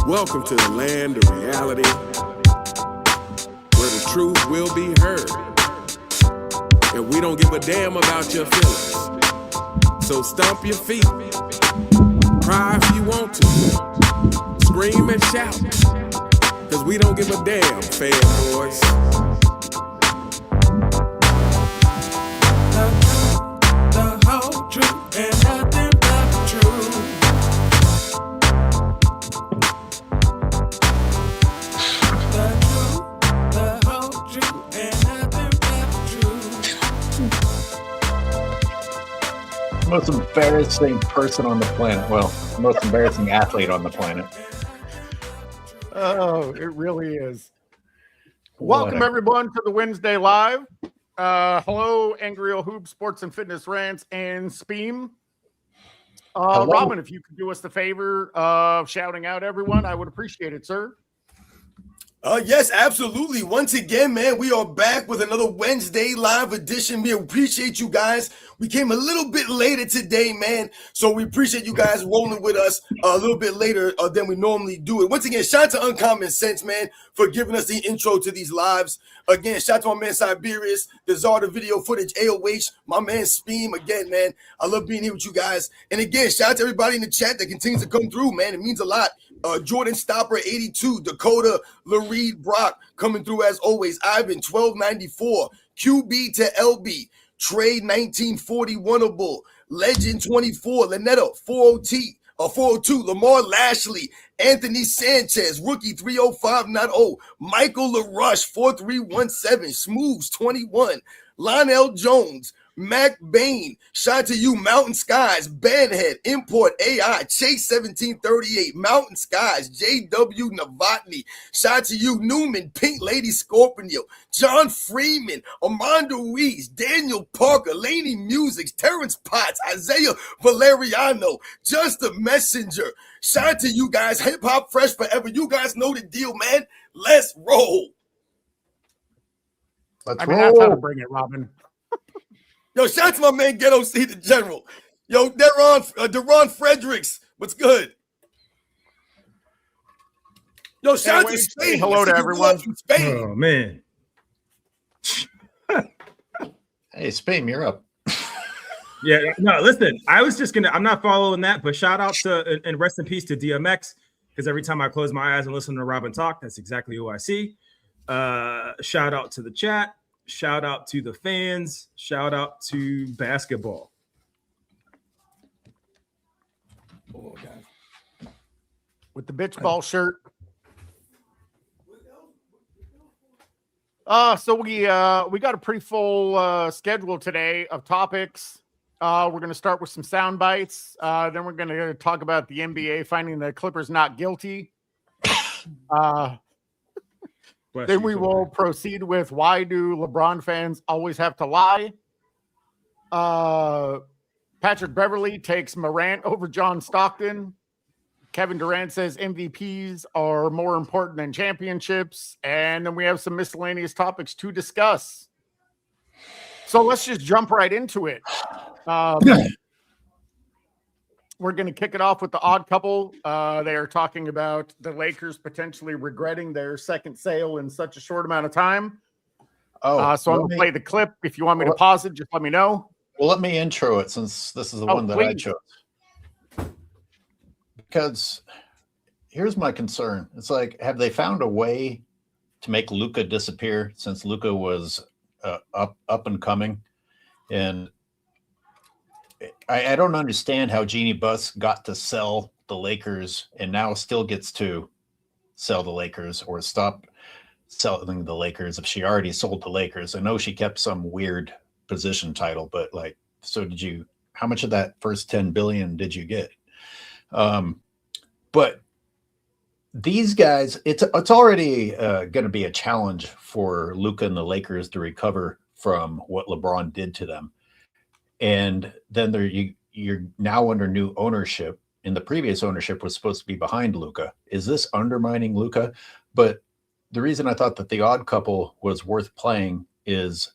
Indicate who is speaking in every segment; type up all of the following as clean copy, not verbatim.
Speaker 1: Welcome to the land of reality, where the truth will be heard. And we don't give a damn about your feelings. So stomp your feet, cry if you want to, scream and shout, cause we don't give a damn, fanboys. The whole truth and nothing but the truth. The whole truth and nothing but the truth.
Speaker 2: Most embarrassing person on the planet. Well, most embarrassing athlete on the planet.
Speaker 3: Oh, it really is. Welcome, everyone, to the Wednesday Live. Hello, Angry Old Hoop, Sports and Fitness Rants, and Speam. Robin, if you could do us the favor of shouting out everyone, I would appreciate it, sir.
Speaker 4: Yes, absolutely. Once again, man, we are back with another Wednesday live edition. We appreciate you guys. We came a little bit later today, man. So we appreciate you guys rolling with us a little bit later than we normally do it. Once again, shout out to Uncommon Sense, man, for giving us the intro to these lives. Again, shout out to my man Cyberius, the Czar of video footage, AOH, my man Speam. Again, man, I love being here with you guys. And again, shout out to everybody in the chat that continues to come through, man. It means a lot. Jordan Stopper 82, Dakota, Lareed Brock coming through as always. Ivan 1294, QB to LB, Trade 1941able, Legend 24, Lynetta 402, Lamar Lashley, Anthony Sanchez, Rookie 30590, Michael LaRush 4317, Smooths 21, Lionel Jones, Mac Bain, shout to you, Mountain Skies, Banhead, Import AI, Chase 1738, Mountain Skies, JW Novotny, shout to you, Newman, Pink Lady Scorpio, John Freeman, Armando Ruiz, Daniel Parker, Laney Musics, Terrence Potts, Isaiah Valeriano, Just a Messenger, shout to you guys, Hip Hop Fresh Forever, you guys know the deal, man, let's roll.
Speaker 3: That's how to bring it, Robin.
Speaker 4: Yo, shout out to my man Ghetto C, the General. Yo, Deron Fredericks, what's good? Yo, shout out to Spain.
Speaker 3: Hello to everyone.
Speaker 5: Spain. Oh, man.
Speaker 2: Hey, Spain, you're up.
Speaker 5: Yeah, no, listen, I'm not following that, but shout out to, and rest in peace to DMX, because every time I close my eyes and listen to Robin talk, that's exactly who I see. Shout out to the chat. Shout out to the fans. Shout out to basketball.
Speaker 3: Oh, God. With the bitch ball shirt. So we got a pretty full schedule today of topics. We're going to start with some sound bites. Then we're going to talk about the NBA finding the Clippers not guilty. Then we will proceed with why do LeBron fans always have to lie? Patrick Beverley takes Morant over John Stockton. Kevin Durant says MVPs are more important than championships. And then we have some miscellaneous topics to discuss. So let's just jump right into it. We're going to kick it off with the odd couple. They are talking about the Lakers potentially regretting their second sale in such a short amount of time. So I'm going to play the clip. If you want me to pause it, just let me know.
Speaker 2: Well, let me intro it since this is the one that I chose. Because here's my concern. It's like, have they found a way to make Luka disappear since Luka was up and coming? And I don't understand how Jeannie Buss got to sell the Lakers and now still gets to sell the Lakers or stop selling the Lakers if she already sold the Lakers. I know she kept some weird position title, but like, so how much of that first 10 billion did you get? But these guys, it's already going to be a challenge for Luka and the Lakers to recover from what LeBron did to them. And then you're now under new ownership, and the previous ownership was supposed to be behind Luka. Is this undermining Luka? But the reason I thought that the odd couple was worth playing is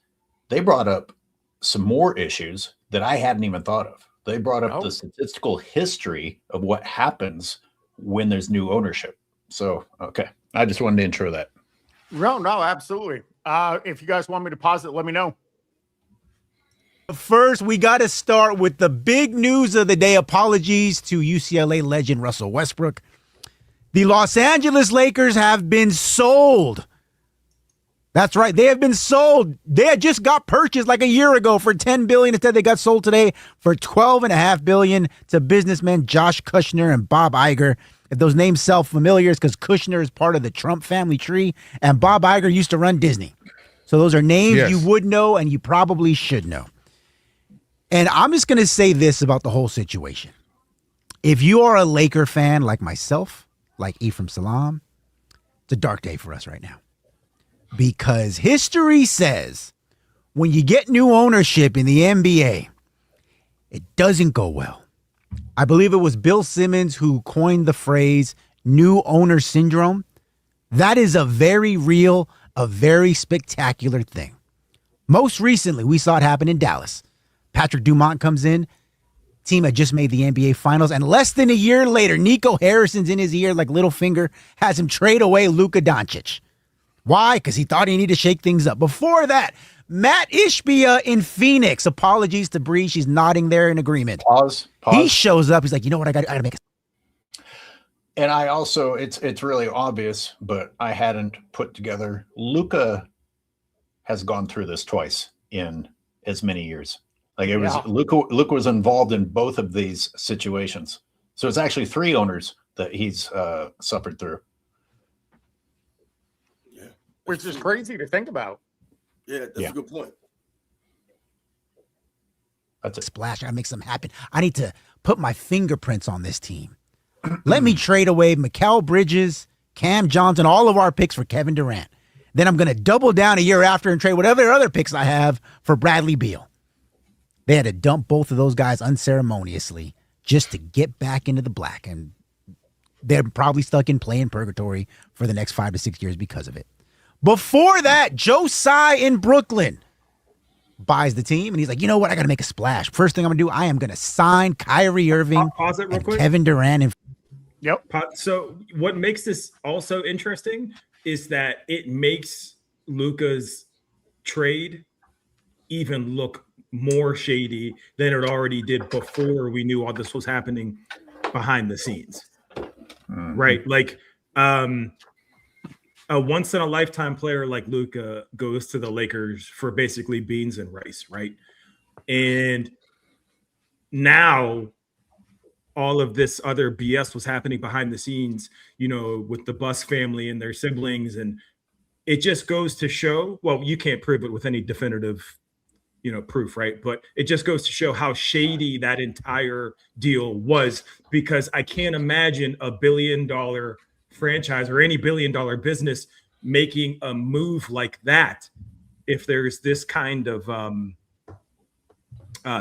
Speaker 2: they brought up some more issues that I hadn't even thought of. They brought up the statistical history of what happens when there's new ownership. So, okay. I just wanted to intro that.
Speaker 3: No, absolutely. If you guys want me to pause it, let me know.
Speaker 6: First, we got to start with the big news of the day. Apologies to UCLA legend Russell Westbrook. The Los Angeles Lakers have been sold. That's right. They have been sold. They had just got purchased like a year ago for $10 billion. Instead, they got sold today for $12.5 billion to businessmen Josh Kushner and Bob Iger. If those names sound familiar, it's because Kushner is part of the Trump family tree, and Bob Iger used to run Disney. So those are names you would know, and you probably should know. And I'm just going to say this about the whole situation. If you are a Laker fan like myself, like Ephraim Salam, it's a dark day for us right now. Because history says when you get new ownership in the NBA, it doesn't go well. I believe it was Bill Simmons who coined the phrase new owner syndrome. That is a very real, a very spectacular thing. Most recently, we saw it happen in Dallas. Patrick Dumont comes in. Team had just made the NBA Finals, and less than a year later, Nico Harrison's in his ear like Littlefinger, has him trade away Luka Doncic. Why? Because he thought he needed to shake things up. Before that, Matt Ishbia in Phoenix. Apologies to Bree. She's nodding there in agreement.
Speaker 2: Pause.
Speaker 6: He shows up. He's like, you know what? I got to make a...
Speaker 2: And I also, it's really obvious, but I hadn't put together. Luka has gone through this twice in as many years. Like it was Luka was involved in both of these situations. So it's actually 3 owners that he's suffered through.
Speaker 3: Yeah. Which is crazy to think about.
Speaker 4: Yeah, that's a good point.
Speaker 6: That's a splash. I gotta make something happen. I need to put my fingerprints on this team. Let me trade away Mikal Bridges, Cam Johnson, all of our picks for Kevin Durant. Then I'm going to double down a year after and trade whatever other picks I have for Bradley Beal. They had to dump both of those guys unceremoniously just to get back into the black. And they're probably stuck in play-in purgatory for the next 5 to 6 years because of it. Before that, Joe Tsai in Brooklyn buys the team, and he's like, you know what? I got to make a splash. First thing I'm going to do, I am going to sign Kyrie Irving and Kevin Durant. And
Speaker 5: So what makes this also interesting is that it makes Luka's trade even look more shady than it already did before we knew all this was happening behind the scenes. Right? Like, a once-in-a-lifetime player like Luka goes to the Lakers for basically beans and rice, right? And now all of this other BS was happening behind the scenes, you know, with the Buss family and their siblings. And it just goes to show, well, you can't prove it with any definitive, you know, proof, right? But it just goes to show how shady that entire deal was, because I can't imagine a $1 billion franchise or any $1 billion business making a move like that if there's this kind of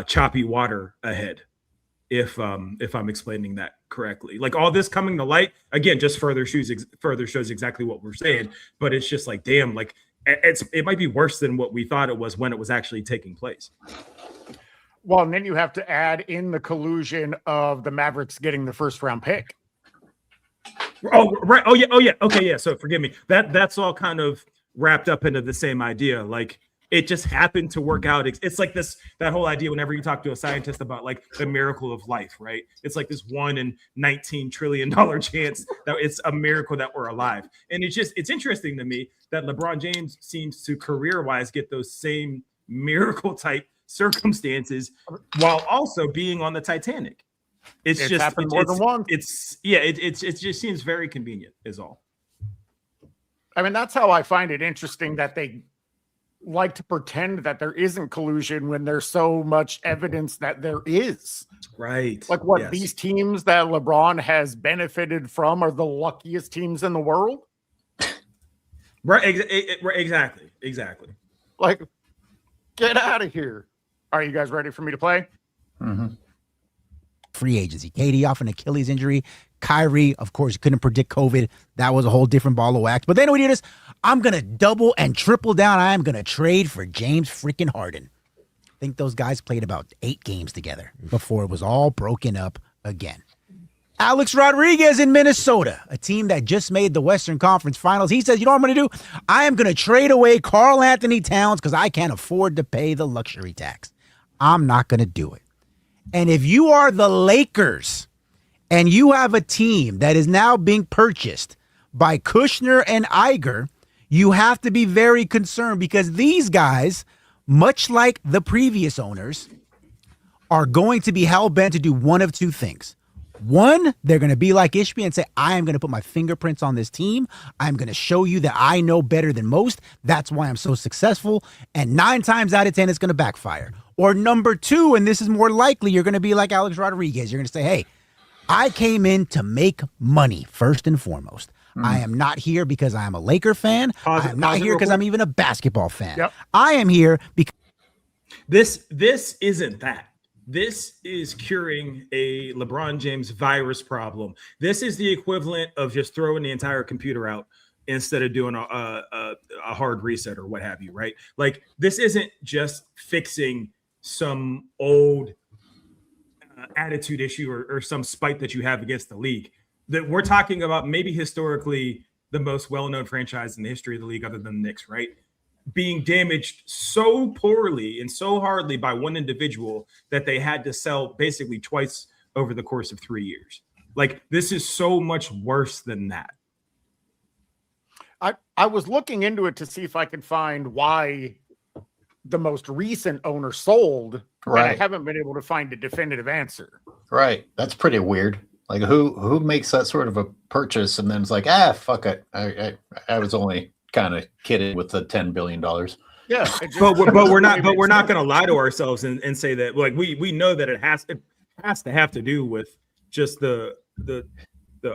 Speaker 5: choppy water ahead, if I'm explaining that correctly. Like all this coming to light again just further shows exactly what we're saying, but it's just like, damn, like it might be worse than what we thought it was when it was actually taking place.
Speaker 3: Well, and then you have to add in the collusion of the Mavericks getting the first round pick.
Speaker 5: Oh, right. Oh, yeah. Okay, yeah. So forgive me. That's all kind of wrapped up into the same idea. Like it just happened to work out. It's like that whole idea whenever you talk to a scientist about like the miracle of life, right? It's like this 1 in 19 trillion dollar chance that it's a miracle that we're alive. And it's interesting to me that LeBron James seems to career-wise get those same miracle type circumstances while also being on the Titanic. It's just happened more than once. It just seems very convenient is all.
Speaker 3: I mean, that's how I find it interesting that they like to pretend that there isn't collusion when there's so much evidence that there is.
Speaker 5: Right.
Speaker 3: Like these teams that LeBron has benefited from are the luckiest teams in the world.
Speaker 5: Right. Exactly.
Speaker 3: Like, get out of here. Are you guys ready for me to play?
Speaker 2: Mm-hmm.
Speaker 6: Free agency. KD off an Achilles injury. Kyrie, of course, couldn't predict COVID. That was a whole different ball of wax. But then we do this. I'm going to double and triple down. I am going to trade for James freaking Harden. I think those guys played about 8 games together before it was all broken up again. Alex Rodriguez in Minnesota, a team that just made the Western Conference Finals. He says, you know what I'm going to do? I am going to trade away Karl Anthony Towns because I can't afford to pay the luxury tax. I'm not going to do it. And if you are the Lakers and you have a team that is now being purchased by Kushner and Iger, you have to be very concerned because these guys, much like the previous owners, are going to be hell-bent to do one of two things. One, they're going to be like Ishbia and say, I am going to put my fingerprints on this team. I'm going to show you that I know better than most. That's why I'm so successful. And 9 times out of 10, it's going to backfire. Or number 2, and this is more likely, you're going to be like Alex Rodriguez. You're going to say, hey, I came in to make money first and foremost. I am not here because I am a Laker fan. I am not here because I'm even a basketball fan.
Speaker 3: Yep.
Speaker 6: I am here because
Speaker 5: This isn't that. This is curing a LeBron James virus problem. This is the equivalent of just throwing the entire computer out instead of doing a hard reset or what have you, right? Like, this isn't just fixing some old attitude issue or some spite that you have against the league. That we're talking about maybe historically the most well-known franchise in the history of the league other than the Knicks, right? Being damaged so poorly and so hardly by one individual that they had to sell basically twice over the course of 3 years. Like, this is so much worse than that.
Speaker 3: I was looking into it to see if I could find why the most recent owner sold.
Speaker 2: Right.
Speaker 3: And I haven't been able to find a definitive answer.
Speaker 2: Right. That's pretty weird. Like, who makes that sort of a purchase and then it's like, fuck it. I was only kind of kidding with the $10 billion.
Speaker 3: Yeah,
Speaker 5: but we're not going to lie to ourselves and say that, like, we know that it has to have to do with just the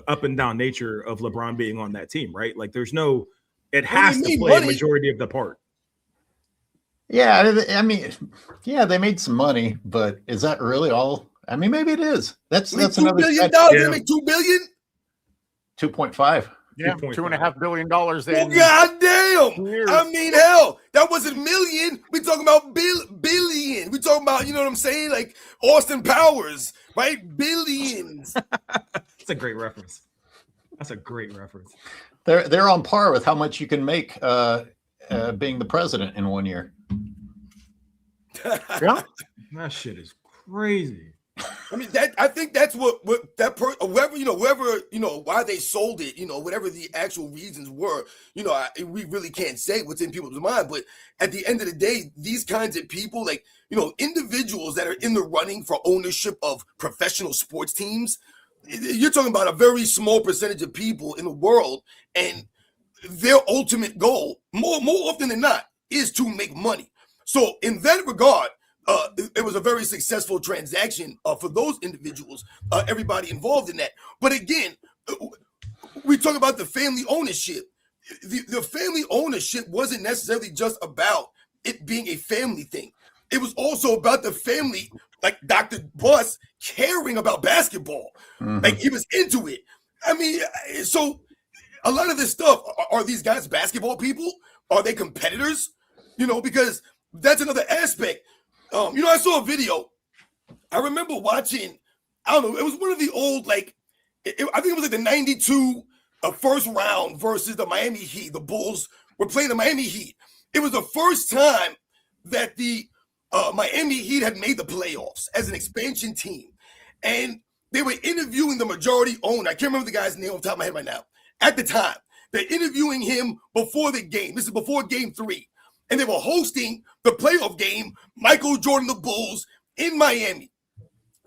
Speaker 5: up and down nature of LeBron being on that team, right? Like, it has to play a majority of the part.
Speaker 2: Yeah, I mean, yeah, they made some money, but is that really all? I mean, maybe it is. That's
Speaker 4: $2
Speaker 2: another
Speaker 4: billion. They make $2 billion.
Speaker 2: 2.5.
Speaker 3: Yeah, $2.5 billion.
Speaker 4: God damn!
Speaker 3: Years.
Speaker 4: I mean, hell, that wasn't million. We talking about billion. We talking about, you know what I'm saying, like Austin Powers, right? Billions.
Speaker 5: That's a great reference. That's a great reference.
Speaker 2: They're on par with how much you can make being the president in 1 year.
Speaker 3: Yeah,
Speaker 5: That shit is crazy.
Speaker 4: I mean, I think that's what that whoever why they sold it, whatever the actual reasons were, we really can't say what's in people's mind. But at the end of the day, these kinds of people, like, individuals that are in the running for ownership of professional sports teams, you're talking about a very small percentage of people in the world, and their ultimate goal, more often than not, is to make money. So in that regard, it was a very successful transaction for those individuals, everybody involved in that. But again, we talk about the family ownership. The family ownership wasn't necessarily just about it being a family thing. It was also about the family, like Dr. Buss, caring about basketball. Mm-hmm. Like, he was into it. I mean, so a lot of this stuff, are these guys basketball people? Are they competitors? Because that's another aspect. I saw a video. I remember watching, I don't know, it was one of the old, like, I think it was like the 92 first round versus the Miami Heat. The Bulls were playing the Miami Heat. It was the first time that the Miami Heat had made the playoffs as an expansion team. And they were interviewing the majority owner. I can't remember the guy's name off the top of my head right now. At the time, they're interviewing him before the game. This is before game 3. And they were hosting the playoff game, Michael Jordan, the Bulls, in Miami.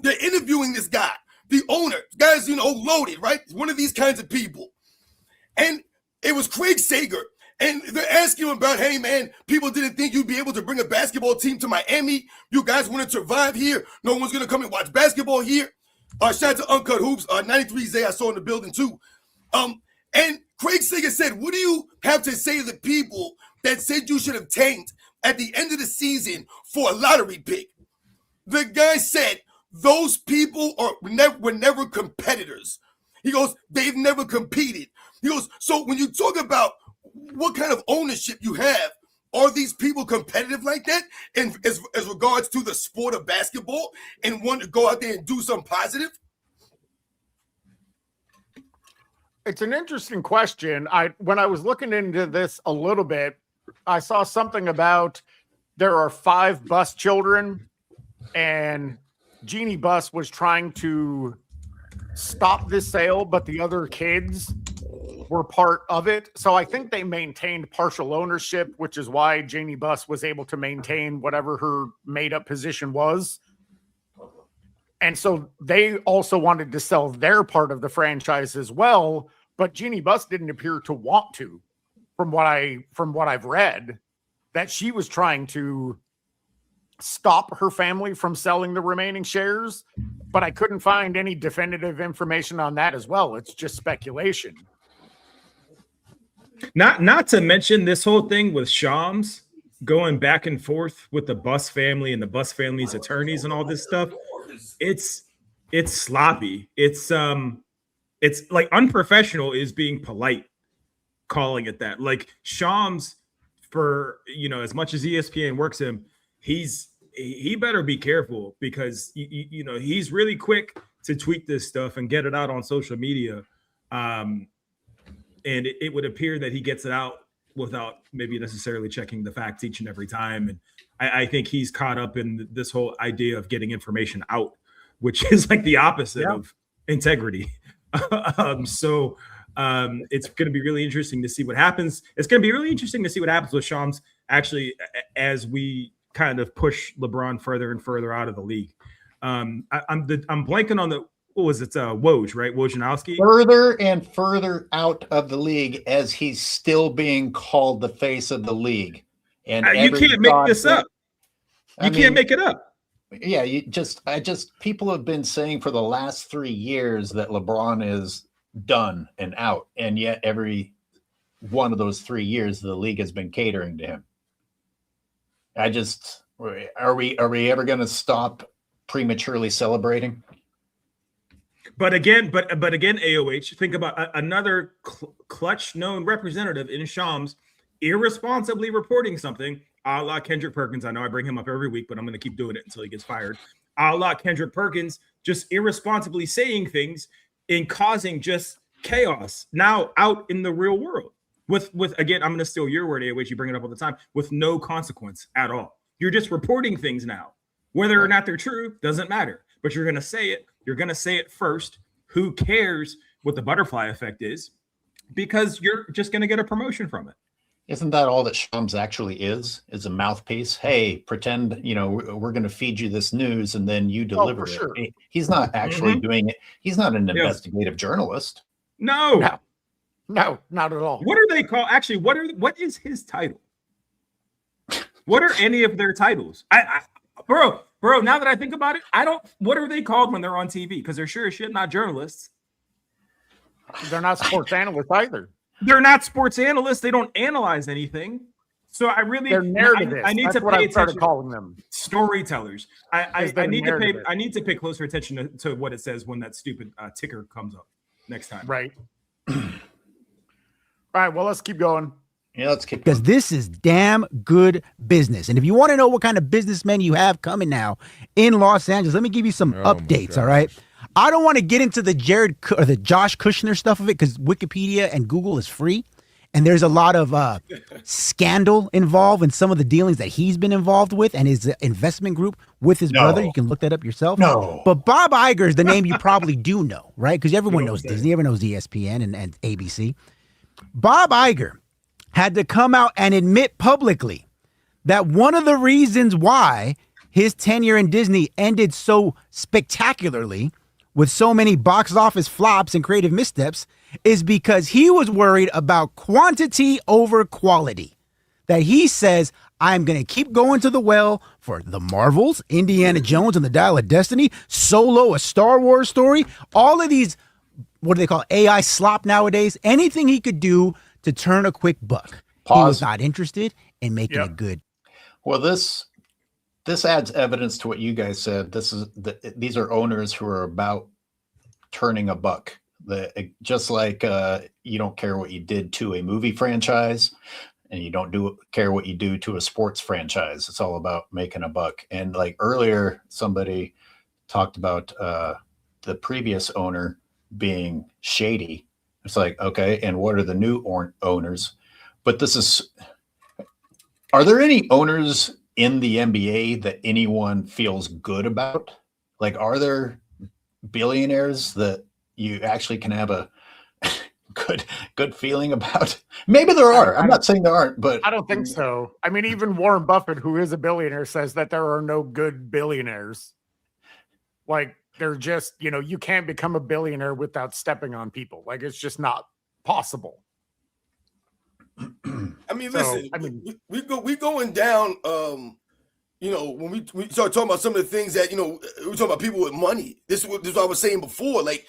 Speaker 4: They're interviewing this guy, the owner. Guy's, loaded, right? One of these kinds of people. And it was Craig Sager. And they're asking him about, hey, man, people didn't think you'd be able to bring a basketball team to Miami. You guys want to survive here. No one's going to come and watch basketball here. Shout out to Uncut Hoops, 93 Zay, I saw in the building too. And Craig Sager said, what do you have to say to the people that said you should have tanked at the end of the season for a lottery pick? The guy said, those people were never competitors. He goes, they've never competed. He goes, so when you talk about what kind of ownership you have, are these people competitive like that? And as regards to the sport of basketball and want to go out there and do something positive?
Speaker 3: It's an interesting question. When I was looking into this a little bit, I saw something about there are 5 Bus children, and Jeannie Bus was trying to stop this sale, but the other kids were part of it. So I think they maintained partial ownership, which is why Jeannie Bus was able to maintain whatever her made up position was. And so they also wanted to sell their part of the franchise as well, but Jeannie Bus didn't appear to want to, from what I've read, that she was trying to stop her family from selling the remaining shares, but I couldn't find any definitive information on that as well. It's just speculation.
Speaker 5: Not to mention this whole thing with Shams going back and forth with the Bus family and the Bus family's attorneys and all this stuff. It's sloppy. It's like unprofessional is being polite, calling it that. Like Shams, for as much as ESPN works him, he better be careful, because he's really quick to tweet this stuff and get it out on social media. And it would appear that he gets it out without maybe necessarily checking the facts each and every time. And I think he's caught up in this whole idea of getting information out, which is like the opposite of integrity. So it's going to be really interesting to see what happens. It's going to be really interesting to see what happens with Shams actually as we kind of push LeBron further and further out of the league. I'm blanking on what was it? Woj, right? Wojnarowski.
Speaker 2: Further and further out of the league, as he's still being called the face of the league. And
Speaker 5: you can't make this up. You can't make it up.
Speaker 2: Yeah, people have been saying for the last 3 years that LeBron is done and out, and yet every one of those 3 years the league has been catering to him. Are we ever going to stop prematurely celebrating?
Speaker 5: But again, AOH, think about another clutch known representative in Shams irresponsibly reporting something, a la Kendrick Perkins. I know I bring him up every week, but I'm going to keep doing it until he gets fired. A la Kendrick Perkins, just irresponsibly saying things and causing just chaos now out in the real world. With again, I'm going to steal your word, AOH, you bring it up all the time, with no consequence at all. You're just reporting things now. Whether or not they're true doesn't matter, but you're going to say it. You're going to say it first. Who cares what the butterfly effect is? Because you're just going to get a promotion from it.
Speaker 2: Isn't that all that Shams actually is a mouthpiece? Hey, pretend, we're going to feed you this news and then you deliver it.
Speaker 3: Sure.
Speaker 2: He's not actually doing it. He's not an investigative journalist.
Speaker 3: No, not at all.
Speaker 5: What are they called? Actually, what is his title? What are any of their titles? Bro, now that I think about it, what are they called when they're on TV? Because they're sure as shit not journalists.
Speaker 3: They're not sports analysts either.
Speaker 5: They're not sports analysts. They don't analyze anything. So I really,
Speaker 3: they're narrativists.
Speaker 5: I need
Speaker 3: That's
Speaker 5: to
Speaker 3: what
Speaker 5: pay
Speaker 3: I started
Speaker 5: attention.
Speaker 3: calling them.
Speaker 5: Storytellers. I need to pay closer attention to what it says when that stupid ticker comes up next time.
Speaker 3: Right. All right. Well, let's keep going.
Speaker 2: Yeah, let's keep
Speaker 6: because this is damn good business. And if you want to know what kind of businessmen you have coming now in Los Angeles, let me give you some updates. All right. I don't want to get into the the Josh Kushner stuff of it because Wikipedia and Google is free. And there's a lot of scandal involved in some of the dealings that he's been involved with and his investment group with his brother. You can look that up yourself.
Speaker 2: No.
Speaker 6: But Bob Iger is the name you probably do know, right? Because everyone knows Disney, everyone knows ESPN and ABC. Bob Iger had to come out and admit publicly that one of the reasons why his tenure in Disney ended so spectacularly with so many box office flops and creative missteps is because he was worried about quantity over quality. That he says, I'm going to keep going to the well for the Marvels, Indiana Jones and the Dial of Destiny, Solo, a Star Wars story, all of these, what do they call AI slop nowadays? Anything he could do to turn a quick buck. He was not interested in making it good.
Speaker 2: Well, this adds evidence to what you guys said. These are owners who are about turning a buck. Just like you don't care what you did to a movie franchise, and you don't care what you do to a sports franchise. It's all about making a buck. And like earlier, somebody talked about the previous owner being shady. It's like, okay, and what are the new owners? But are there any owners in the NBA that anyone feels good about? Like, are there billionaires that you actually can have a good feeling about? Maybe there are. I'm not saying there aren't, but
Speaker 3: I don't think so. I mean, even Warren Buffett, who is a billionaire, says that there are no good billionaires. Like, they're just, you can't become a billionaire without stepping on people. Like, it's just not possible.
Speaker 4: I mean, listen, we going down. When we start talking about some of the things that we're talking about people with money. This is what I was saying before. Like,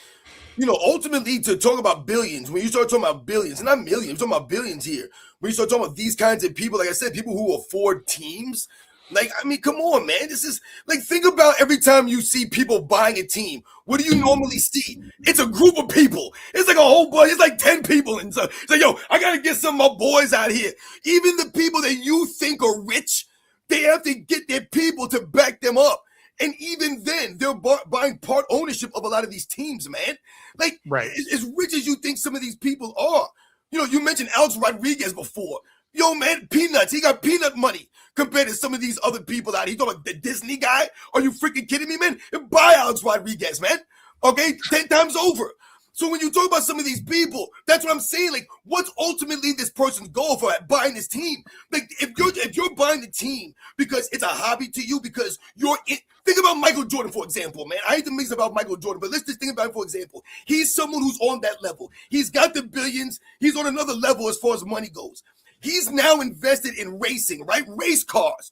Speaker 4: ultimately, to talk about billions, when you start talking about billions, and not millions, we're talking about billions here. When you start talking about these kinds of people, like I said, people who afford teams. Like, I mean, come on, man. This is like, think about every time you see people buying a team. What do you normally see? It's a group of people. It's like a whole bunch. It's like 10 people. And so it's like, yo, I got to get some of my boys out here. Even the people that you think are rich, they have to get their people to back them up. And even then, they're buying part ownership of a lot of these teams, man. Like,
Speaker 3: right.
Speaker 4: As rich as you think some of these people are. You mentioned Alex Rodriguez before. Yo, man, peanuts. He got peanut money compared to some of these other people out here. You talking about the Disney guy? Are you freaking kidding me, man? Buy Alex Rodriguez, man. Okay, 10 times over. So when you talk about some of these people, that's what I'm saying. Like, what's ultimately this person's goal for buying this team? Like, if you're buying the team because it's a hobby to you, because think about Michael Jordan, for example, man. I hate to mix about Michael Jordan, but let's just think about him, for example. He's someone who's on that level. He's got the billions. He's on another level as far as money goes. He's now invested in racing, right? Race cars.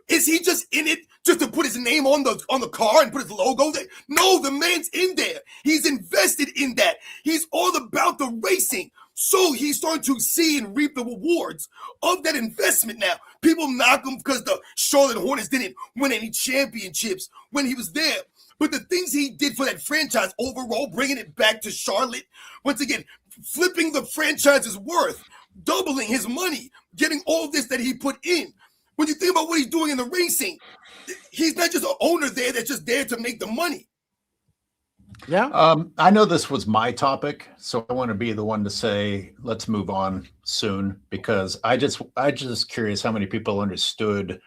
Speaker 4: Is he just in it just to put his name on the car and put his logo there? No, the man's in there. He's invested in that. He's all about the racing. So he's starting to see and reap the rewards of that investment now. People knock him because the Charlotte Hornets didn't win any championships when he was there. But the things he did for that franchise overall, bringing it back to Charlotte, once again, flipping the franchise's worth, doubling his money, getting all this that he put in. When you think about what he's doing in the racing, he's not just an owner there that's just there to make the money.
Speaker 3: Yeah.
Speaker 2: I know this was my topic, so I want to be the one to say, let's move on soon, because I just curious how many people understood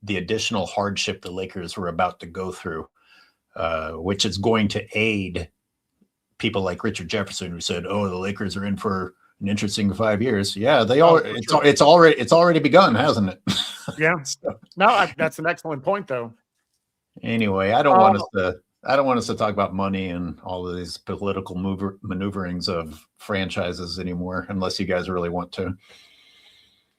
Speaker 2: the additional hardship the Lakers were about to go through, which is going to aid people like Richard Jefferson, who said, "Oh, the Lakers are in for an interesting 5 years." Yeah, they are. It's already begun, hasn't it?
Speaker 3: Yeah. No, that's an excellent point, though.
Speaker 2: Anyway, I don't want us to talk about money and all of these political maneuverings of franchises anymore, unless you guys really want to.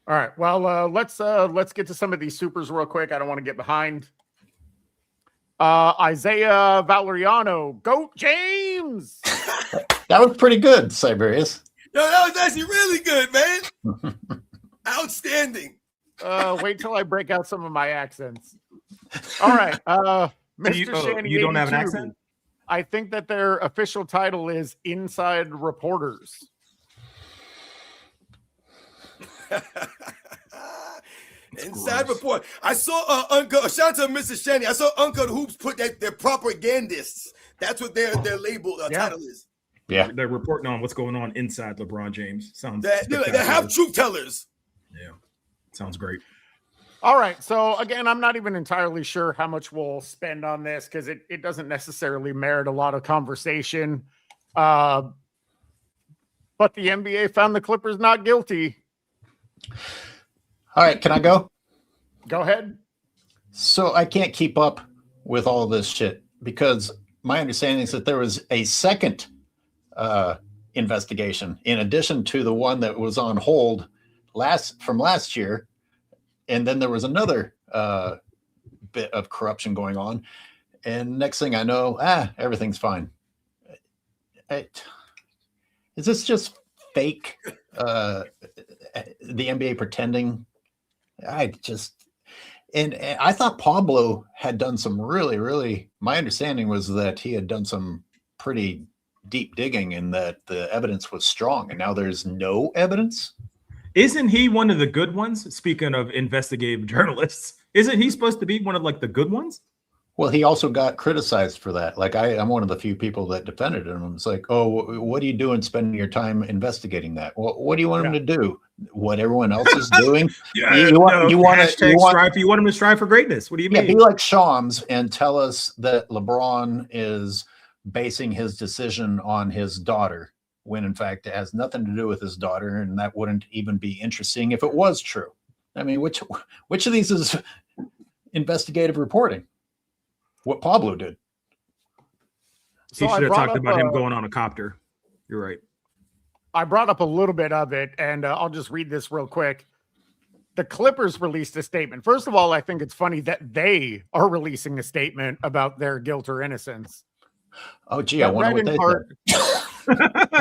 Speaker 3: All right. Well, let's get to some of these supers real quick. I don't want to get behind. Isaiah Valeriano, Goat James.
Speaker 2: That was pretty good, Cyberius.
Speaker 4: Yo, that was actually really good, man. Outstanding.
Speaker 3: Wait till I break out some of my accents. All right. Mr. Shanny,
Speaker 5: you don't have an accent?
Speaker 3: I think that their official title is Inside Reporters.
Speaker 4: Inside Report. I saw Uncle. Shout out to Mr. Shanny. I saw Uncle Hoops put that they're propagandists. That's what their label title is.
Speaker 2: Yeah,
Speaker 5: they're reporting on what's going on inside LeBron James. Sounds
Speaker 4: they have truth tellers.
Speaker 5: Yeah, sounds great.
Speaker 3: All right, so again, I'm not even entirely sure how much we'll spend on this because it doesn't necessarily merit a lot of conversation. But the NBA found the Clippers not guilty.
Speaker 2: All right, can I go?
Speaker 3: Go ahead.
Speaker 2: So I can't keep up with all this shit because my understanding is that there was a second investigation in addition to the one that was on hold from last year. And then there was another bit of corruption going on. And next thing I know, everything's fine. Is this just fake? The NBA pretending? And I thought Pablo had done some really, my understanding was that he had done some pretty deep digging and that the evidence was strong. And now there's no evidence.
Speaker 5: Isn't he one of the good ones? Speaking of investigative journalists, isn't he supposed to be one of like the good ones?
Speaker 2: Well, he also got criticized for that. Like I'm one of the few people that defended him. It's like, oh, what are you doing spending your time investigating that? Well, what do you want him to do? What everyone else is doing?
Speaker 5: You want strive. You want him to strive for greatness. What do you mean?
Speaker 2: Be like Shams and tell us that LeBron is basing his decision on his daughter, when in fact it has nothing to do with his daughter, and that wouldn't even be interesting if it was true. I mean, which of these is investigative reporting? What Pablo did.
Speaker 5: So he should have talked about him going on a copter. You're right.
Speaker 3: I brought up a little bit of it, and I'll just read this real quick. The Clippers released a statement. First of all, I think it's funny that they are releasing a statement about their guilt or innocence.
Speaker 2: Oh, gee, I wonder what they
Speaker 3: said.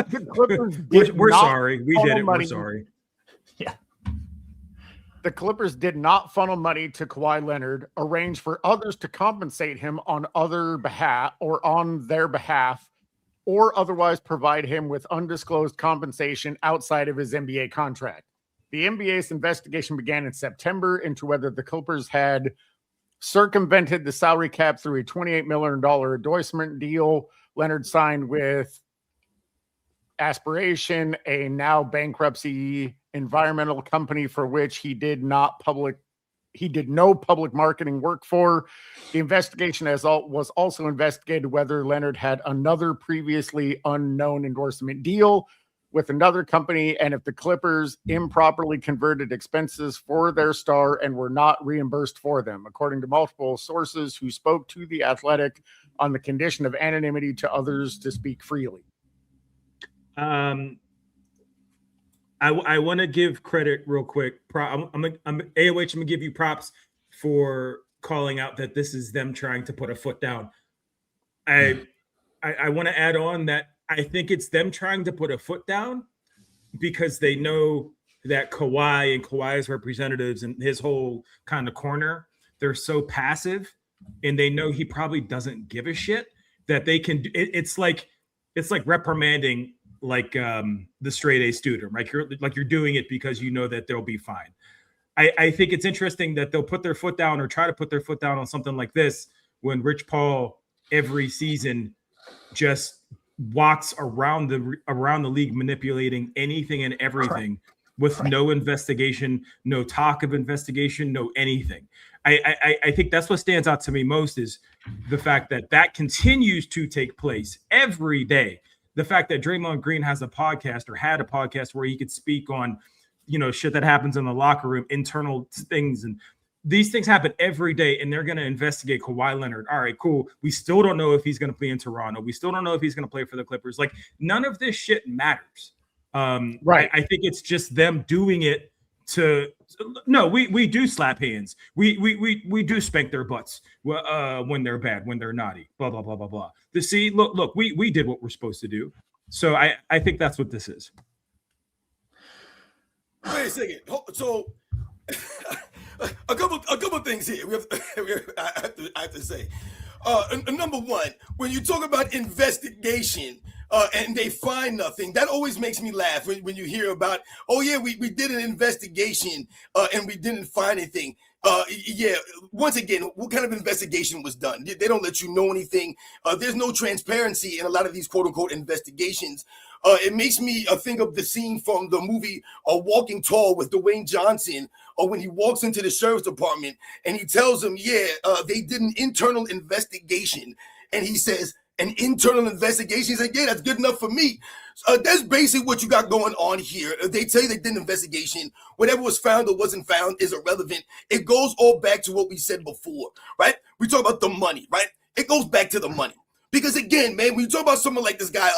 Speaker 3: The Clippers
Speaker 5: we're sorry. We did it. We're sorry.
Speaker 3: Yeah. The Clippers did not funnel money to Kawhi Leonard, arrange for others to compensate him on their behalf, or otherwise provide him with undisclosed compensation outside of his NBA contract. The NBA's investigation began in September into whether the Clippers had circumvented the salary cap through a $28 million endorsement deal Leonard signed with Aspiration, a now bankruptcy environmental company for which he did no public marketing work for. The investigation was also investigated whether Leonard had another previously unknown endorsement deal with another company, and if the Clippers improperly converted expenses for their star and were not reimbursed for them, according to multiple sources who spoke to The Athletic on the condition of anonymity to others to speak freely.
Speaker 5: I want to give credit real quick. I'm AOH. I'm gonna give you props for calling out that this is them trying to put a foot down. I want to add on that I think it's them trying to put a foot down because they know that Kawhi and Kawhi's representatives and his whole kind of corner, they're so passive and they know he probably doesn't give a shit that they can. It's like reprimanding like the straight A student, right? You're doing it because you know that they'll be fine. I think it's interesting that they'll put their foot down or try to put their foot down on something like this when Rich Paul every season just walks around the league manipulating anything and everything with no investigation, no talk of investigation, no anything. I think that's what stands out to me most is the fact that continues to take place every day. The fact that Draymond Green has a podcast or had a podcast where he could speak on, shit that happens in the locker room, internal things. And these things happen every day, and they're going to investigate Kawhi Leonard. All right, cool. We still don't know if he's going to play in Toronto. We still don't know if he's going to play for the Clippers. Like, none of this shit matters. Right. I think it's just them doing it we do slap hands. We do spank their butts when they're bad, when they're naughty, blah, blah, blah, blah, blah. Look, we did what we're supposed to do. So I think that's what this is.
Speaker 4: Wait a second. So a couple things here. I have to say. Number one, when you talk about investigation and they find nothing, that always makes me laugh when you hear about, oh yeah, we did an investigation and we didn't find anything. Once again, what kind of investigation was done? They don't let you know anything. There's no transparency in a lot of these quote unquote investigations. It makes me think of the scene from the movie Walking Tall with Dwayne Johnson, when he walks into the sheriff's department and he tells them, they did an internal investigation. And he says, an internal investigation? He's like, yeah, that's good enough for me. That's basically what you got going on here. They tell you they did an investigation. Whatever was found or wasn't found is irrelevant. It goes all back to what we said before, right? We talk about the money, right? It goes back to the money. Because again, man, when you talk about someone like this guy,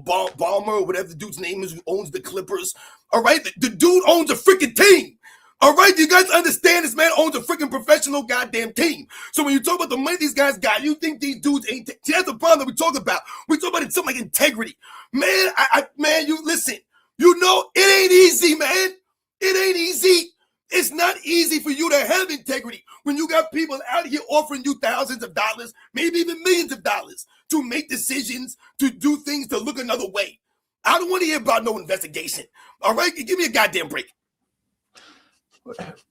Speaker 4: Ballmer or whatever the dude's name is, who owns the Clippers, all right? The dude owns a freaking team. All right, you guys understand this man owns a freaking professional goddamn team. So when you talk about the money these guys got, you think these dudes ain't. See, that's the problem that we talk about. We talk about something like integrity. Man, you listen. It ain't easy, man. It ain't easy. It's not easy for you to have integrity when you got people out here offering you thousands of dollars, maybe even millions of dollars to make decisions, to do things, to look another way. I don't want to hear about no investigation. All right? Give me a goddamn break.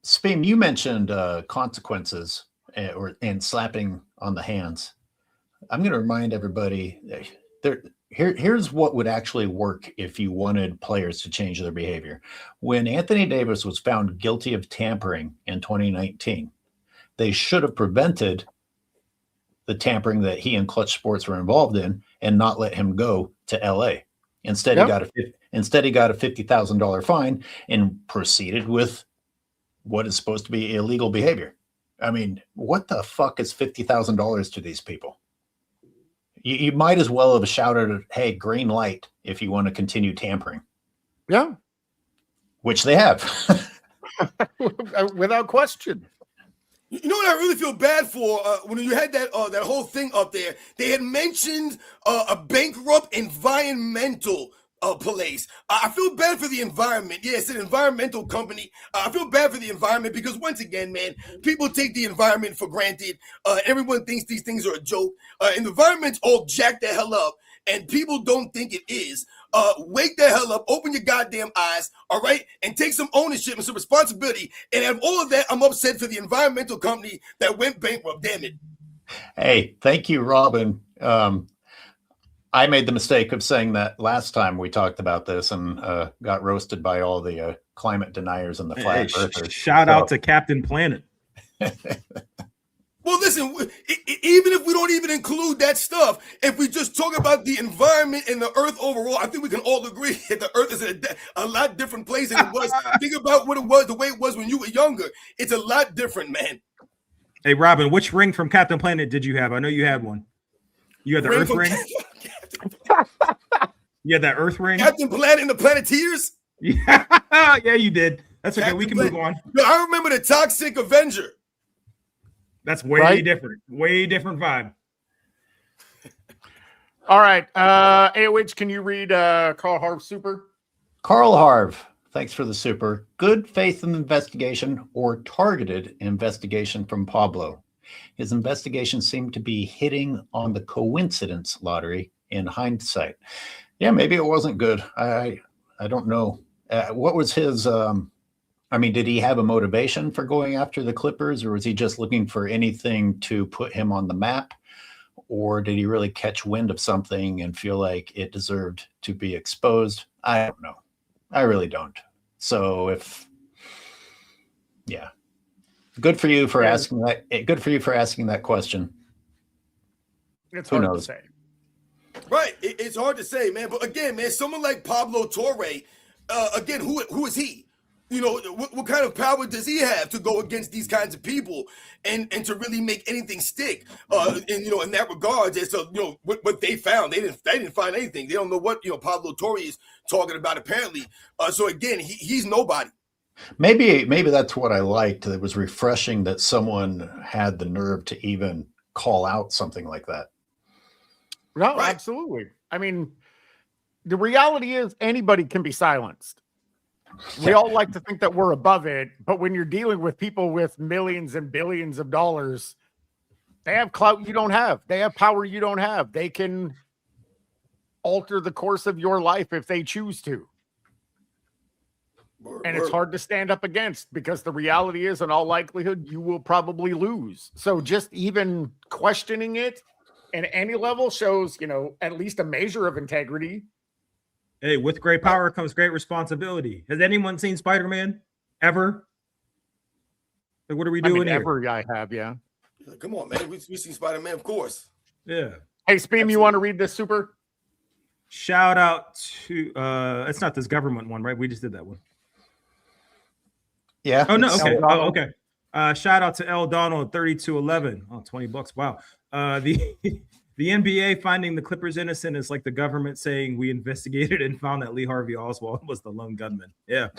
Speaker 2: Speam, you mentioned consequences, and slapping on the hands. I'm going to remind everybody here's what would actually work if you wanted players to change their behavior. When Anthony Davis was found guilty of tampering in 2019, they should have prevented the tampering that he and Clutch Sports were involved in and not let him go to LA. Instead, he got a $50,000 fine and proceeded with what is supposed to be illegal behavior. I mean, what the fuck is $50,000 to these people? You might as well have shouted, "Hey, green light," if you want to continue tampering.
Speaker 3: Yeah,
Speaker 2: which they have,
Speaker 3: without question.
Speaker 4: You know what I really feel bad for? When you had that whole thing up there, they had mentioned a bankrupt environmental place. I feel bad for the environment. Yeah, it's an environmental company. I feel bad for the environment because once again, man, people take the environment for granted. Everyone thinks these things are a joke. And the environment's all jacked the hell up, and people don't think it is. Wake the hell up, open your goddamn eyes, all right, and take some ownership and some responsibility. And out of all of that, I'm upset for the environmental company that went bankrupt. Damn it.
Speaker 2: Hey, thank you, Robin. I made the mistake of saying that last time we talked about this and got roasted by all the climate deniers and the flat earthers.
Speaker 5: Shout out to Captain Planet.
Speaker 4: Well, listen, even if we don't even include that stuff, if we just talk about the environment and the earth overall, I think we can all agree that the earth is a lot different place than it was. Think about what it was, the way it was when you were younger. It's a lot different, man.
Speaker 5: Hey, Robin, which ring from Captain Planet did you have? I know you had one. You had the Earth ring? You had that Earth ring?
Speaker 4: Captain Planet and the Planeteers?
Speaker 5: Yeah, you did. That's okay. We can move on.
Speaker 4: No, I remember the Toxic Avenger.
Speaker 5: That's way different. Way different vibe.
Speaker 3: All right. AOH, can you read Carl Harv Super?
Speaker 2: Carl Harv, thanks for the super. Good faith in investigation or targeted investigation from Pablo. His investigation seemed to be hitting on the coincidence lottery in hindsight. Yeah, maybe it wasn't good. I don't know. What was his... did he have a motivation for going after the Clippers, or was he just looking for anything to put him on the map? Or did he really catch wind of something and feel like it deserved to be exposed? I don't know. I really don't. So good for you for asking that. Good for you for asking that question.
Speaker 3: It's hard to say.
Speaker 4: Right. It's hard to say, man. But again, man, someone like Pablo Torre, again, who is he? You know, what kind of power does he have to go against these kinds of people and to really make anything stick? In that regard, as to what they found, they didn't find anything. They don't know what Pablo Torre is talking about apparently. So again, he's nobody.
Speaker 2: Maybe that's what I liked. It was refreshing that someone had the nerve to even call out something like that.
Speaker 3: No, right. Absolutely. I mean, the reality is anybody can be silenced. We all like to think that we're above it, but when you're dealing with people with millions and billions of dollars, they have clout you don't have. They have power you don't have. They can alter the course of your life if they choose to. And it's hard to stand up against because the reality is, in all likelihood, you will probably lose. So just even questioning it at any level shows, at least a measure of integrity.
Speaker 5: Hey, with great power comes great responsibility. Has anyone seen Spider-Man ever? Like, what are we doing here?
Speaker 3: Ever I have, yeah.
Speaker 4: Come on, man. We've seen Spider-Man, of course.
Speaker 5: Yeah.
Speaker 3: Hey, Speam, you want to read this super?
Speaker 5: Shout out to it's not this government one, right? We just did that one.
Speaker 2: Yeah.
Speaker 5: Oh no, okay. Oh, okay. Shout out to L Donald 3211. Oh, $20. Wow. The NBA finding the Clippers innocent is like the government saying we investigated and found that Lee Harvey Oswald was the lone gunman. Yeah.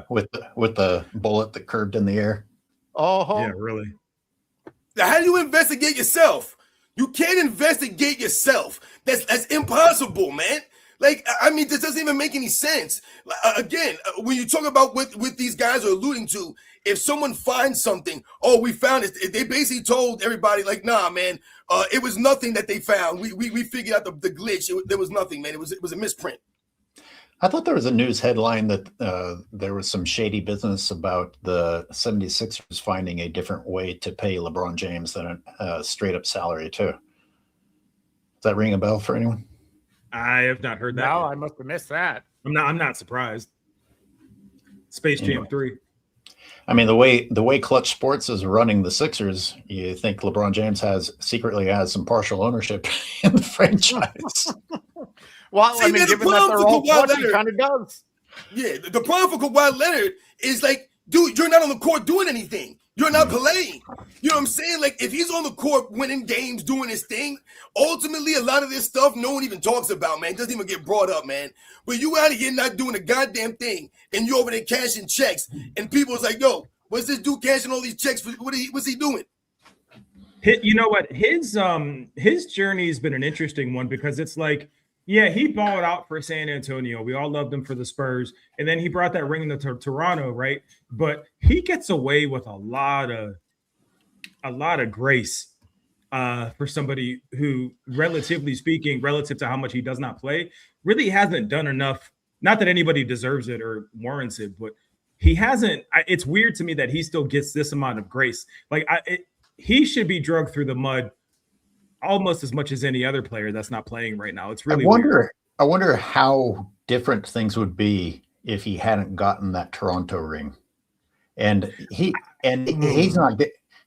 Speaker 2: with the bullet that curved in the air.
Speaker 3: Oh,
Speaker 5: yeah, really.
Speaker 4: Now, how do you investigate yourself? You can't investigate yourself. That's impossible, man. Like, I mean, this doesn't even make any sense. Again, when you talk about what these guys are alluding to, if someone finds something, we found it. They basically told everybody, like, nah, man, it was nothing that they found. We figured out the glitch. There was nothing, man. It was a misprint.
Speaker 2: I thought there was a news headline that there was some shady business about the 76ers finding a different way to pay LeBron James than a straight up salary too. Does that ring a bell for anyone?
Speaker 5: I have not heard that.
Speaker 3: No,
Speaker 5: yet.
Speaker 3: I must have missed that.
Speaker 5: I'm not surprised. Space Jam 3.
Speaker 2: I mean, the way Clutch Sports is running the Sixers, you think LeBron James secretly has some partial ownership in the franchise.
Speaker 3: Well, I mean, given that they're all Clutch, he kind of does.
Speaker 4: Yeah, the problem for Kawhi Leonard is like, dude, you're not on the court doing anything. You're not playing. You know what I'm saying? Like, if he's on the court winning games, doing his thing, ultimately, a lot of this stuff no one even talks about, man. It doesn't even get brought up, man. But you out of here not doing a goddamn thing, and you over there cashing checks, and people's like, yo, what's this dude cashing all these checks for? What's he doing?
Speaker 5: You know what? His journey has been an interesting one because it's like, yeah, he balled out for San Antonio. We all loved him for the Spurs. And then he brought that ring into Toronto, right? But he gets away with a lot of grace for somebody who, relatively speaking, relative to how much he does not play, really hasn't done enough. Not that anybody deserves it or warrants it, but he hasn't. It's weird to me that he still gets this amount of grace. Like, he should be dragged through the mud almost as much as any other player that's not playing right now. It's really weird.
Speaker 2: I wonder how different things would be if he hadn't gotten that Toronto ring. And he's not.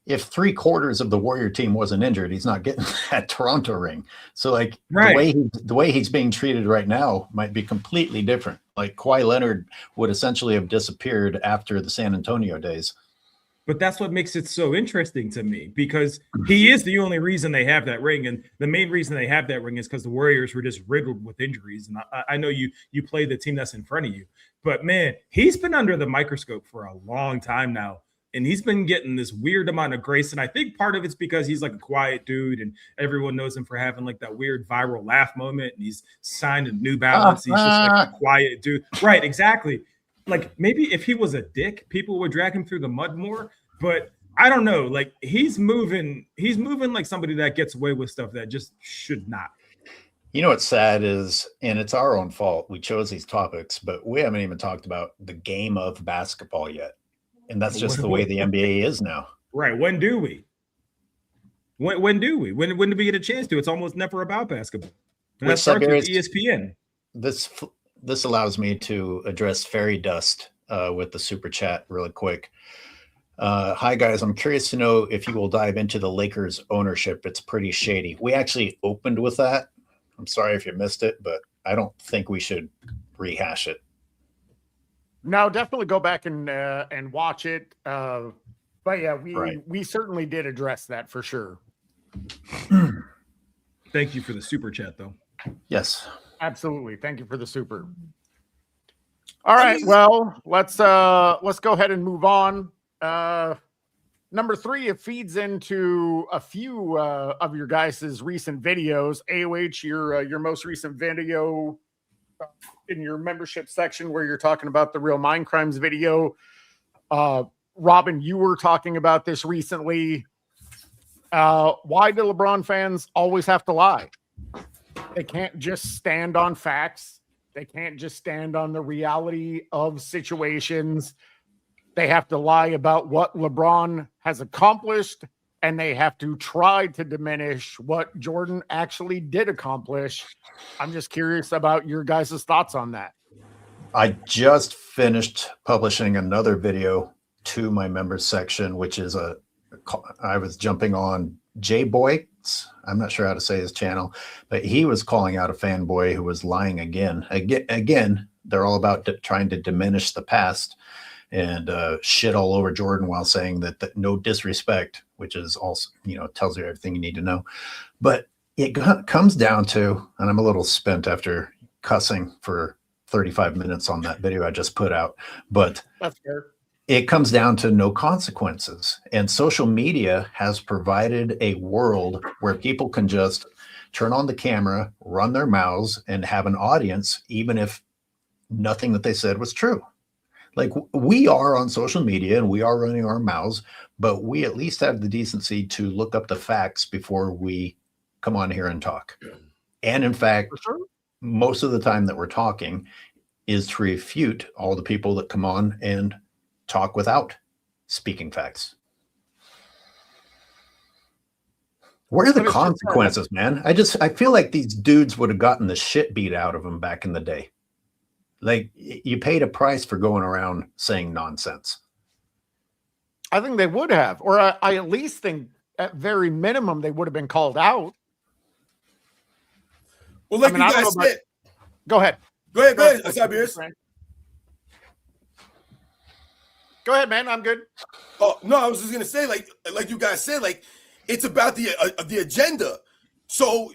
Speaker 2: If 3/4 of the Warrior team wasn't injured, he's not getting that Toronto ring. So, like,
Speaker 5: right.
Speaker 2: the way he's being treated right now might be completely different. Like, Kawhi Leonard would essentially have disappeared after the San Antonio days.
Speaker 5: But that's what makes it so interesting to me, because he is the only reason they have that ring. And the main reason they have that ring is because the Warriors were just riddled with injuries. And I know you play the team that's in front of you. But, man, he's been under the microscope for a long time now. And he's been getting this weird amount of grace. And I think part of it's because he's like a quiet dude and everyone knows him for having like that weird viral laugh moment. And he's signed a New Balance. He's just like a quiet dude. Right, exactly. Like, maybe if he was a dick, people would drag him through the mud more. But I don't know. Like, he's moving like somebody that gets away with stuff that just should not.
Speaker 2: You know what's sad is, and it's our own fault, we chose these topics, but we haven't even talked about the game of basketball yet. And that's just the way the NBA is now. Right.
Speaker 5: When do we? When do we? When do we get a chance to? It's almost never about basketball. And that starts with ESPN.
Speaker 2: This allows me to address Fairy Dust with the super chat really quick. Hi guys, I'm curious to know if you will dive into the Lakers ownership. It's pretty shady. We actually opened with that. I'm sorry if you missed it, but I don't think we should rehash it.
Speaker 3: No, definitely go back and watch it. But yeah, we certainly did address that for sure.
Speaker 5: Thank you for the super chat, though.
Speaker 2: Yes,
Speaker 3: absolutely. Thank you for the super. All right, well, let's go ahead and move on. Number 3, it feeds into a few of your guys' recent videos. AOH, your most recent video in your membership section where you're talking about the Real Mind Crimes video. Robin, you were talking about this recently. Why do LeBron fans always have to lie? They can't just stand on facts. They can't just stand on the reality of situations. They have to lie about what LeBron has accomplished, and they have to try to diminish what Jordan actually did accomplish. I'm just curious about your guys' thoughts on that.
Speaker 2: I just finished publishing another video to my members section, which is I was jumping on J-Boy's. I'm not sure how to say his channel, but he was calling out a fanboy who was lying again. Again, they're all about trying to diminish the past and shit all over Jordan while saying that no disrespect, which is also, tells you everything you need to know. But it comes down to, and I'm a little spent after cussing for 35 minutes on that video I just put out, but
Speaker 3: that's fair.
Speaker 2: It comes down to no consequences. And social media has provided a world where people can just turn on the camera, run their mouths, and have an audience, even if nothing that they said was true. Like, we are on social media and we are running our mouths, but we at least have the decency to look up the facts before we come on here and talk. And in fact, most of the time that we're talking, is to refute all the people that come on and talk without speaking facts. What are the consequences, man? I feel like these dudes would have gotten the shit beat out of them back in the day. Like, you paid a price for going around saying nonsense.
Speaker 3: I think they would have, or I at least think at very minimum they would have been called out.
Speaker 4: Well, like you guys said,
Speaker 3: go ahead.
Speaker 4: Go ahead, Cyberius.
Speaker 3: Go ahead, man. I'm good.
Speaker 4: Oh no, I was just gonna say, like you guys said, like it's about the agenda. So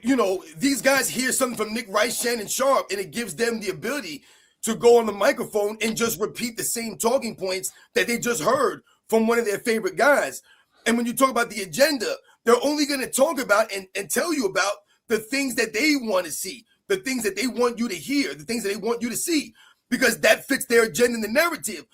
Speaker 4: these guys hear something from Nick Rice, Shannon Sharp, and it gives them the ability to go on the microphone and just repeat the same talking points that they just heard from one of their favorite guys. And when you talk about the agenda, they're only going to talk about and tell you about the things that they want to see, the things that they want you to hear, the things that they want you to see, because that fits their agenda and the narrative.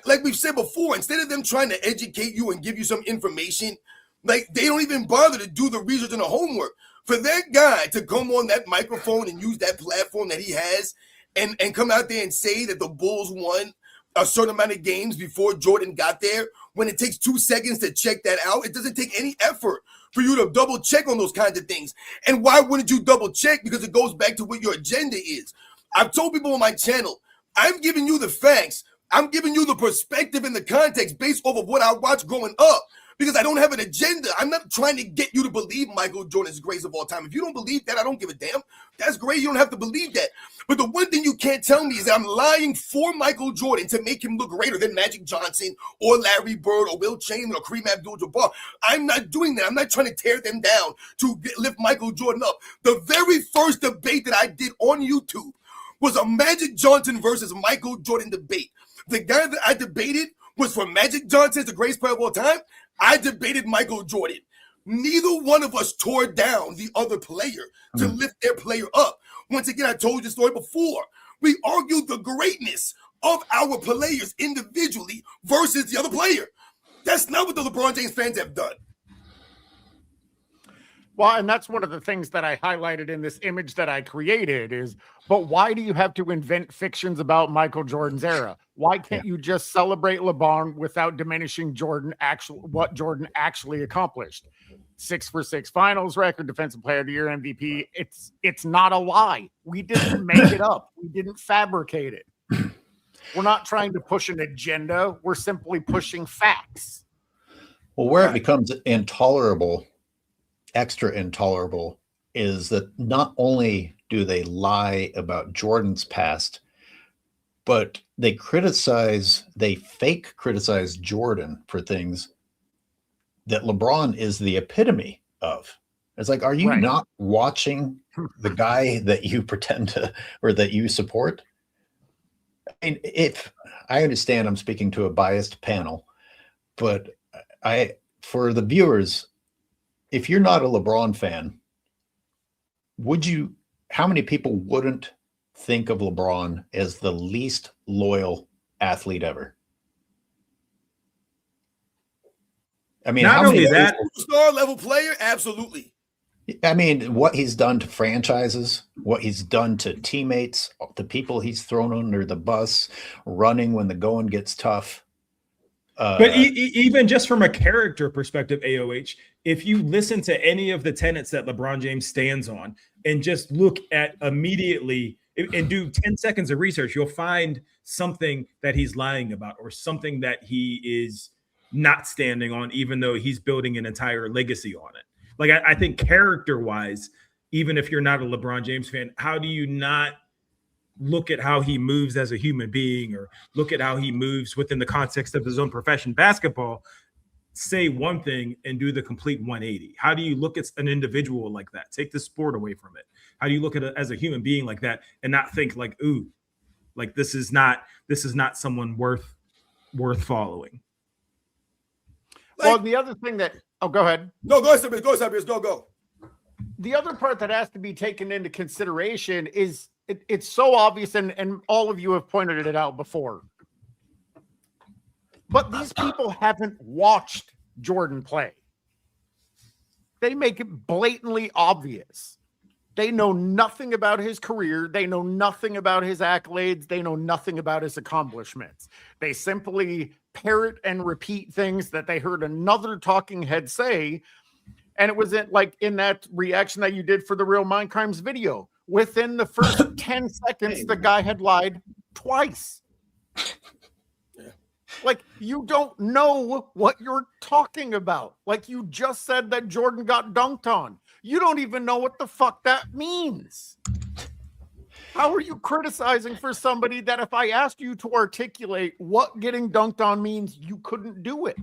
Speaker 4: Like we've said before, instead of them trying to educate you and give you some information, like they don't even bother to do the research and the homework. For that guy to come on that microphone and use that platform that he has and come out there and say that the Bulls won a certain amount of games before Jordan got there, when it takes 2 seconds to check that out, it doesn't take any effort for you to double check on those kinds of things. And why wouldn't you double check? Because it goes back to what your agenda is. I've told people on my channel, I'm giving you the facts. I'm giving you the perspective and the context based off of what I watched growing up, because I don't have an agenda. I'm not trying to get you to believe Michael Jordan is the greatest of all time. If you don't believe that, I don't give a damn. That's great. You don't have to believe that. But the one thing you can't tell me is that I'm lying for Michael Jordan to make him look greater than Magic Johnson or Larry Bird or Will Chamberlain or Kareem Abdul-Jabbar. I'm not doing that. I'm not trying to tear them down to lift Michael Jordan up. The very first debate that I did on YouTube was a Magic Johnson versus Michael Jordan debate. The guy that I debated was for Magic Johnson as the greatest player of all time. I debated Michael Jordan. Neither one of us tore down the other player to lift their player up. Once again, I told you the story before. We argued the greatness of our players individually versus the other player. That's not what the LeBron James fans have done.
Speaker 3: Well, and that's one of the things that I highlighted in this image that I created is, but why do you have to invent fictions about Michael Jordan's era? Why can't you just celebrate LeBron without diminishing what Jordan actually accomplished? 6-for-6 finals record, defensive player of the year, MVP. It's not a lie. We didn't make it up. We didn't fabricate it. We're not trying to push an agenda. We're simply pushing facts.
Speaker 2: Well, where it becomes intolerable, extra intolerable, is that not only do they lie about Jordan's past, but they fake criticize Jordan for things that LeBron is the epitome of. It's like, are you not watching the guy that you pretend to, or that you support? I mean, if I understand I'm speaking to a biased panel, but for the viewers, if you're not a LeBron fan, how many people wouldn't think of LeBron as the least loyal athlete ever? I mean,
Speaker 5: not only that,
Speaker 4: star level player, absolutely.
Speaker 2: I mean, what he's done to franchises, what he's done to teammates, the people he's thrown under the bus, running when the going gets tough.
Speaker 5: But even just from a character perspective, AOH, if you listen to any of the tenets that LeBron James stands on and just look at immediately and do 10 seconds of research, you'll find something that he's lying about or something that he is not standing on, even though he's building an entire legacy on it. Like, I think character-wise, even if you're not a LeBron James fan, how do you not look at how he moves as a human being, or look at how he moves within the context of his own profession, basketball, say one thing and do the complete 180? How do you look at an individual like that? Take the sport away from it. How do you look at it as a human being like that and not think like, ooh, like this is not someone worth following?
Speaker 3: Well, the other thing that go ahead.
Speaker 4: No, go ahead, Cyberius. Go.
Speaker 3: The other part that has to be taken into consideration is it's so obvious, and all of you have pointed it out before. But these people haven't watched Jordan play. They make it blatantly obvious. They know nothing about his career. They know nothing about his accolades. They know nothing about his accomplishments. They simply parrot and repeat things that they heard another talking head say. And it was in that reaction that you did for the Real Mind Crimes video. Within the first 10 seconds, the guy had lied twice. Like, you don't know what you're talking about. Like, you just said that Jordan got dunked on. You don't even know what the fuck that means. How are you criticizing for somebody that if I asked you to articulate what getting dunked on means, you couldn't do it?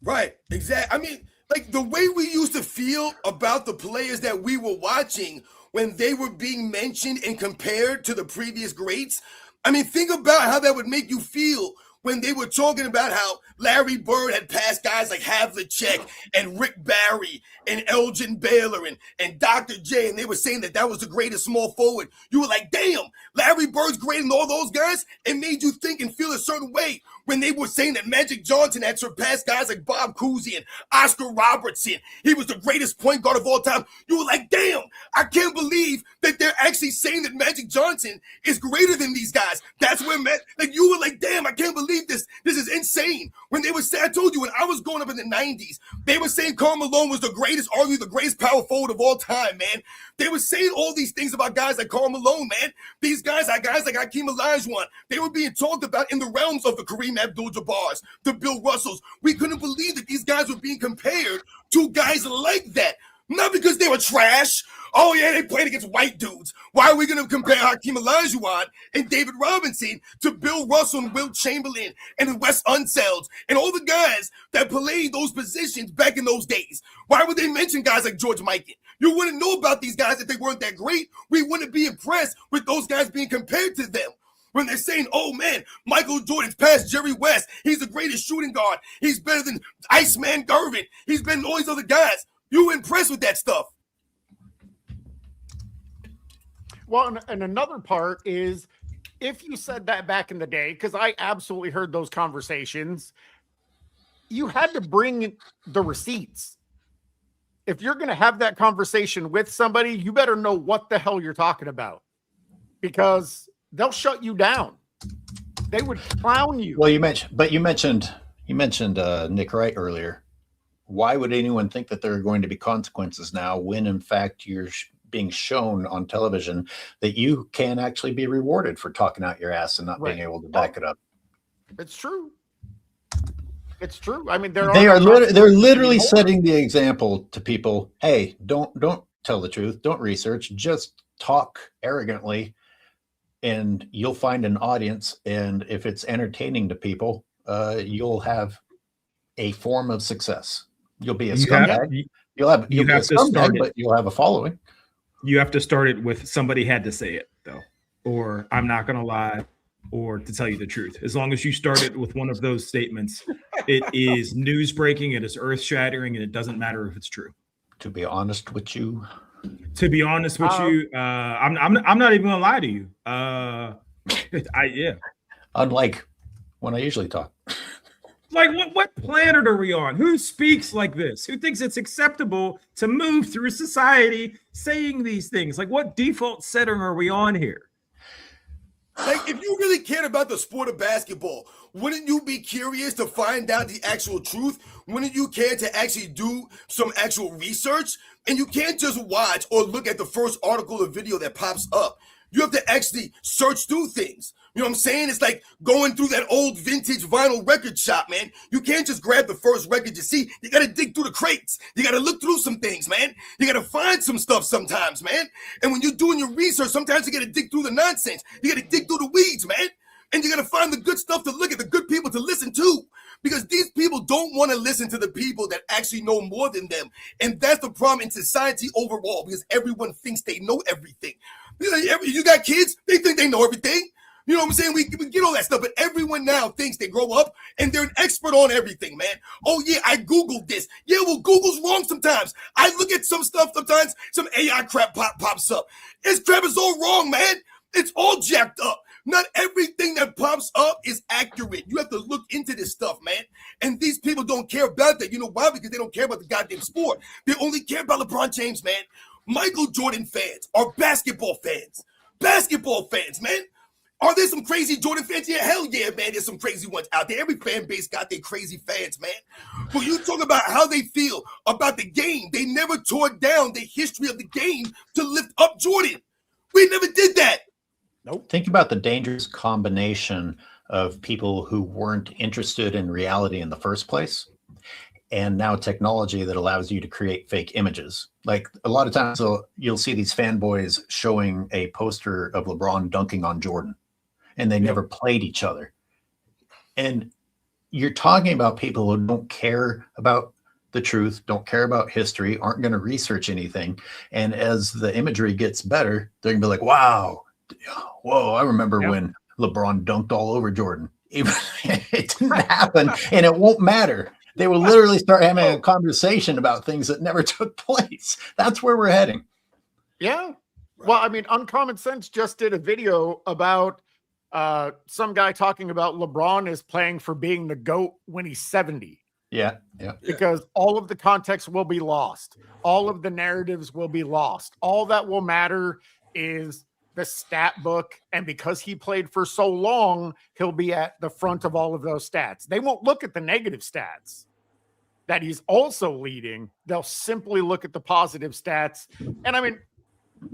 Speaker 4: Right, exactly. I mean, like the way we used to feel about the players that we were watching when they were being mentioned and compared to the previous greats. I mean, think about how that would make you feel when they were talking about how Larry Bird had passed guys like Havlicek and Rick Barry and Elgin Baylor and Dr. J, and they were saying that was the greatest small forward. You were like, damn, Larry Bird's greater than all those guys. It made you think and feel a certain way when they were saying that Magic Johnson had surpassed guys like Bob Cousy and Oscar Robertson. He was the greatest point guard of all time. You were like, damn, I can't believe that they're actually saying that Magic Johnson is greater than these guys. That's where, you were like, damn, I can't believe this. This is insane. When they were saying, I told you, when I was growing up in the 90s, they were saying Karl Malone was the greatest, arguably the greatest power forward of all time, man. They were saying all these things about guys like Karl Malone, man. These guys like Hakeem Olajuwon, they were being talked about in the realms of the Kareem Abdul-Jabbars, the Bill Russells. We couldn't believe that these guys were being compared to guys like that. Not because they were trash. Oh, yeah, they played against white dudes. Why are we going to compare Hakeem Olajuwon and David Robinson to Bill Russell and Wilt Chamberlain and Wes Unseld and all the guys that played those positions back in those days? Why would they mention guys like George Mikan? You wouldn't know about these guys if they weren't that great. We wouldn't be impressed with those guys being compared to them. When they're saying, oh, man, Michael Jordan's past Jerry West. He's the greatest shooting guard. He's better than Iceman Gervin. He's better than all these other guys. You were impressed with that stuff.
Speaker 3: Well, and another part is if you said that back in the day, because I absolutely heard those conversations, you had to bring the receipts. If you're going to have that conversation with somebody, you better know what the hell you're talking about, because they'll shut you down. They would clown you.
Speaker 2: Well, you mentioned Nick Wright earlier. Why would anyone think that there are going to be consequences now when, in fact, you're being shown on television that you can actually be rewarded for talking out your ass and not being able to back it up?
Speaker 3: It's true. It's true. I mean, they're
Speaker 2: literally setting the example to people. Hey, don't tell the truth. Don't research. Just talk arrogantly, and you'll find an audience. And if it's entertaining to people, you'll have a form of success. You'll be a scumbag. You'll be a scumbag, but you'll have a following.
Speaker 5: You have to start it with somebody had to say it, though, or I'm not going to lie, or to tell you the truth. As long as you start it with one of those statements, it is news breaking, it is earth shattering, and it doesn't matter if it's true.
Speaker 2: To be honest with you,
Speaker 5: I'm not even going to lie to you.
Speaker 2: Unlike when I usually talk.
Speaker 5: Like, what planet are we on? Who speaks like this? Who thinks it's acceptable to move through society saying these things? Like, what default setting are we on here?
Speaker 4: Like, if you really cared about the sport of basketball, wouldn't you be curious to find out the actual truth? Wouldn't you care to actually do some actual research? And you can't just watch or look at the first article or video that pops up. You have to actually search through things. You know what I'm saying? It's like going through that old vintage vinyl record shop, man. You can't just grab the first record you see. You got to dig through the crates. You got to look through some things, man. You got to find some stuff sometimes, man. And when you're doing your research, sometimes you got to dig through the nonsense. You got to dig through the weeds, man. And you got to find the good stuff to look at, the good people to listen to. Because these people don't want to listen to the people that actually know more than them. And that's the problem in society overall, because everyone thinks they know everything. You got kids, they think they know everything. You know what I'm saying? We get all that stuff, but everyone now thinks they grow up and they're an expert on everything, man. Oh, yeah, I Googled this. Yeah, well, Google's wrong sometimes. I look at some stuff sometimes, some AI crap pops up. This crap is all wrong, man. It's all jacked up. Not everything that pops up is accurate. You have to look into this stuff, man. And these people don't care about that. You know why? Because they don't care about the goddamn sport. They only care about LeBron James, man. Michael Jordan fans are basketball fans. Basketball fans, man. Are there some crazy Jordan fans? Yeah, hell yeah, man. There's some crazy ones out there. Every fan base got their crazy fans, man. But you talk about how they feel about the game. They never tore down the history of the game to lift up Jordan. We never did that.
Speaker 2: Nope. Think about the dangerous combination of people who weren't interested in reality in the first place, and now technology that allows you to create fake images. Like a lot of times you'll see these fanboys showing a poster of LeBron dunking on Jordan, and they never played each other. And you're talking about people who don't care about the truth, don't care about history, aren't going to research anything. And as the imagery gets better, they're going to be like, wow, whoa, I remember when LeBron dunked all over Jordan. It didn't happen, and it won't matter. They will literally start having a conversation about things that never took place. That's where we're heading.
Speaker 3: Yeah. Well, I mean, Uncommon Sense just did a video about some guy talking about LeBron is playing for being the GOAT when he's 70.
Speaker 2: Yeah.
Speaker 3: Because all of the context will be lost. All of the narratives will be lost. All that will matter is the stat book. And because he played for so long, he'll be at the front of all of those stats. They won't look at the negative stats that he's also leading. They'll simply look at the positive stats. And I mean,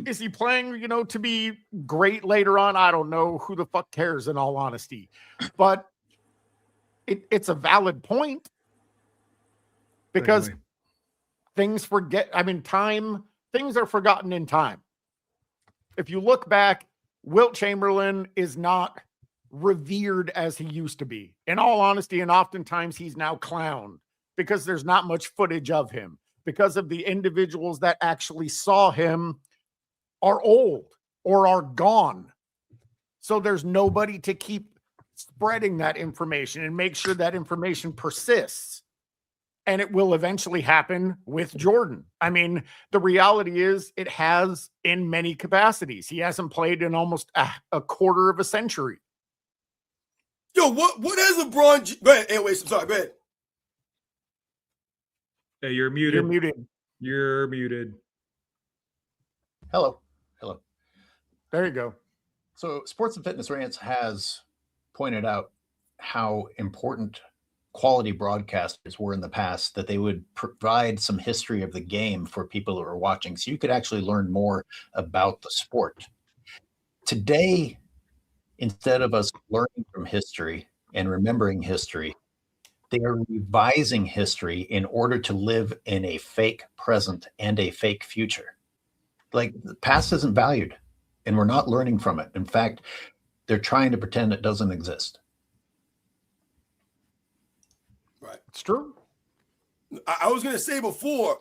Speaker 3: is he playing, to be great later on? I don't know. Who the fuck cares, in all honesty? But it's a valid point because things things are forgotten in time. If you look back, Wilt Chamberlain is not revered as he used to be. In all honesty, and oftentimes he's now clowned because there's not much footage of him, because of the individuals that actually saw him are old or are gone. So there's nobody to keep spreading that information and make sure that information persists. And it will eventually happen with Jordan. I mean, the reality is it has in many capacities. He hasn't played in almost a quarter of a century.
Speaker 4: Yo, what has LeBron? Go ahead. Anyways, I'm sorry. Go ahead.
Speaker 5: Hey, you're muted.
Speaker 3: You're muted.
Speaker 5: You're muted.
Speaker 2: Hello.
Speaker 3: There you go.
Speaker 2: So Sports and Fitness Rants has pointed out how important quality broadcasters were in the past, that they would provide some history of the game for people who are watching, so you could actually learn more about the sport. Today, instead of us learning from history and remembering history, they are revising history in order to live in a fake present and a fake future. Like, the past isn't valued, and we're not learning from it. In fact, they're trying to pretend it doesn't exist.
Speaker 4: Right.
Speaker 3: It's true.
Speaker 4: I was going to say before,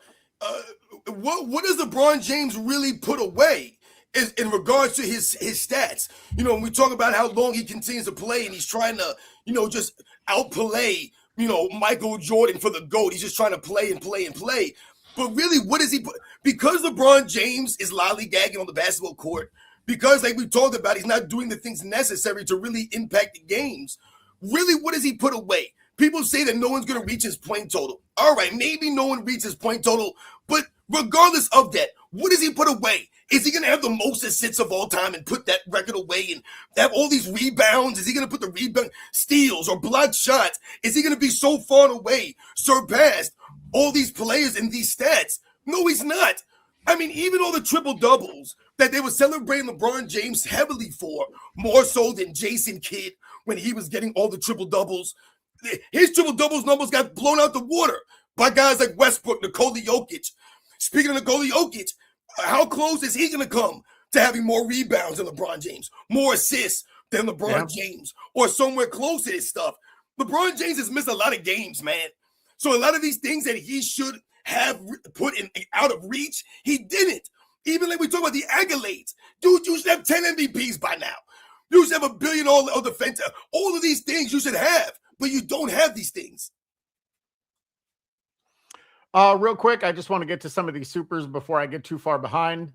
Speaker 4: what does LeBron James really put away in regards to his stats? When we talk about how long he continues to play and he's trying to, just outplay, Michael Jordan for the GOAT. He's just trying to play and play and play. But really, what does he put? Because LeBron James is lollygagging on the basketball court, because like we talked about, he's not doing the things necessary to really impact the games. Really, what does he put away? People say that no one's going to reach his point total. All right, maybe no one reaches point total, but regardless of that, what does he put away? Is he going to have the most assists of all time and put that record away and have all these rebounds? Is he going to put the rebound steals or block shots? Is he going to be so far away, surpassed all these players in these stats? No, he's not. I mean, even all the triple doubles that they were celebrating LeBron James heavily for, more so than Jason Kidd when he was getting all the triple doubles. His triple doubles numbers got blown out the water by guys like Westbrook, Nikola Jokic. Speaking of Nikola Jokic, how close is he going to come to having more rebounds than LeBron James, more assists than LeBron James, or somewhere close to this stuff? LeBron James has missed a lot of games, man. So a lot of these things that he should have put in out of reach, he didn't. Even like we talk about the accolades. Dude, you should have 10 MVPs by now. You should have $1 billion all defense. All of these things you should have, but you don't have these things.
Speaker 3: Real quick, I just want to get to some of these supers before I get too far behind.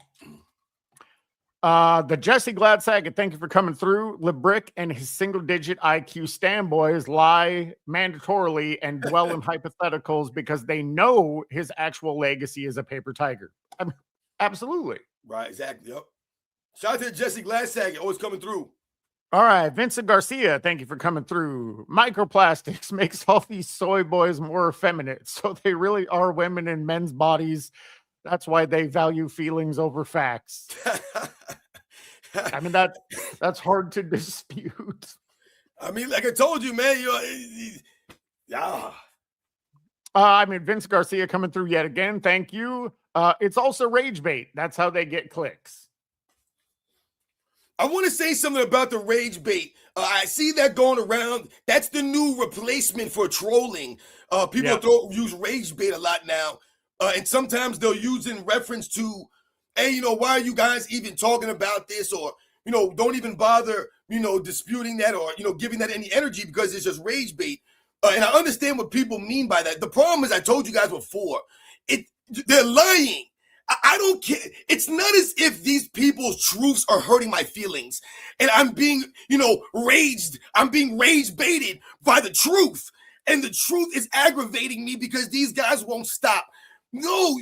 Speaker 3: The Jesse Gladsack, thank you for coming through. LeBrick and his single-digit IQ standboys lie mandatorily and dwell in hypotheticals because they know his actual legacy is a paper tiger. I mean, Absolutely.
Speaker 4: Right, exactly. Yep. Shout out to Jesse Glassack, always coming through.
Speaker 3: All right, Vincent Garcia, thank you for coming through. Microplastics makes all these soy boys more effeminate, so they really are women in men's bodies. That's why they value feelings over facts. I mean, that's hard to dispute.
Speaker 4: I mean, like I told you, man,
Speaker 3: I mean, Vince Garcia coming through yet again. Thank you. It's also rage bait. That's how they get clicks.
Speaker 4: I want to say something about the rage bait. I see that going around. That's the new replacement for trolling. People use rage bait a lot now. And sometimes they'll use in reference to, hey, why are you guys even talking about this? Or, don't even bother, disputing that or, giving that any energy because it's just rage bait. And I understand what people mean by that. The problem is, I told you guys before, they're lying. I don't care. It's not as if these people's truths are hurting my feelings and I'm being, raged. I'm being rage baited by the truth. And the truth is aggravating me because these guys won't stop. No,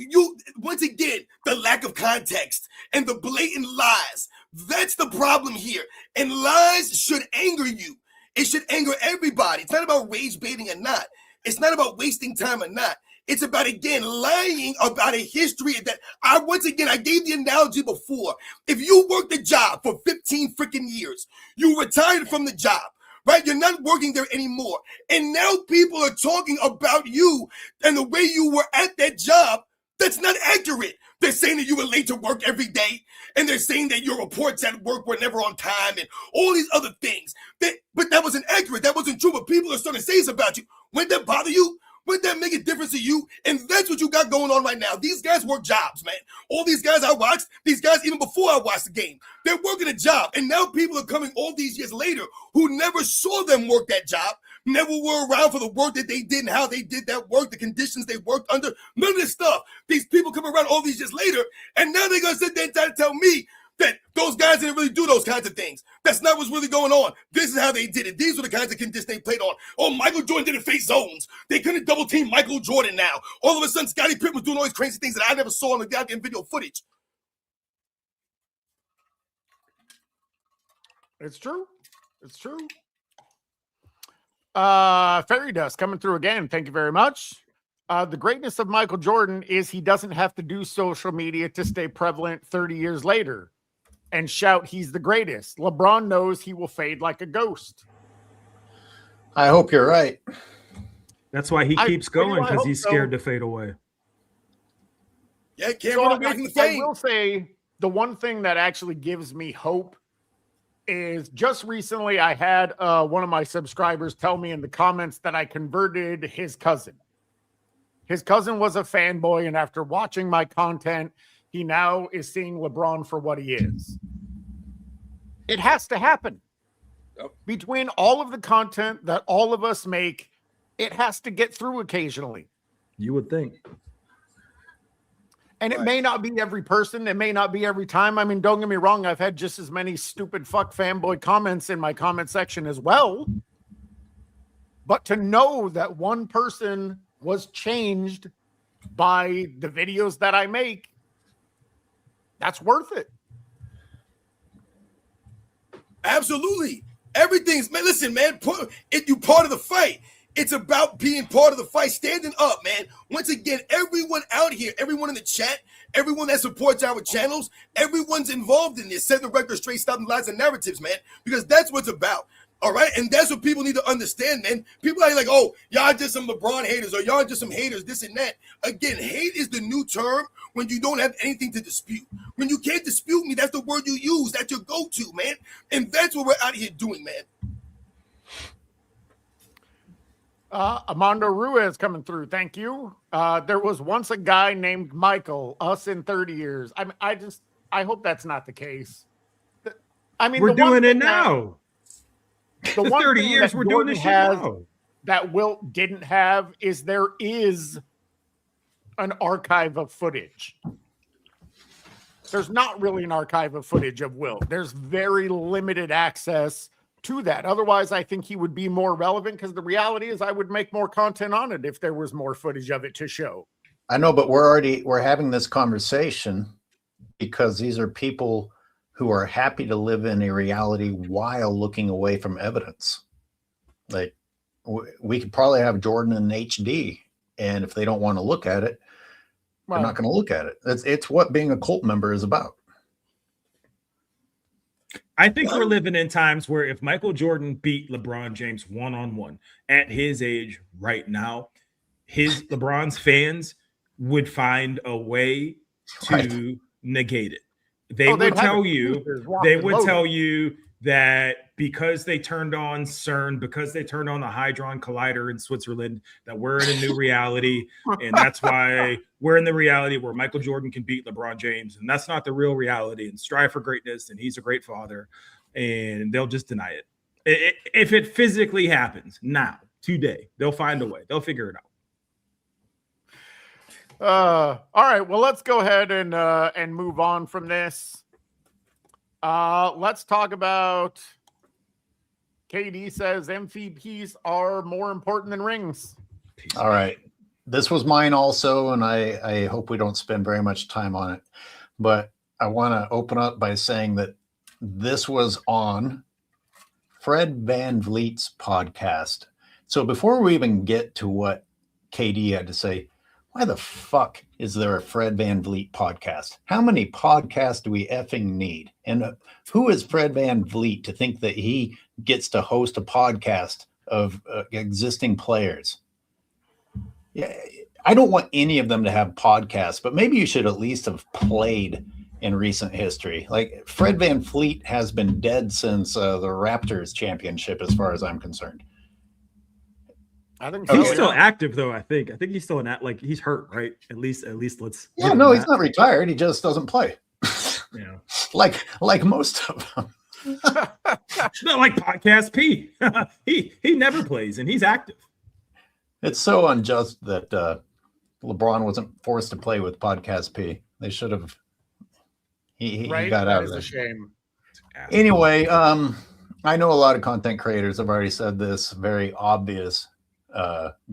Speaker 4: once again, the lack of context and the blatant lies. That's the problem here. And lies should anger you. It should anger everybody. It's not about rage baiting or not. It's not about wasting time or not. It's about, again, lying about a history that I gave the analogy before. If you worked a job for 15 freaking years, you retired from the job, right? You're not working there anymore. And now people are talking about you and the way you were at that job. That's not accurate. They're saying that you were late to work every day. And they're saying that your reports at work were never on time and all these other things. But that wasn't accurate. That wasn't true. But people are starting to say this about you. Wouldn't that bother you? Wouldn't that make a difference to you? And that's what you got going on right now. These guys work jobs, man. All these guys I watched, these guys even before I watched the game, they're working a job. And now people are coming all these years later who never saw them work that job, never were around for the work that they did and how they did that work, the conditions they worked under, none of this stuff. These people come around all these years later, and now they're going to sit there and try to tell me that those guys didn't really do those kinds of things. That's not what's really going on. This is how they did it. These were the kinds of conditions they played on. Oh, Michael Jordan didn't face zones. They couldn't double team Michael Jordan now. All of a sudden, Scottie Pippen was doing all these crazy things that I never saw on the goddamn video footage.
Speaker 3: It's true. It's true. Fairy Dust coming through again. Thank you very much. The greatness of Michael Jordan is he doesn't have to do social media to stay prevalent 30 years later and shout he's the greatest. LeBron knows he will fade like a ghost.
Speaker 2: I hope you're right.
Speaker 5: That's why he keeps going, because he's scared to fade away.
Speaker 4: Yeah, can't run away from the fame.
Speaker 3: I will say the one thing that actually gives me hope is just recently I had one of my subscribers tell me in the comments that I converted his cousin. His cousin was a fanboy, and after watching my content, he now is seeing LeBron for what he is. It has to happen.
Speaker 4: Yep.
Speaker 3: Between all of the content that all of us make, it has to get through occasionally.
Speaker 5: You would think.
Speaker 3: And it may not be every person. It may not be every time. I mean, don't get me wrong. I've had just as many stupid fuck fanboy comments in my comment section as well. But to know that one person was changed by the videos that I make, that's worth it.
Speaker 4: Absolutely. Everything's, man, listen, man, if you part of the fight, it's about being part of the fight, standing up, man. Once again, everyone out here, everyone in the chat, everyone that supports our channels, everyone's involved in this. Set the record straight, stop the lies and narratives, man, because that's what it's about. All right, and that's what people need to understand, man. People are like, oh, y'all just some LeBron haters, or y'all just some haters, this and that. Again, hate is the new term when you don't have anything to dispute. When you can't dispute me, that's the word you use. That's your go-to, man. And that's what we're out here doing, man.
Speaker 3: Armando Ruiz coming through. Thank you. There was once a guy named Michael, us in 30 years. I hope that's not the case. I mean,
Speaker 5: we're doing it now.
Speaker 3: The one
Speaker 5: 30
Speaker 3: thing
Speaker 5: years
Speaker 3: that
Speaker 5: we're doing this shit now
Speaker 3: that Wilt didn't have is there is an archive of footage. There's not really an archive of footage of Wilt. There's very limited access to that. Otherwise, I think he would be more relevant, because the reality is I would make more content on it if there was more footage of it to show.
Speaker 2: I know, but we're having this conversation because these are people who are happy to live in a reality while looking away from evidence. Like, we could probably have Jordan in HD, and if they don't want to look at it, they're not going to look at it. It's what being a cult member is about.
Speaker 5: I think we're living in times where if Michael Jordan beat LeBron James one-on-one at his age right now, LeBron's fans would find a way to negate it. They would tell you that because they turned on CERN, because they turned on the Hadron Collider in Switzerland, that we're in a new reality. And that's why we're in the reality where Michael Jordan can beat LeBron James. And that's not the real reality, and strive for greatness. And he's a great father. And they'll just deny it. If it physically happens now, today, they'll find a way. They'll figure it out.
Speaker 3: All right. Well, let's go ahead and move on from this. Let's talk about KD says MVPs are more important than rings.
Speaker 2: All right. This was mine also, and I hope we don't spend very much time on it. But I want to open up by saying that this was on Fred Van Vliet's podcast. So before we even get to what KD had to say, why the fuck is there a Fred Van Vliet podcast? How many podcasts do we effing need? And who is Fred Van Vliet to think that he gets to host a podcast of existing players? Yeah, I don't want any of them to have podcasts, but maybe you should at least have played in recent history. Like, Fred Van Vliet has been dead since the Raptors championship, as far as I'm concerned.
Speaker 3: I think
Speaker 5: he's still active, though. I think he's still he's hurt, right? At least let's.
Speaker 2: Yeah, no, he's not retired. He just doesn't play.
Speaker 5: Yeah,
Speaker 2: like most of them.
Speaker 5: Not like Podcast P. he never plays, and he's active.
Speaker 2: It's so unjust that LeBron wasn't forced to play with Podcast P. They should have. He got out of it.
Speaker 3: It's a shame.
Speaker 2: Anyway, I know a lot of content creators have already said this very obvious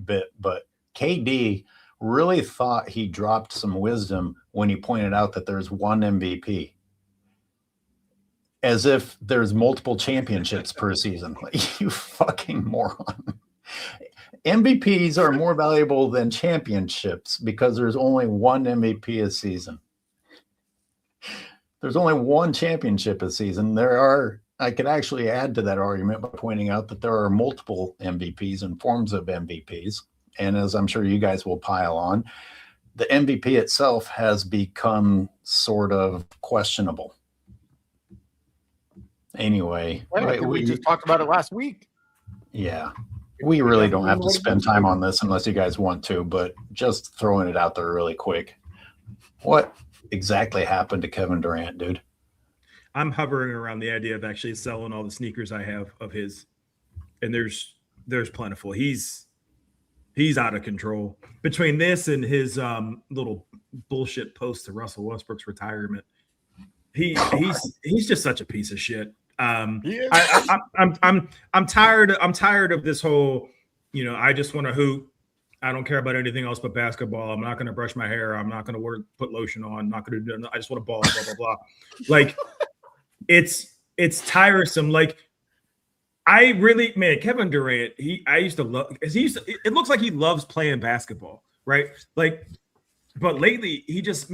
Speaker 2: bit, but KD really thought he dropped some wisdom when he pointed out that there's one MVP, as if there's multiple championships per season. Like, you fucking moron. MVPs are more valuable than championships because there's only one MVP a season. There's only one championship a season. I could actually add to that argument by pointing out that there are multiple MVPs and forms of MVPs. And as I'm sure you guys will pile on, the MVP itself has become sort of questionable. Anyway.
Speaker 3: We just talked about it last week.
Speaker 2: Yeah. We really don't have to spend time on this unless you guys want to, but just throwing it out there really quick. What exactly happened to Kevin Durant, dude?
Speaker 5: I'm hovering around the idea of actually selling all the sneakers I have of his, and there's plentiful. He's out of control between this and his little bullshit post to Russell Westbrook's retirement. He's just such a piece of shit. I'm tired of this whole, I just want to hoop. I don't care about anything else but basketball. I'm not going to brush my hair. I'm not going to put lotion on. I'm not going to do. I just want to ball. Blah blah blah. Like, it's tiresome. Like, Kevin Durant. I used to love because it looks like he loves playing basketball, right? Like, but lately he just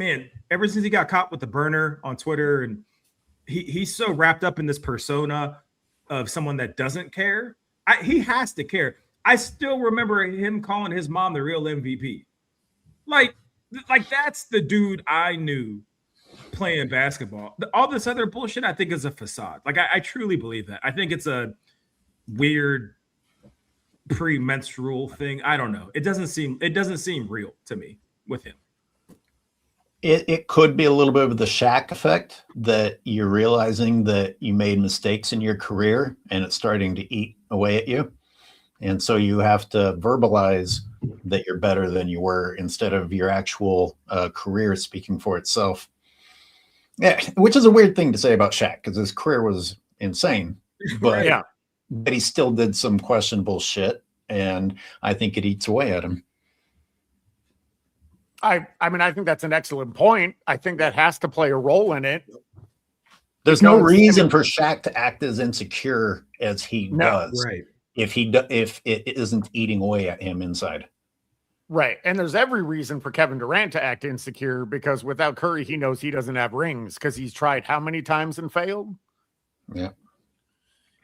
Speaker 5: ever since he got caught with the burner on Twitter, and he's so wrapped up in this persona of someone that doesn't care. He has to care. I still remember him calling his mom the real MVP. Like that's the dude I knew playing basketball. All this other bullshit, I think, is a facade. Like, I truly believe that. I think it's a weird pre-menstrual thing. I don't know. It doesn't seem real to me with him.
Speaker 2: It could be a little bit of the Shaq effect, that you're realizing that you made mistakes in your career and it's starting to eat away at you. And so you have to verbalize that you're better than you were instead of your actual career speaking for itself. Yeah, which is a weird thing to say about Shaq because his career was insane. But, but he still did some questionable shit, and I think it eats away at him.
Speaker 3: I mean, I think that's an excellent point. I think that has to play a role in it.
Speaker 2: There's no reason for Shaq to act as insecure as he does,
Speaker 5: right?
Speaker 2: If it isn't eating away at him inside.
Speaker 3: Right. And there's every reason for Kevin Durant to act insecure, because without Curry, he knows he doesn't have rings because he's tried how many times and failed?
Speaker 2: Yeah.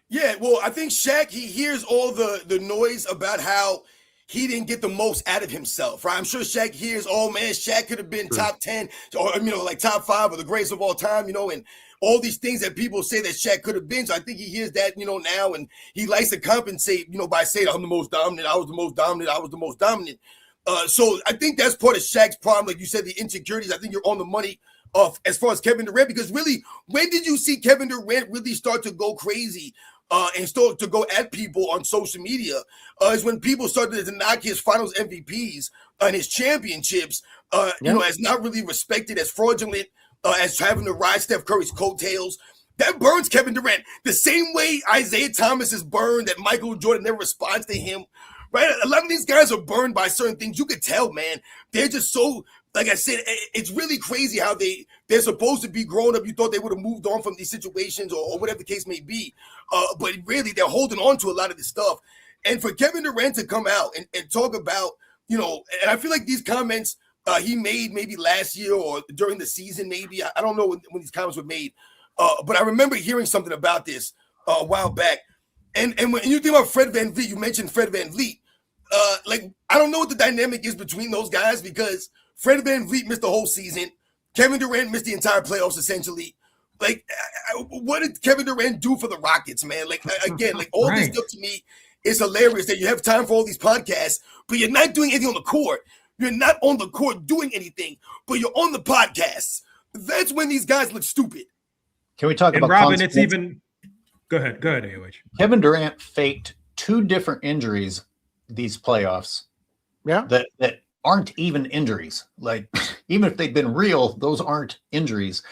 Speaker 4: Yeah, well, I think Shaq, he hears all the noise about how he didn't get the most out of himself, right? I'm sure Shaq hears, oh man, Shaq could have been top 10 or, like top 5 of the greatest of all time, and all these things that people say that Shaq could have been. So I think he hears that, now, and he likes to compensate, by saying, I'm the most dominant, I was the most dominant, I was the most dominant. So I think that's part of Shaq's problem. Like you said, the insecurities, I think you're on the money as far as Kevin Durant, because really, when did you see Kevin Durant really start to go crazy and start to go at people on social media? Is when people started to knock his finals MVPs and his championships, as not really respected, as fraudulent, as having to ride Steph Curry's coattails. That burns Kevin Durant the same way Isaiah Thomas is burned, that Michael Jordan never responds to him. Right? A lot of these guys are burned by certain things. You could tell, man. They're just so, like I said, it's really crazy how they're supposed to be grown up. You thought they would have moved on from these situations or whatever the case may be. But really, they're holding on to a lot of this stuff. And for Kevin Durant to come out and talk about, and I feel like these comments he made maybe last year or during the season, maybe. I don't know when these comments were made. But I remember hearing something about this a while back. And when you think about Fred VanVleet, you mentioned Fred VanVleet. I don't know what the dynamic is between those guys, because Fred VanVleet missed the whole season. Kevin Durant missed the entire playoffs, essentially. What did Kevin Durant do for the Rockets, man? All this stuff to me is hilarious, that you have time for all these podcasts, but you're not doing anything on the court. You're not on the court doing anything, but you're on the podcasts. That's when these guys look stupid.
Speaker 2: Can we talk about
Speaker 5: Robin? It's even. Go ahead, AOH.
Speaker 2: Kevin Durant faked 2 different injuries these playoffs.
Speaker 3: Yeah.
Speaker 2: That aren't even injuries. Like, even if they've been real, those aren't injuries.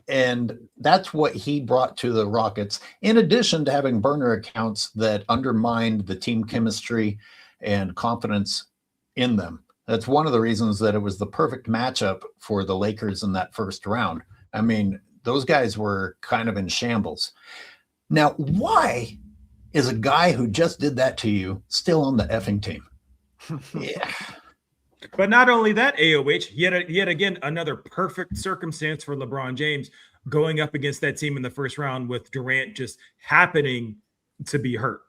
Speaker 2: And that's what he brought to the Rockets, in addition to having burner accounts that undermined the team chemistry and confidence in them. That's one of the reasons that it was the perfect matchup for the Lakers in that first round. I mean, those guys were kind of in shambles. Now, why is a guy who just did that to you still on the effing team? Yeah.
Speaker 5: But not only that, AOH, yet again, another perfect circumstance for LeBron James going up against that team in the first round, with Durant just happening to be hurt.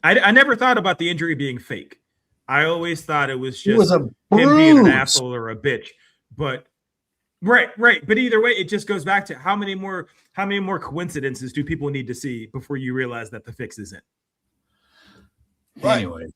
Speaker 5: I never thought about the injury being fake. I always thought it was just him being an asshole or a bitch. But right. But either way, it just goes back to how many more coincidences do people need to see before you realize that the fix isn't?
Speaker 4: Right.
Speaker 2: Anyway.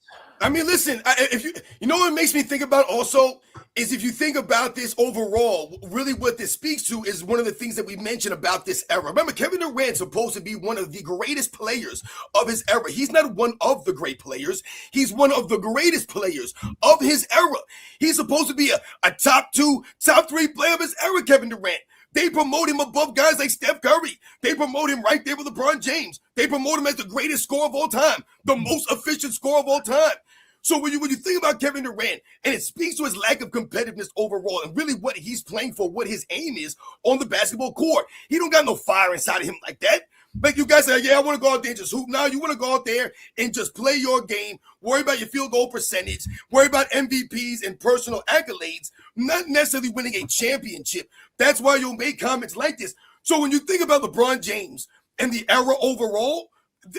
Speaker 4: I mean, listen, if you know what it makes me think about also is, if you think about this overall, really what this speaks to is one of the things that we mentioned about this era. Remember, Kevin Durant's supposed to be one of the greatest players of his era. He's not one of the great players. He's one of the greatest players of his era. He's supposed to be a top 2, top 3 player of his era, Kevin Durant. They promote him above guys like Steph Curry. They promote him right there with LeBron James. They promote him as the greatest scorer of all time, the most efficient scorer of all time. So when you think about Kevin Durant, and it speaks to his lack of competitiveness overall, and really what he's playing for, what his aim is on the basketball court, he don't got no fire inside of him like that. Like you guys say, yeah, I want to go out there and just hoop. Now you want to go out there and just play your game, worry about your field goal percentage, worry about MVPs and personal accolades, not necessarily winning a championship. That's why you'll make comments like this. So when you think about LeBron James and the era overall,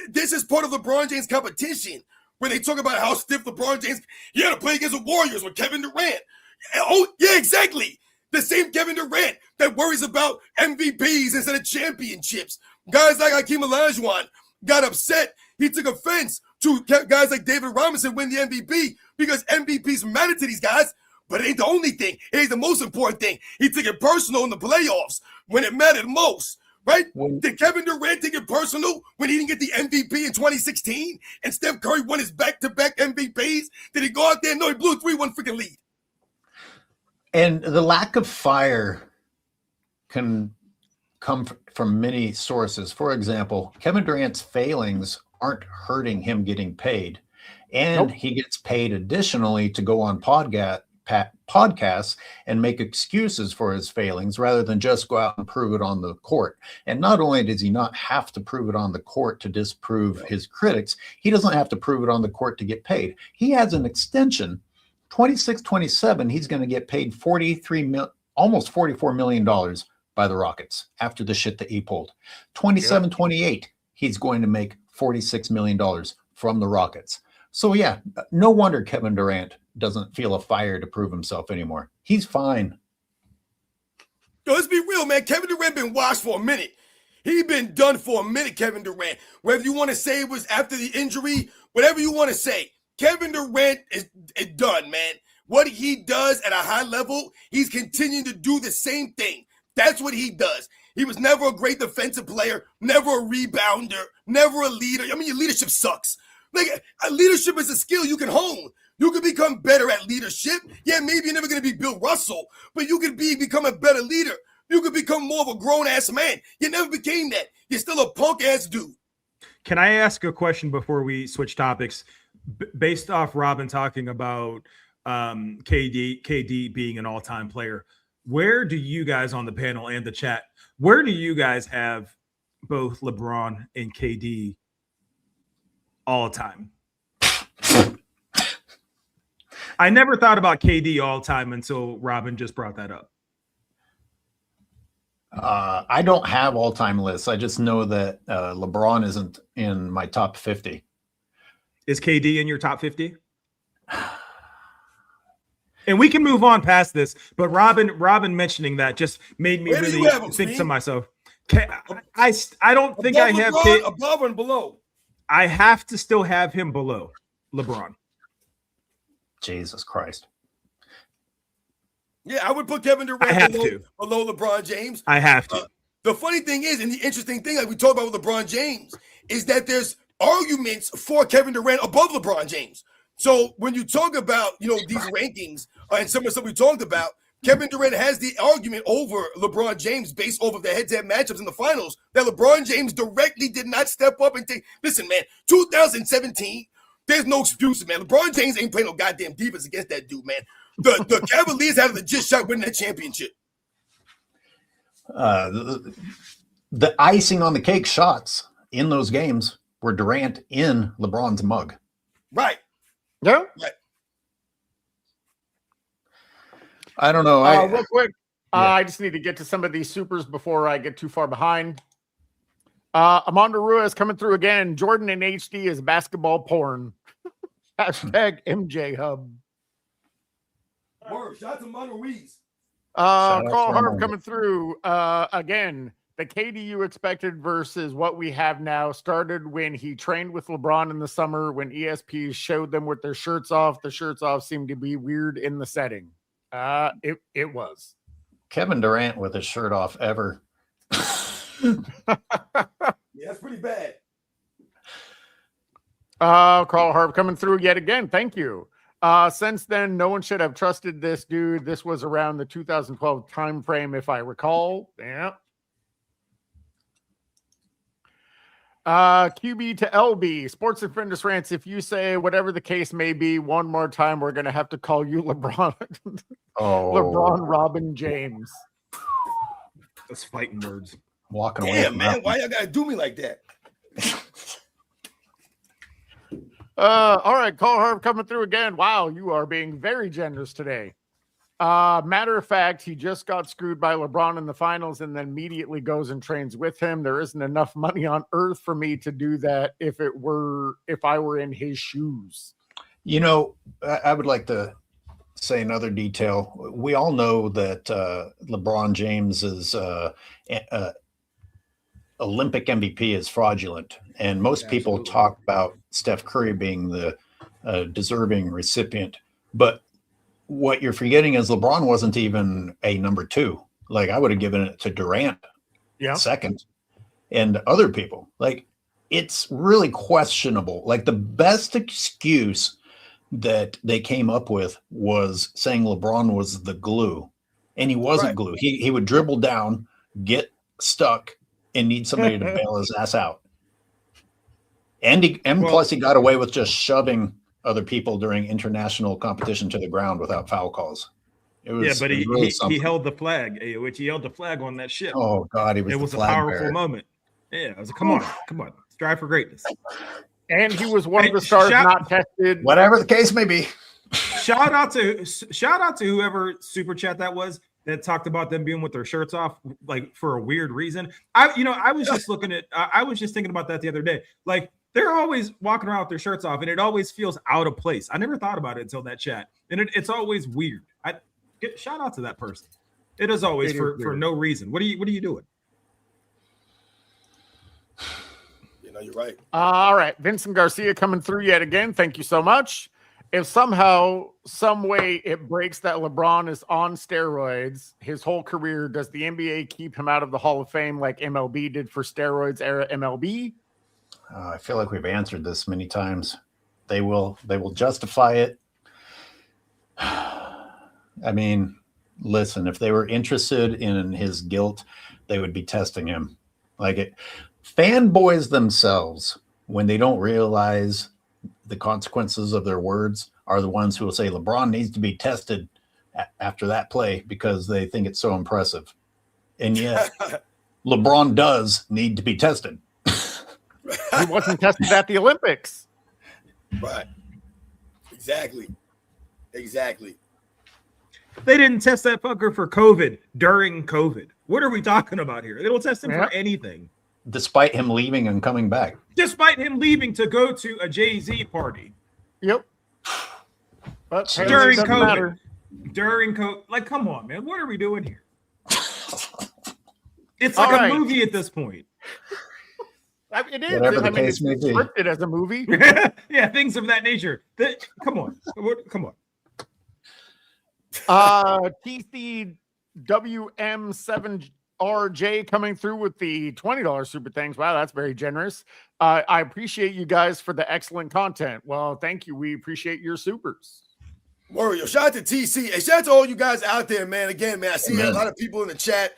Speaker 4: this is part of LeBron James' competition, where they talk about how stiff LeBron James, he had to play against the Warriors with Kevin Durant. Oh, yeah, exactly. The same Kevin Durant that worries about MVPs instead of championships. Guys like Hakeem Olajuwon got upset. He took offense to guys like David Robinson win the MVP because MVPs matter to these guys, but it ain't the only thing. It ain't the most important thing. He took it personal in the playoffs when it mattered most. Right? Did Kevin Durant take it personal when he didn't get the MVP in 2016 and Steph Curry won his back-to-back MVPs? Did he go out there? No, he blew a 3-1 freaking lead.
Speaker 2: And the lack of fire can come from many sources. For example, Kevin Durant's failings aren't hurting him getting paid. And he gets paid additionally to go on podcasts podcasts and make excuses for his failings rather than just go out and prove it on the court. And not only does he not have to prove it on the court to disprove his critics, he doesn't have to prove it on the court to get paid. He has an extension, 26-27. He's going to get paid almost $44 million by the Rockets after the shit that he pulled. 27-28, he's going to make $46 million from the Rockets. So yeah, no wonder Kevin Durant doesn't feel a fire to prove himself anymore. He's fine.
Speaker 4: Yo, let's be real, man. Kevin Durant been washed for a minute. He been done for a minute, Kevin Durant. Whether you want to say it was after the injury, whatever you want to say, Kevin Durant is done, man. What he does at a high level, he's continuing to do the same thing. That's what he does. He was never a great defensive player, never a rebounder, never a leader. I mean, your leadership sucks. Like, leadership is a skill you can hone. You can become better at leadership. Yeah, maybe you're never going to be Bill Russell, but you can become a better leader. You can become more of a grown-ass man. You never became that. You're still a punk-ass dude.
Speaker 5: Can I ask a question before we switch topics? Based off Robin talking about KD being an all-time player, where do you guys on the panel and the chat, where do you guys have both LeBron and KD all time? I never thought about KD all time until Robin just brought that up.
Speaker 2: I don't have all-time lists. I just know that LeBron isn't in my top 50.
Speaker 5: Is KD in your top 50? And we can move on past this, but Robin mentioning that just made me really think to myself. I don't think I have
Speaker 4: above and below.
Speaker 5: I have to still have him below LeBron.
Speaker 2: Jesus Christ.
Speaker 4: Yeah, I would put Kevin Durant below LeBron James.
Speaker 5: I have to.
Speaker 4: The funny thing is, and the interesting thing, like we talked about with LeBron James, is that there's arguments for Kevin Durant above LeBron James. So when you talk about, these rankings and some of the stuff we talked about, Kevin Durant has the argument over LeBron James based off of the head-to-head matchups in the finals that LeBron James directly did not step up and take. Listen, man, 2017, there's no excuses, man. LeBron James ain't playing no goddamn defense against that dude, man. The Cavaliers had a legit shot winning that championship.
Speaker 2: The icing on the cake shots in those games were Durant in LeBron's mug.
Speaker 4: Right.
Speaker 3: Yeah.
Speaker 4: Right.
Speaker 2: I don't know.
Speaker 3: Real quick, I just need to get to some of these supers before I get too far behind. Amanda Ruiz coming through again. Jordan in HD is basketball porn. Hashtag MJ Hub.
Speaker 4: Word. Shout out to Amanda Ruiz.
Speaker 3: Carl Harp coming through. Again, the KD you expected versus what we have now started when he trained with LeBron in the summer when ESP showed them with their shirts off. The shirts off seemed to be weird in the setting. It was.
Speaker 2: Kevin Durant with his shirt off ever.
Speaker 4: Yeah, that's pretty bad.
Speaker 3: Carl Harp coming through yet again. Thank you. Since then, no one should have trusted this dude. This was around the 2012 time frame, if I recall. Yeah. QB to LB, Sports and Fitness Rants. If you say whatever the case may be one more time, we're going to have to call you LeBron. LeBron Robin James.
Speaker 5: That's fighting words.
Speaker 2: Walking away.
Speaker 4: Damn, man. Why y'all got to do me like that?
Speaker 3: All right. Call her coming through again. Wow. You are being very generous today. Matter of fact, he just got screwed by LeBron in the finals and then immediately goes and trains with him. There isn't enough money on earth for me to do that if I were in his shoes.
Speaker 2: I would like to say another detail. We all know that LeBron James's Olympic MVP is fraudulent. And most people talk about Steph Curry being the deserving recipient. But what you're forgetting is LeBron wasn't even a number 2. Like, I would have given it to Durant second and other people. Like, it's really questionable. Like, the best excuse that they came up with was saying LeBron was the glue, and he wasn't glue. He would dribble down, get stuck, and need somebody to bail his ass out. Plus he got away with just shoving other people during international competition to the ground without foul calls. It was,
Speaker 5: yeah, but
Speaker 2: it was really
Speaker 5: he held the flag, which he held the flag on that ship.
Speaker 2: Oh God,
Speaker 5: it was a powerful moment. Yeah, I was like, come on, strive for greatness.
Speaker 3: And he was one of the stars not tested.
Speaker 2: Whatever the case may be.
Speaker 5: Shout out to whoever super chat that was that talked about them being with their shirts off, like for a weird reason. I was just I was just thinking about that the other day. Like they're always walking around with their shirts off, and it always feels out of place. I never thought about it until that chat, and it's always weird. Shout out to that person. It is always for no reason. What are you doing?
Speaker 4: You're right.
Speaker 3: All right. Vincent Garcia coming through yet again. Thank you so much. If somehow, some way it breaks that LeBron is on steroids his whole career, does the NBA keep him out of the Hall of Fame like MLB did for steroids era MLB?
Speaker 2: I feel like we've answered this many times. They will justify it. I mean, listen, if they were interested in his guilt, they would be testing him. Like it. Fanboys themselves, when they don't realize the consequences of their words, are the ones who will say LeBron needs to be tested after that play because they think it's so impressive. And yet, LeBron does need to be tested.
Speaker 3: He wasn't tested at the Olympics.
Speaker 4: Right. Exactly.
Speaker 5: They didn't test that fucker for COVID during COVID. What are we talking about here? They don't test him for anything.
Speaker 2: Despite him leaving and coming back.
Speaker 5: Despite him leaving to go to a Jay-Z party.
Speaker 3: Yep. But
Speaker 5: during COVID. During COVID. Like, come on, man. What are we doing here? It's like a movie at this point.
Speaker 3: It is. I mean, it's scripted as a movie.
Speaker 5: Yeah, things of that nature. Come on.
Speaker 3: TCWM7RJ coming through with the $20 super thanks. Wow, that's very generous. I appreciate you guys for the excellent content. Well, thank you. We appreciate your supers.
Speaker 4: Mario, shout out to TC. Hey, shout out to all you guys out there, man. Again, man, I see a lot of people in the chat.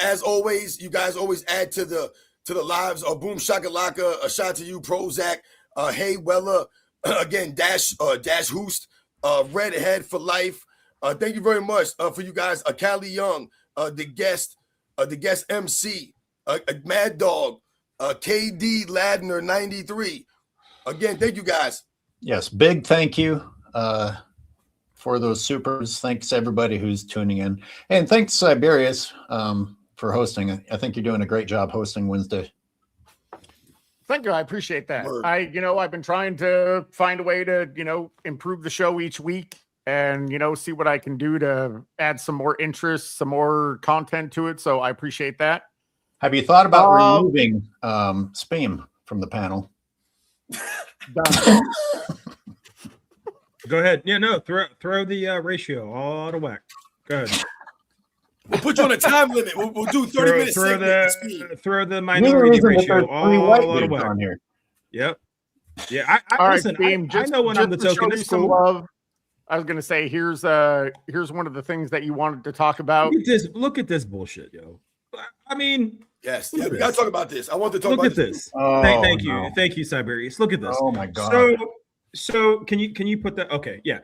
Speaker 4: As always, you guys always add to the lives. Boom Shakalaka. A shout out to you, Prozac. Hey Weller. Again, Dash Hoost. Redhead for life. Thank you very much for you guys. Callie Young, the guest MC, Mad Dog, KD Ladner 93. Again, thank you guys.
Speaker 2: Yes, big thank you for those supers. Thanks everybody who's tuning in, and thanks Cyberius for hosting. I think you're doing a great job hosting Wednesday.
Speaker 3: Thank you. I appreciate that. I've been trying to find a way to improve the show each week. And, see what I can do to add some more interest, some more content to it. So I appreciate that.
Speaker 2: Have you thought about removing Speam from the panel?
Speaker 3: Done.
Speaker 5: Go ahead. Yeah, no, throw the ratio all out of whack. Go ahead.
Speaker 4: We'll put you on a time limit. We'll do 30 minutes.
Speaker 5: Throw the minority ratio all out of whack. On here. Yep. Yeah, I listen. Speam, I know when I'm the token. It's cool.
Speaker 3: Love. I was gonna say here's one of the things that you wanted to talk about.
Speaker 5: Look at this bullshit, yo. I mean,
Speaker 4: yes, we gotta talk about this. I want to talk about
Speaker 5: this. Thank you, Cyberius. Look at this.
Speaker 2: Oh my god.
Speaker 5: So can you put that? Okay, yeah.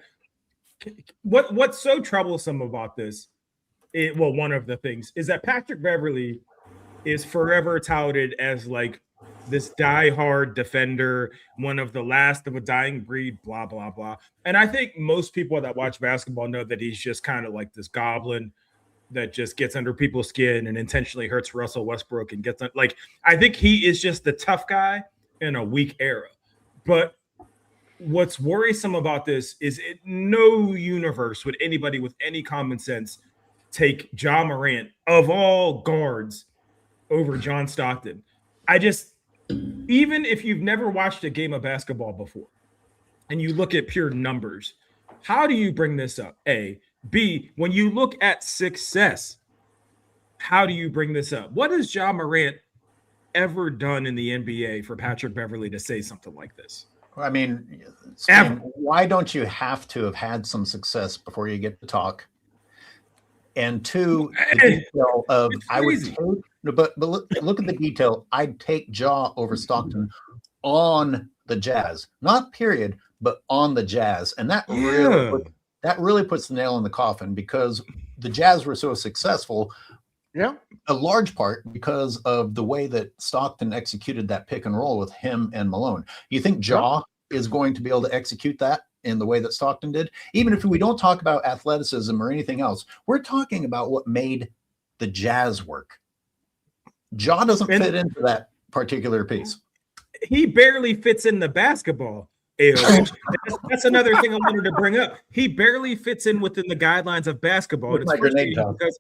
Speaker 5: What's so troublesome about this? One of the things is that Patrick Beverley is forever touted as like this diehard defender, one of the last of a dying breed, blah, blah, blah. And I think most people that watch basketball know that he's just kind of like this goblin that just gets under people's skin and intentionally hurts Russell Westbrook and gets like, I think he is just the tough guy in a weak era. But what's worrisome about this is no universe would anybody with any common sense take Ja Morant of all guards over John Stockton. Even if you've never watched a game of basketball before and you look at pure numbers, how do you bring this up? A. B, when you look at success, how do you bring this up? What has Ja Morant ever done in the NBA for Patrick Beverley to say something like this?
Speaker 2: I mean, why don't you have to have had some success before you get to talk? And two, the detail of I would take, but look at the detail. I'd take Ja over Stockton on the Jazz, not period, but on the Jazz. And that really puts the nail in the coffin, because the Jazz were so successful.
Speaker 3: Yeah.
Speaker 2: A large part because of the way that Stockton executed that pick and roll with him and Malone. You think Ja is going to be able to execute that in the way that Stockton did? Even if we don't talk about athleticism or anything else, we're talking about what made the Jazz work. Ja doesn't fit into that particular piece.
Speaker 5: He barely fits in the basketball. That's another thing I wanted to bring up. He barely fits in within the guidelines of basketball. And it's frustrating because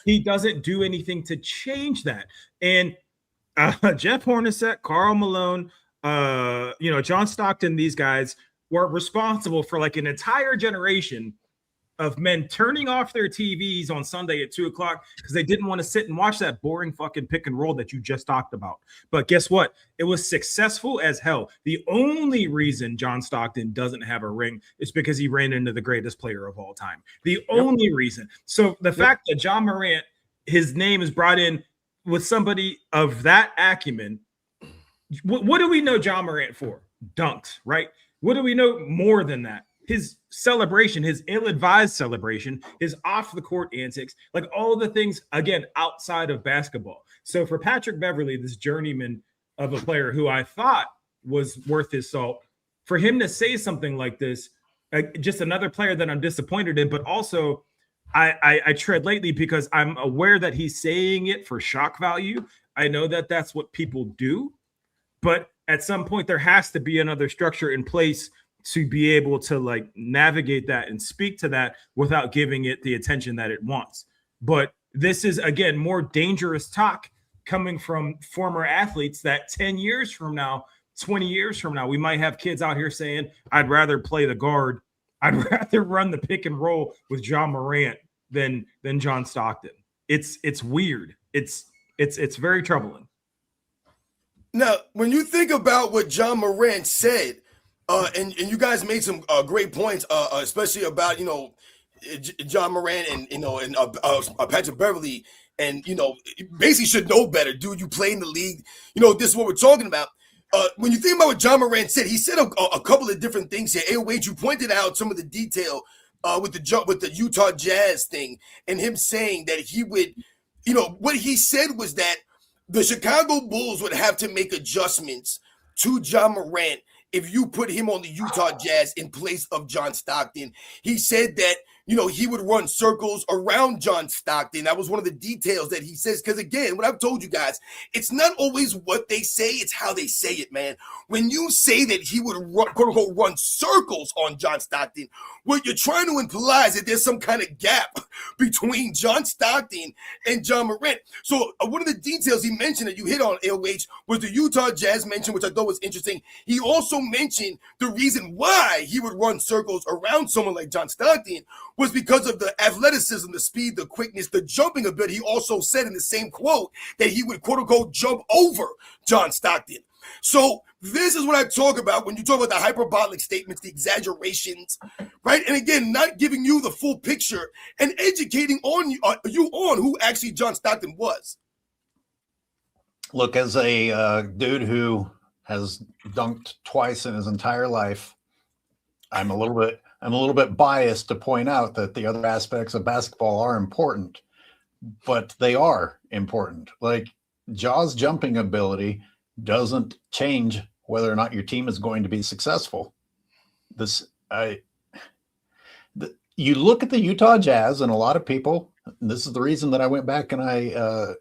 Speaker 5: he doesn't do anything to change that. And Jeff Hornacek, Karl Malone, John Stockton, these guys were responsible for like an entire generation of men turning off their TVs on Sunday at 2:00 because they didn't want to sit and watch that boring fucking pick and roll that you just talked about. But guess what? It was successful as hell. The only reason John Stockton doesn't have a ring is because he ran into the greatest player of all time. The only reason. So the fact that John Morant, his name is brought in with somebody of that acumen, what do we know John Morant for? Dunks, right? What do we know more than that? His celebration, his ill-advised celebration, his off-the-court antics, like all the things, again, outside of basketball. So for Patrick Beverley, this journeyman of a player who I thought was worth his salt, for him to say something like this, just another player that I'm disappointed in, but also I tread lightly because I'm aware that he's saying it for shock value. I know that that's what people do, but at some point there has to be another structure in place to be able to like navigate that and speak to that without giving it the attention that it wants. But this is, again, more dangerous talk coming from former athletes that 10 years from now, 20 years from now, we might have kids out here saying, I'd rather play the guard. I'd rather run the pick and roll with John Morant than John Stockton. It's weird. It's very troubling.
Speaker 4: Now, when you think about what John Morant said, and you guys made some great points, especially about John Morant and Patrick Beverley, and basically should know better, dude. You play in the league, this is what we're talking about. When you think about what John Morant said, he said a couple of different things here. AOH, you pointed out some of the detail with the Utah Jazz thing, and him saying that he would, what he said was that the Chicago Bulls would have to make adjustments to John Morant if you put him on the Utah Jazz in place of John Stockton. He said that, he would run circles around John Stockton. That was one of the details that he says. Because again, what I've told you guys, it's not always what they say, it's how they say it, man. When you say that he would run, quote unquote, run circles on John Stockton, what you're trying to imply is that there's some kind of gap between John Stockton and John Morant. So one of the details he mentioned that you hit on, LH, was the Utah Jazz mention, which I thought was interesting. He also mentioned the reason why he would run circles around someone like John Stockton was because of the athleticism, the speed, the quickness, the jumping ability. He also said in the same quote that he would, quote unquote, jump over John Stockton. So this is what I talk about when you talk about the hyperbolic statements, the exaggerations, right? And again, not giving you the full picture and educating you on who actually John Stockton was.
Speaker 2: Look, as a dude who has dunked twice in his entire life, I'm a little bit biased to point out that the other aspects of basketball are important, but they are important. Like Ja's jumping ability doesn't change whether or not your team is going to be successful. You look at the Utah Jazz, and a lot of people, and this is the reason that I went back and I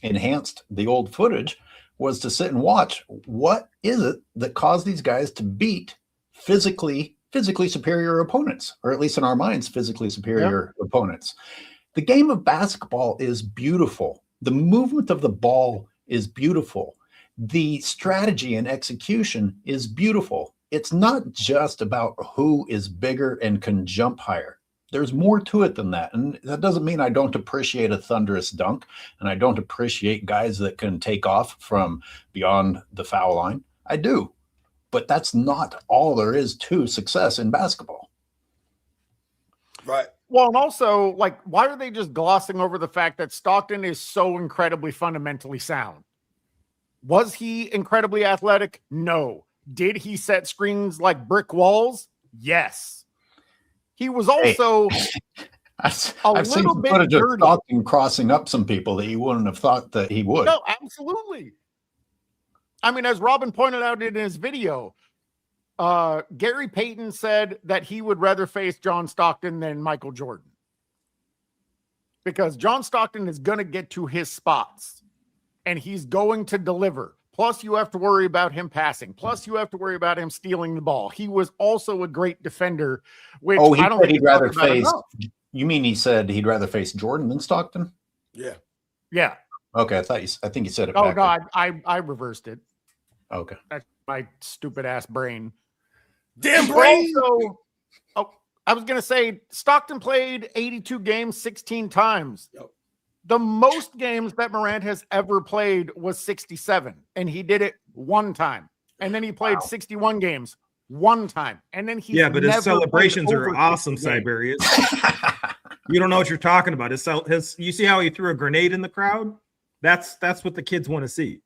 Speaker 2: enhanced the old footage, was to sit and watch what is it that caused these guys to beat physically superior opponents, or at least in our minds, physically superior opponents. The game of basketball is beautiful. The movement of the ball is beautiful. The strategy and execution is beautiful. It's not just about who is bigger and can jump higher. There's more to it than that. And that doesn't mean I don't appreciate a thunderous dunk, and I don't appreciate guys that can take off from beyond the foul line. I do. But that's not all there is to success in basketball.
Speaker 4: Right.
Speaker 3: Well, and also, like, why are they just glossing over the fact that Stockton is so incredibly fundamentally sound? Was he incredibly athletic? No. Did he set screens like brick walls? Yes. He was also
Speaker 2: I've seen
Speaker 3: little
Speaker 2: some
Speaker 3: bit
Speaker 2: footage of
Speaker 3: dirty.
Speaker 2: Stockton crossing up some people that you wouldn't have thought that he would.
Speaker 3: No, absolutely. I mean, as Robin pointed out in his video, Gary Payton said that he would rather face John Stockton than Michael Jordan. Because John Stockton is going to get to his spots and he's going to deliver. Plus, you have to worry about him passing. Plus, you have to worry about him stealing the ball. He was also a great defender, which
Speaker 2: he
Speaker 3: I don't
Speaker 2: said
Speaker 3: think
Speaker 2: he'd rather face.
Speaker 3: enough.
Speaker 2: You mean he said he'd rather face Jordan than Stockton?
Speaker 4: Yeah.
Speaker 3: Yeah.
Speaker 2: Okay, I think you said it.
Speaker 3: Oh, no, I reversed it.
Speaker 2: Okay.
Speaker 3: That's my stupid ass brain.
Speaker 4: Damn brain.
Speaker 3: Also, I was going to say Stockton played 82 games 16 times.
Speaker 4: Yep.
Speaker 3: The most games that Morant has ever played was 67, and he did it one time. And then he played 61 games one time. And then he
Speaker 5: but his celebrations are awesome, Cyberius. You don't know what you're talking about. You see how he threw a grenade in the crowd? That's what the kids want to see.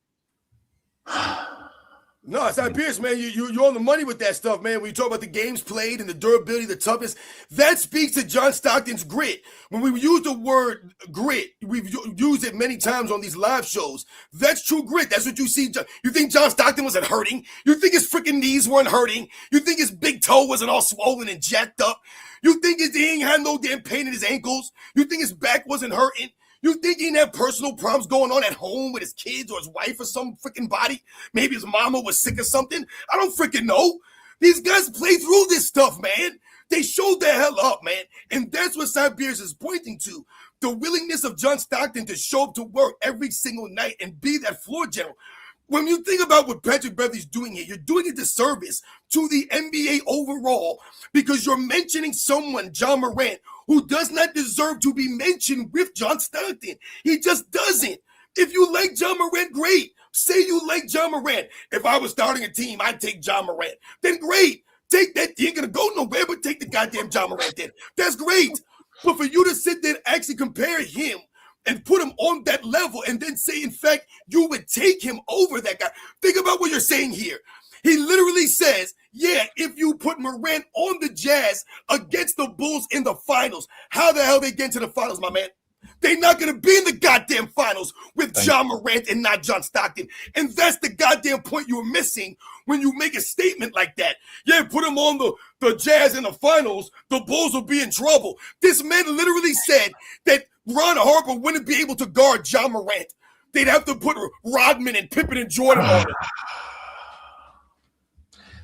Speaker 4: No, it's not Pierce, man. You're on the money with that stuff, man. When you talk about the games played and the durability, the toughness, that speaks to John Stockton's grit. When we use the word grit, we've used it many times on these live shows. That's true grit. That's what you see. You think John Stockton wasn't hurting? You think his freaking knees weren't hurting? You think his big toe wasn't all swollen and jacked up? You think he ain't had no damn pain in his ankles? You think his back wasn't hurting? You think he didn't have personal problems going on at home with his kids or his wife or some freaking body? Maybe his mama was sick or something. I don't freaking know. These guys play through this stuff, man. They showed the hell up, man. And that's what Cyberius is pointing to. The willingness of John Stockton to show up to work every single night and be that floor general. When you think about what Patrick Beverley's doing here, you're doing a disservice to the NBA overall because you're mentioning someone, John Morant, who does not deserve to be mentioned with John Stockton. He just doesn't. If you like John Morant, great. Say you like John Morant. If I was starting a team, I'd take John Morant. Then great. Take that. You ain't going to go nowhere, but take the goddamn John Morant then. That's great. But for you to sit there and actually compare him and put him on that level and then say, in fact, you would take him over that guy. Think about what you're saying here. He literally says, yeah, if you put Morant on the Jazz against the Bulls in the finals, how the hell they get to the finals, my man? They're not going to be in the goddamn finals with John Morant and not John Stockton. And that's the goddamn point you're missing when you make a statement like that. Yeah, put him on the Jazz in the finals, the Bulls will be in trouble. This man literally said that Ron Harper wouldn't be able to guard John Morant. They'd have to put Rodman and Pippen and Jordan on it.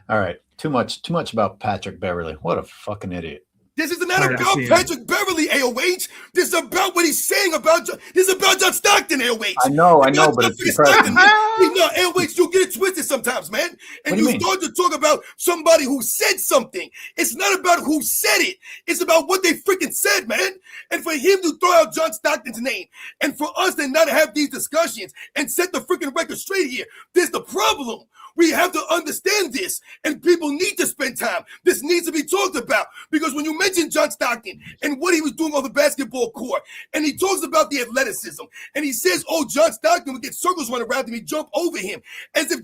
Speaker 2: All right. Too much about Patrick Beverley. What a fucking idiot.
Speaker 4: This is not about Patrick Beverley, AOH. This is about what he's saying about this is about John Stockton, AOH.
Speaker 2: I know, but it's depressing.
Speaker 4: No, AOH, you get it twisted sometimes, man. And you start to talk about somebody who said something. It's not about who said it. It's about what they freaking said, man. And for him to throw out John Stockton's name and for us to not have these discussions and set the freaking record straight here, there's the problem. We have to understand this, and people need to spend time. This needs to be talked about because when you mention John Stockton and what he was doing on the basketball court, and he talks about the athleticism, and he says, oh, John Stockton would get circles run around him, he jump over him, as if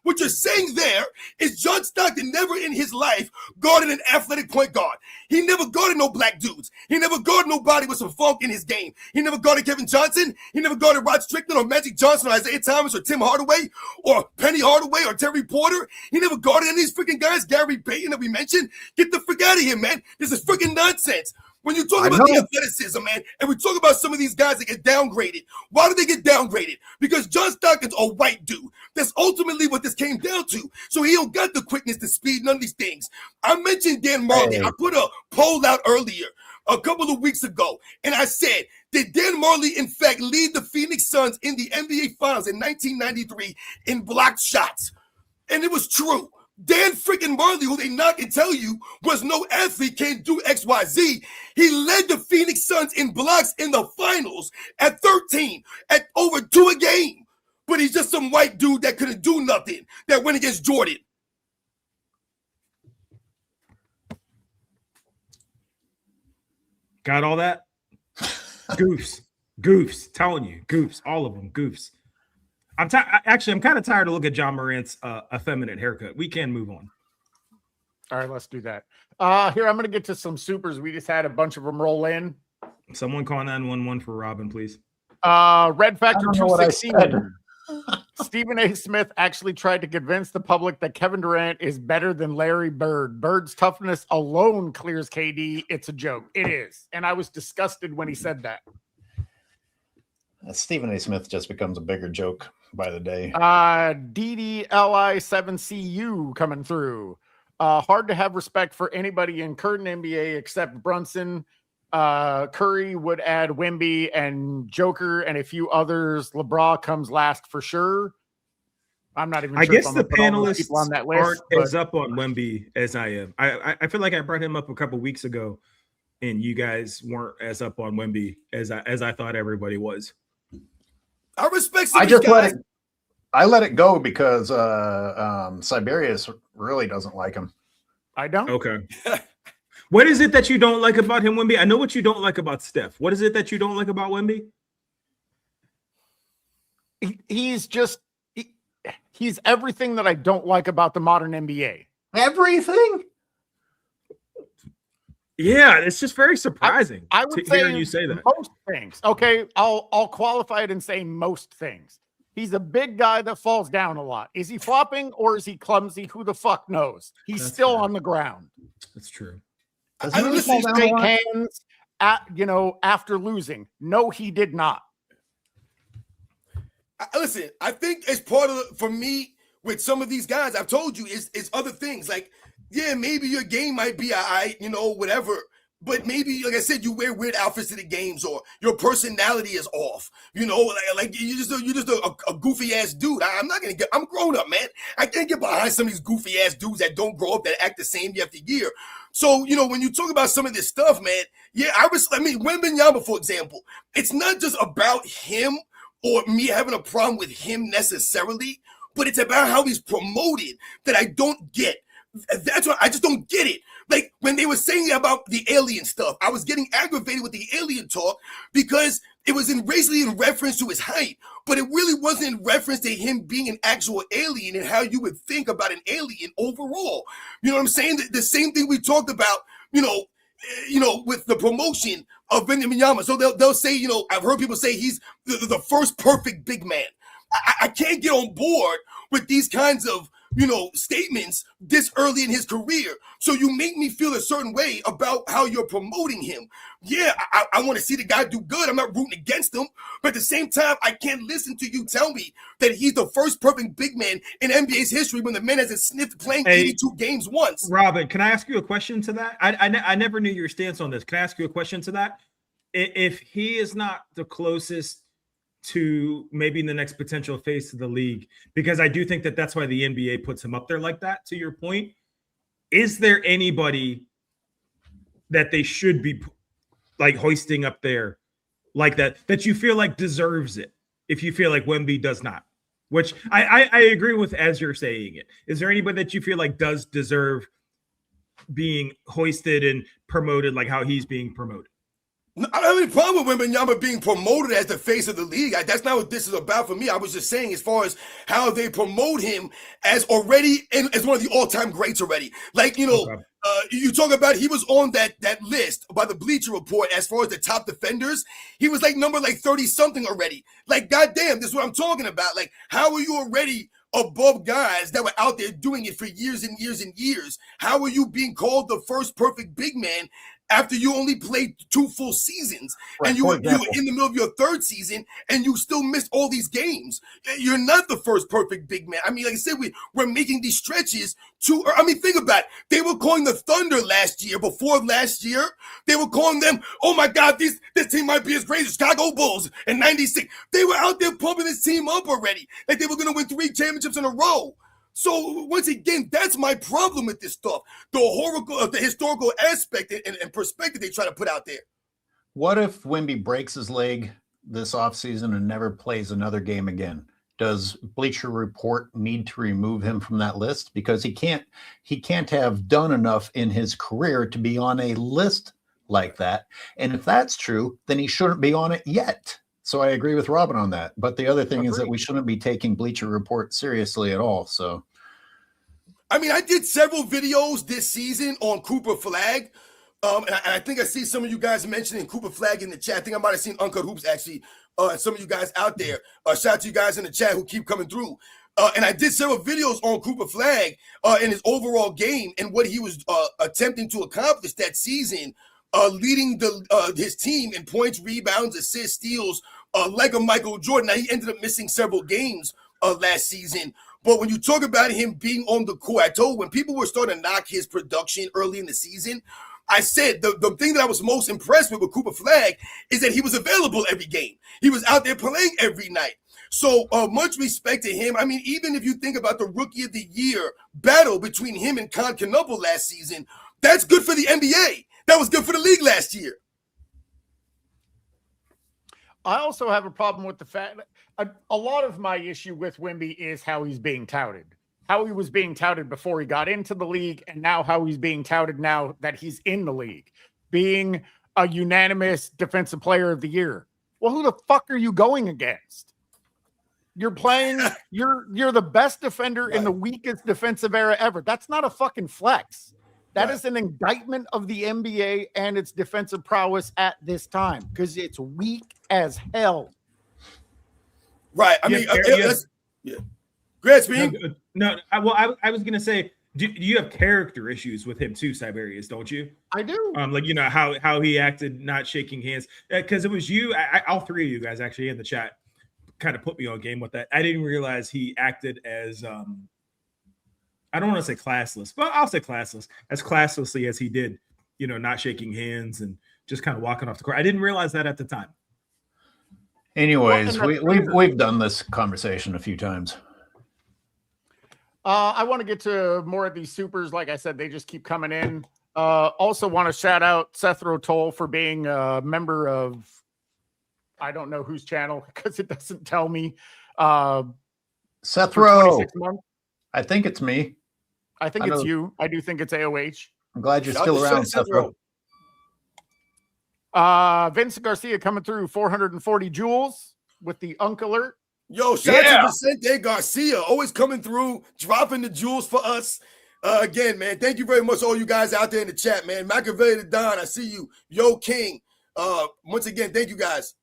Speaker 4: what you're saying there is John Stockton never in his life guarded an athletic point guard. He never guarded no black dudes. He never guarded nobody with some funk in his game. He never guarded Kevin Johnson. He never guarded Rod Strickland or Magic Johnson or Isaiah Thomas or Tim Hardaway or Penny Hardaway or Terry Porter. He never guarded any of these freaking guys, Gary Payton that we mentioned. Get the frick out of here, man. This is freaking nonsense. When you talk about the athleticism, man, and we talk about some of these guys that get downgraded, why do they get downgraded? Because John Stockton's a white dude. That's ultimately what this came down to. So he don't got the quickness, the speed, none of these things. I mentioned Dan Marley. I put a poll out earlier, a couple of weeks ago, and I said, did Dan Marley, in fact, lead the Phoenix Suns in the NBA Finals in 1993 in blocked shots? And it was true. Dan freaking Marley, who they not can tell you was no athlete, can't do XYZ. He led the Phoenix Suns in blocks in the finals at 13, at over 2 a game. But he's just some white dude that couldn't do nothing, that went against Jordan.
Speaker 5: Got all that? Goofs. Telling you. Goofs. All of them. Goofs. I'm kind of tired of looking at John Morant's effeminate haircut. We can move on.
Speaker 3: All right, let's do that. Here, I'm going to get to some supers. We just had a bunch of them roll in.
Speaker 5: Someone call 911 for Robin, please.
Speaker 3: Red Factor 216.
Speaker 2: I
Speaker 3: Stephen A. Smith actually tried to convince the public that Kevin Durant is better than Larry Bird. Bird's toughness alone clears KD. It's a joke. It is. And I was disgusted when he said that.
Speaker 2: Stephen A. Smith just becomes a bigger joke by the day.
Speaker 3: DDLI7CU coming through. Hard to have respect for anybody in current NBA except Brunson. Curry would add Wemby and Joker and a few others. LeBron comes last for sure. I'm not even sure.
Speaker 5: I guess
Speaker 3: if
Speaker 5: the panelists
Speaker 3: on that list,
Speaker 5: aren't as up on Wemby as I am. I feel like I brought him up a couple weeks ago, and you guys weren't as up on Wemby as I thought everybody was.
Speaker 4: I respect.
Speaker 2: I let it go because Cyberius really doesn't like him.
Speaker 3: I don't.
Speaker 5: Okay. What is it that you don't like about him, Wemby? I know what you don't like about Steph. What is it that you don't like about Wemby?
Speaker 3: He's everything that I don't like about the modern NBA.
Speaker 2: Everything?
Speaker 5: Yeah, it's just very surprising.
Speaker 3: I would
Speaker 5: to
Speaker 3: say
Speaker 5: hear you say that.
Speaker 3: Most things. Okay, I'll qualify it and say most things. He's a big guy that falls down a lot. Is he flopping or is he clumsy? Who the fuck knows? He's still on the ground.
Speaker 5: That's true.
Speaker 3: I listen to shake hands after losing. No, he did not.
Speaker 4: Listen, I think as part of for me with some of these guys, I've told you is other things like, yeah, maybe your game might be whatever. But maybe, like I said, you wear weird outfits to the games, or your personality is off. Like you're just a goofy ass dude. I'm grown up, man. I can't get behind some of these goofy ass dudes that don't grow up, that act the same year after year. So, when you talk about some of this stuff, man, yeah, Wembanyama, for example, it's not just about him or me having a problem with him necessarily, but it's about how he's promoted that I don't get. That's why I just don't get it. Like when they were saying about the alien stuff, I was getting aggravated with the alien talk because it was basically in reference to his height, but it really wasn't in reference to him being an actual alien and how you would think about an alien overall. You know what I'm saying? The same thing we talked about, with the promotion of Wembanyama. So they'll say, I've heard people say he's the first perfect big man. I can't get on board with these kinds of statements this early in his career. So you make me feel a certain way about how you're promoting him. Yeah, I want to see the guy do good. I'm not rooting against him. But at the same time, I can't listen to you tell me that he's the first perfect big man in NBA's history when the man hasn't sniffed playing 82 games once.
Speaker 5: Robin, can I ask you a question to that? I never knew your stance on this. Can I ask you a question to that? If he is not the closest to maybe the next potential face of the league, because I do think that's why the NBA puts him up there like that, to your point. Is there anybody that they should be like hoisting up there like that you feel like deserves it if you feel like Wemby does not? Which I agree with as you're saying it. Is there anybody that you feel like does deserve being hoisted and promoted like how he's being promoted?
Speaker 4: I don't have any problem with Wembanyama being promoted as the face of the league. That's not what this is about for me. I was just saying as far as how they promote him as already as one of the all-time greats already. Like, you talk about he was on that list by the Bleacher Report as far as the top defenders. He was like number 30-something already. Like, goddamn, this is what I'm talking about. Like, how are you already above guys that were out there doing it for years and years and years? How are you being called the first perfect big man after you only played 2 full seasons, right, and you were in the middle of your 3rd season and you still missed all these games? You're not the first perfect big man. I mean, like I said, we're making these stretches think about it. They were calling the Thunder before last year. They were calling them, oh my God, this team might be as great as Chicago Bulls in 96. They were out there pumping this team up already. Like they were going to win 3 championships in a row. So once again, that's my problem with this stuff. The historical aspect and perspective they try to put out there.
Speaker 2: What if Wemby breaks his leg this offseason and never plays another game again? Does Bleacher Report need to remove him from that list? Because he can't have done enough in his career to be on a list like that. And if that's true, then he shouldn't be on it yet. So I agree with Robin on that. But the other thing is that we shouldn't be taking Bleacher Report seriously at all. So,
Speaker 4: I mean, I did several videos this season on Cooper Flag. And I think I see some of you guys mentioning Cooper Flag in the chat. I think I might have seen Uncut Hoops actually, and some of you guys out there. Shout out to you guys in the chat who keep coming through. And I did several videos on Cooper Flag in his overall game and what he was attempting to accomplish that season, leading his team in points, rebounds, assists, steals, like a Michael Jordan. Now, he ended up missing several games last season. But when you talk about him being on the court, I told when people were starting to knock his production early in the season, I said the thing that I was most impressed with Cooper Flag is that he was available every game. He was out there playing every night. So much respect to him. I mean, even if you think about the Rookie of the Year battle between him and Constantinople last season, that's good for the NBA. That was good for the league last year.
Speaker 3: I also have a problem with the fact that a lot of my issue with Wemby is how he's being touted. How he was being touted before he got into the league, and now how he's being touted now that he's in the league, being a unanimous defensive player of the year. Well, who the fuck are you going against? You're playing, you're the best defender in the weakest defensive era ever. That's not a fucking flex. That is an indictment of the NBA and its defensive prowess at this time because it's weak as hell.
Speaker 4: Right. I mean, yeah. Great, Speam.
Speaker 5: No, I was gonna say, do you have character issues with him too, Cyberius? Don't you?
Speaker 3: I do.
Speaker 5: Like you know how he acted, not shaking hands, because it was you. All three of you guys actually in the chat kind of put me on game with that. I didn't realize he acted as I don't want to say classless, but I'll say classless, as classlessly as he did. You know, not shaking hands and just kind of walking off the court. I didn't realize that at the time.
Speaker 2: Anyways, we've done this conversation a few times.
Speaker 3: I want to get to more of these supers. Like I said, they just keep coming in. Also want to shout out Seth Rotol for being a member of, I don't know whose channel because it doesn't tell me.
Speaker 2: Seth Ro.
Speaker 3: I
Speaker 2: think it's me.
Speaker 3: I think it's you. I do think it's AOH.
Speaker 2: I'm glad you're still around, Seth Ro.
Speaker 3: Vince Garcia coming through 440 joules with the Unk alert.
Speaker 4: Yo, shout out to Vicente Garcia, always coming through, dropping the jewels for us. Again, man, thank you very much, all you guys out there in the chat, man. Machiavelli the Don, I see you. Yo, King. Once again, thank you guys.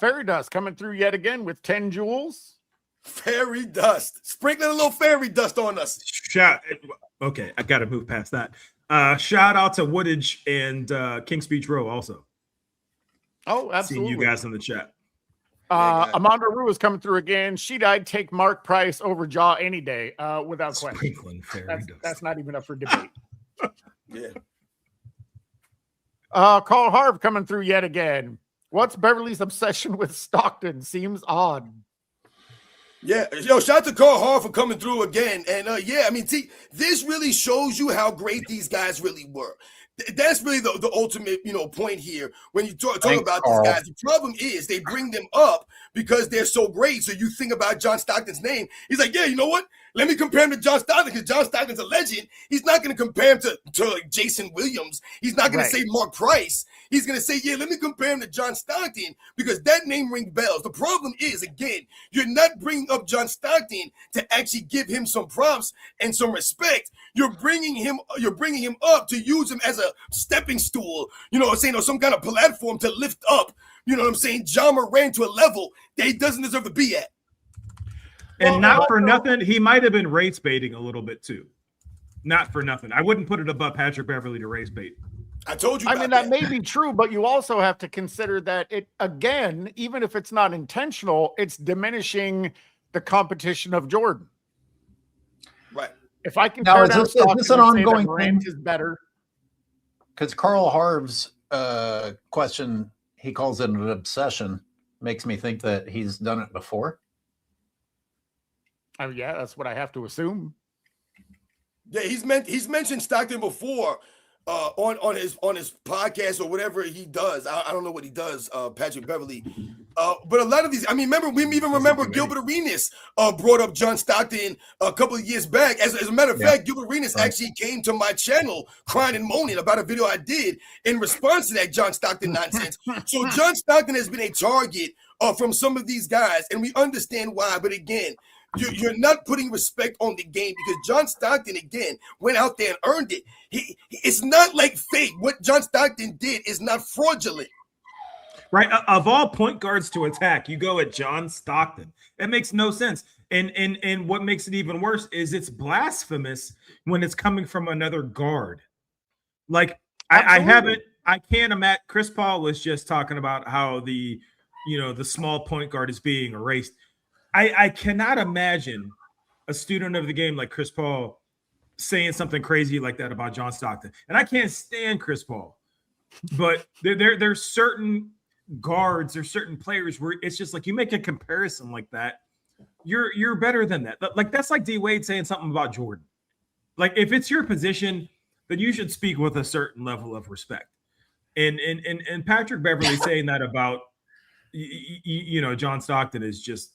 Speaker 3: Fairy Dust coming through yet again with 10 joules.
Speaker 4: Fairy Dust. Sprinkling a little fairy dust on us.
Speaker 5: Okay, I got to move past that. Shout out to Woodage and King's Speech Row also.
Speaker 3: Oh, absolutely.
Speaker 5: Seeing you guys in the chat.
Speaker 3: Amanda Rue is coming through again. I'd take Mark Price over Jaw any day, without question. That's not even up for debate.
Speaker 4: Yeah.
Speaker 3: Carl Harv coming through yet again. What's Beverly's obsession with Stockton? Seems odd.
Speaker 4: Yeah, yo, shout out to Carl Harv for coming through again. And yeah, I mean, see, this really shows you how great these guys really were. That's really the ultimate, point here when you talk about these guys. The problem is they bring them up because they're so great. So you think about John Stockton's name. He's like, yeah, you know what? Let me compare him to John Stockton because John Stockton's a legend. He's not going to compare him to like Jason Williams. He's not going to say Mark Price. He's going to say, yeah, let me compare him to John Stockton because that name rings bells. The problem is, again, you're not bringing up John Stockton to actually give him some props and some respect. You're bringing him up to use him as a stepping stool, or some kind of platform to lift up, John Moran to a level that he doesn't deserve to be at.
Speaker 5: And not for nothing, he might have been race baiting a little bit too. Not for nothing. I wouldn't put it above Patrick Beverly to race bait.
Speaker 4: I told you.
Speaker 3: I mean, that may be true, but you also have to consider that again, even if it's not intentional, it's diminishing the competition of Jordan.
Speaker 4: Right.
Speaker 3: If I can
Speaker 2: now, is this an ongoing thing?
Speaker 3: Is better.
Speaker 2: Because Carl Harv's question, he calls it an obsession, makes me think that he's done it before.
Speaker 3: Oh yeah, that's what I have to assume.
Speaker 4: Yeah, he's mentioned Stockton before on his podcast or whatever he does. I don't know what he does, Patrick Beverly. But a lot of these, I mean, we even remember Gilbert Arenas brought up John Stockton a couple of years back. As a matter of fact, Gilbert Arenas actually came to my channel crying and moaning about a video I did in response to that John Stockton nonsense. So John Stockton has been a target from some of these guys, and we understand why. But again, you're not putting respect on the game because John Stockton, again, went out there and earned it. It's not like fake. What John Stockton did is not fraudulent.
Speaker 5: Right, of all point guards to attack, you go at John Stockton. That makes no sense. And what makes it even worse is it's blasphemous when it's coming from another guard. Like I can't imagine. Chris Paul was just talking about how the small point guard is being erased. I cannot imagine a student of the game like Chris Paul saying something crazy like that about John Stockton. And I can't stand Chris Paul, but there's certain guards or certain players where it's just like you make a comparison like that, you're better than that. Like that's like D Wade saying something about Jordan. Like if it's your position, then you should speak with a certain level of respect. And Patrick Beverley saying that about John Stockton is just,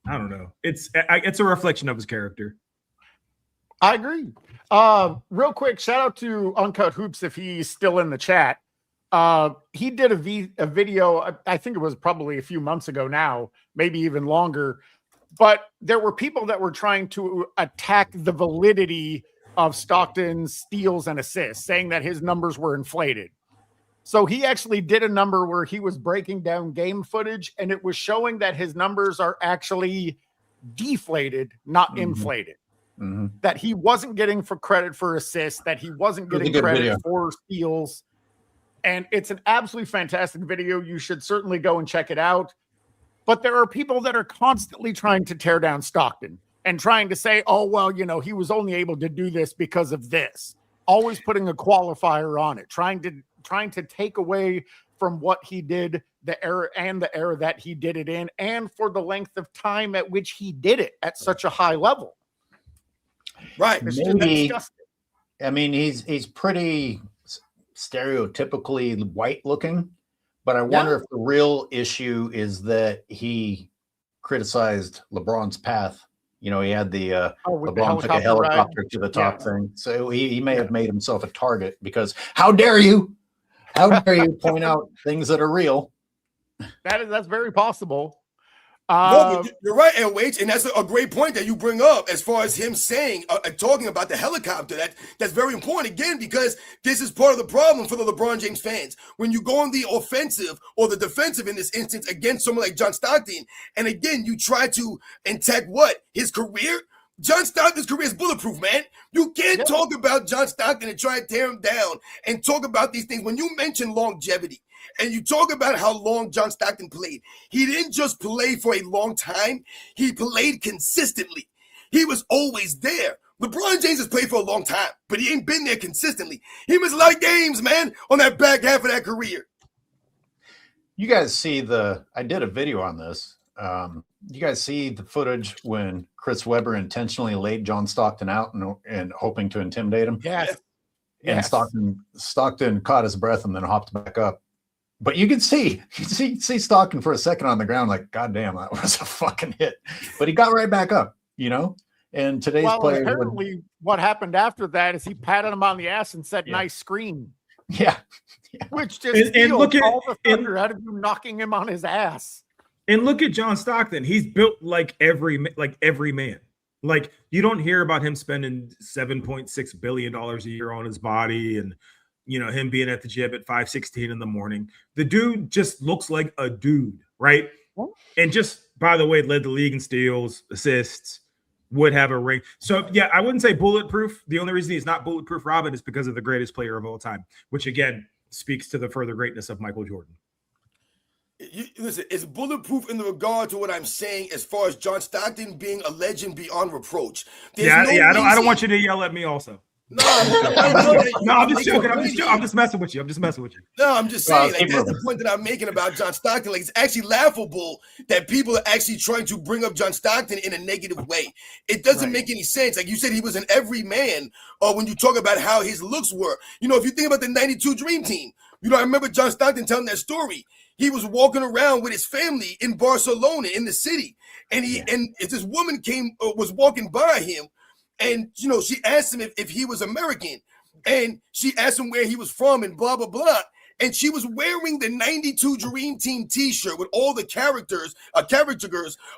Speaker 5: I don't know. It's a reflection of his character.
Speaker 3: I agree. Real quick, shout out to Uncut Hoops if he's still in the chat. He did a video, I think it was probably a few months ago now, maybe even longer, but there were people that were trying to attack the validity of Stockton's steals and assists, saying that his numbers were inflated. So he actually did a number where he was breaking down game footage, and it was showing that his numbers are actually deflated, not inflated. Mm-hmm. That he wasn't getting credit for assists, that he wasn't getting credit for steals. And it's an absolutely fantastic video. You should certainly go and check it out. But there are people that are constantly trying to tear down Stockton and trying to say, oh, well, he was only able to do this because of this. Always putting a qualifier on it, trying to take away from what he did, the era that he did it in, and for the length of time at which he did it at such a high level.
Speaker 4: Right.
Speaker 2: Maybe, I mean, he's pretty stereotypically white looking, but I wonder if the real issue is that he criticized LeBron's path. He had the LeBron took a helicopter to the top thing. So he may have made himself a target because how dare you point out things that are real?
Speaker 3: That's very possible.
Speaker 4: No, you're right, LH, and that's a great point that you bring up as far as him saying, talking about the helicopter. That's very important, again, because this is part of the problem for the LeBron James fans. When you go on the offensive or the defensive in this instance against someone like John Stockton, and again, you try to attack his career. John Stockton's career is bulletproof, man. You can't talk about John Stockton and try to tear him down and talk about these things. When you mention longevity, and you talk about how long John Stockton played, he didn't just play for a long time. He played consistently. He was always there. LeBron James has played for a long time, but he ain't been there consistently. He missed a lot of games, man, on that back half of that career.
Speaker 2: You guys see I did a video on this. You guys see the footage when Chris Webber intentionally laid John Stockton out and hoping to intimidate him?
Speaker 3: Yes.
Speaker 2: And Stockton caught his breath and then hopped back up. But you can see Stockton for a second on the ground, like, God damn, that was a fucking hit. But he got right back up, And today's player.
Speaker 3: Apparently, what happened after that is he patted him on the ass and said, "Nice screen."
Speaker 2: Yeah.
Speaker 3: Which just and look at all the thunder out of you knocking him on his ass.
Speaker 5: And look at John Stockton. He's built like every man. Like you don't hear about him spending $7.6 billion a year on his body and him being at the gym at 5:16 in the morning. The dude just looks like a dude, right? And just, by the way, led the league in steals, assists, would have a ring. So, yeah, I wouldn't say bulletproof. The only reason he's not bulletproof, Robin, is because of the greatest player of all time, which, again, speaks to the further greatness of Michael Jordan.
Speaker 4: Listen, it's bulletproof in the regard to what I'm saying as far as John Stockton being a legend beyond reproach.
Speaker 5: I don't want you to yell at me also.
Speaker 4: No,
Speaker 5: I'm just joking. I'm just messing with you.
Speaker 4: No, I'm just saying, that's the point that I'm making about John Stockton. Like, it's actually laughable that people are actually trying to bring up John Stockton in a negative way. It doesn't make any sense. Like you said, he was an everyman when you talk about how his looks were. If you think about the 92 Dream Team, I remember John Stockton telling that story. he was walking around with his family in Barcelona, in the city, and this woman was walking by him, and she asked him if he was American, and she asked him where he was from, and blah blah blah. And she was wearing the 92 Dream Team T-shirt with all the characters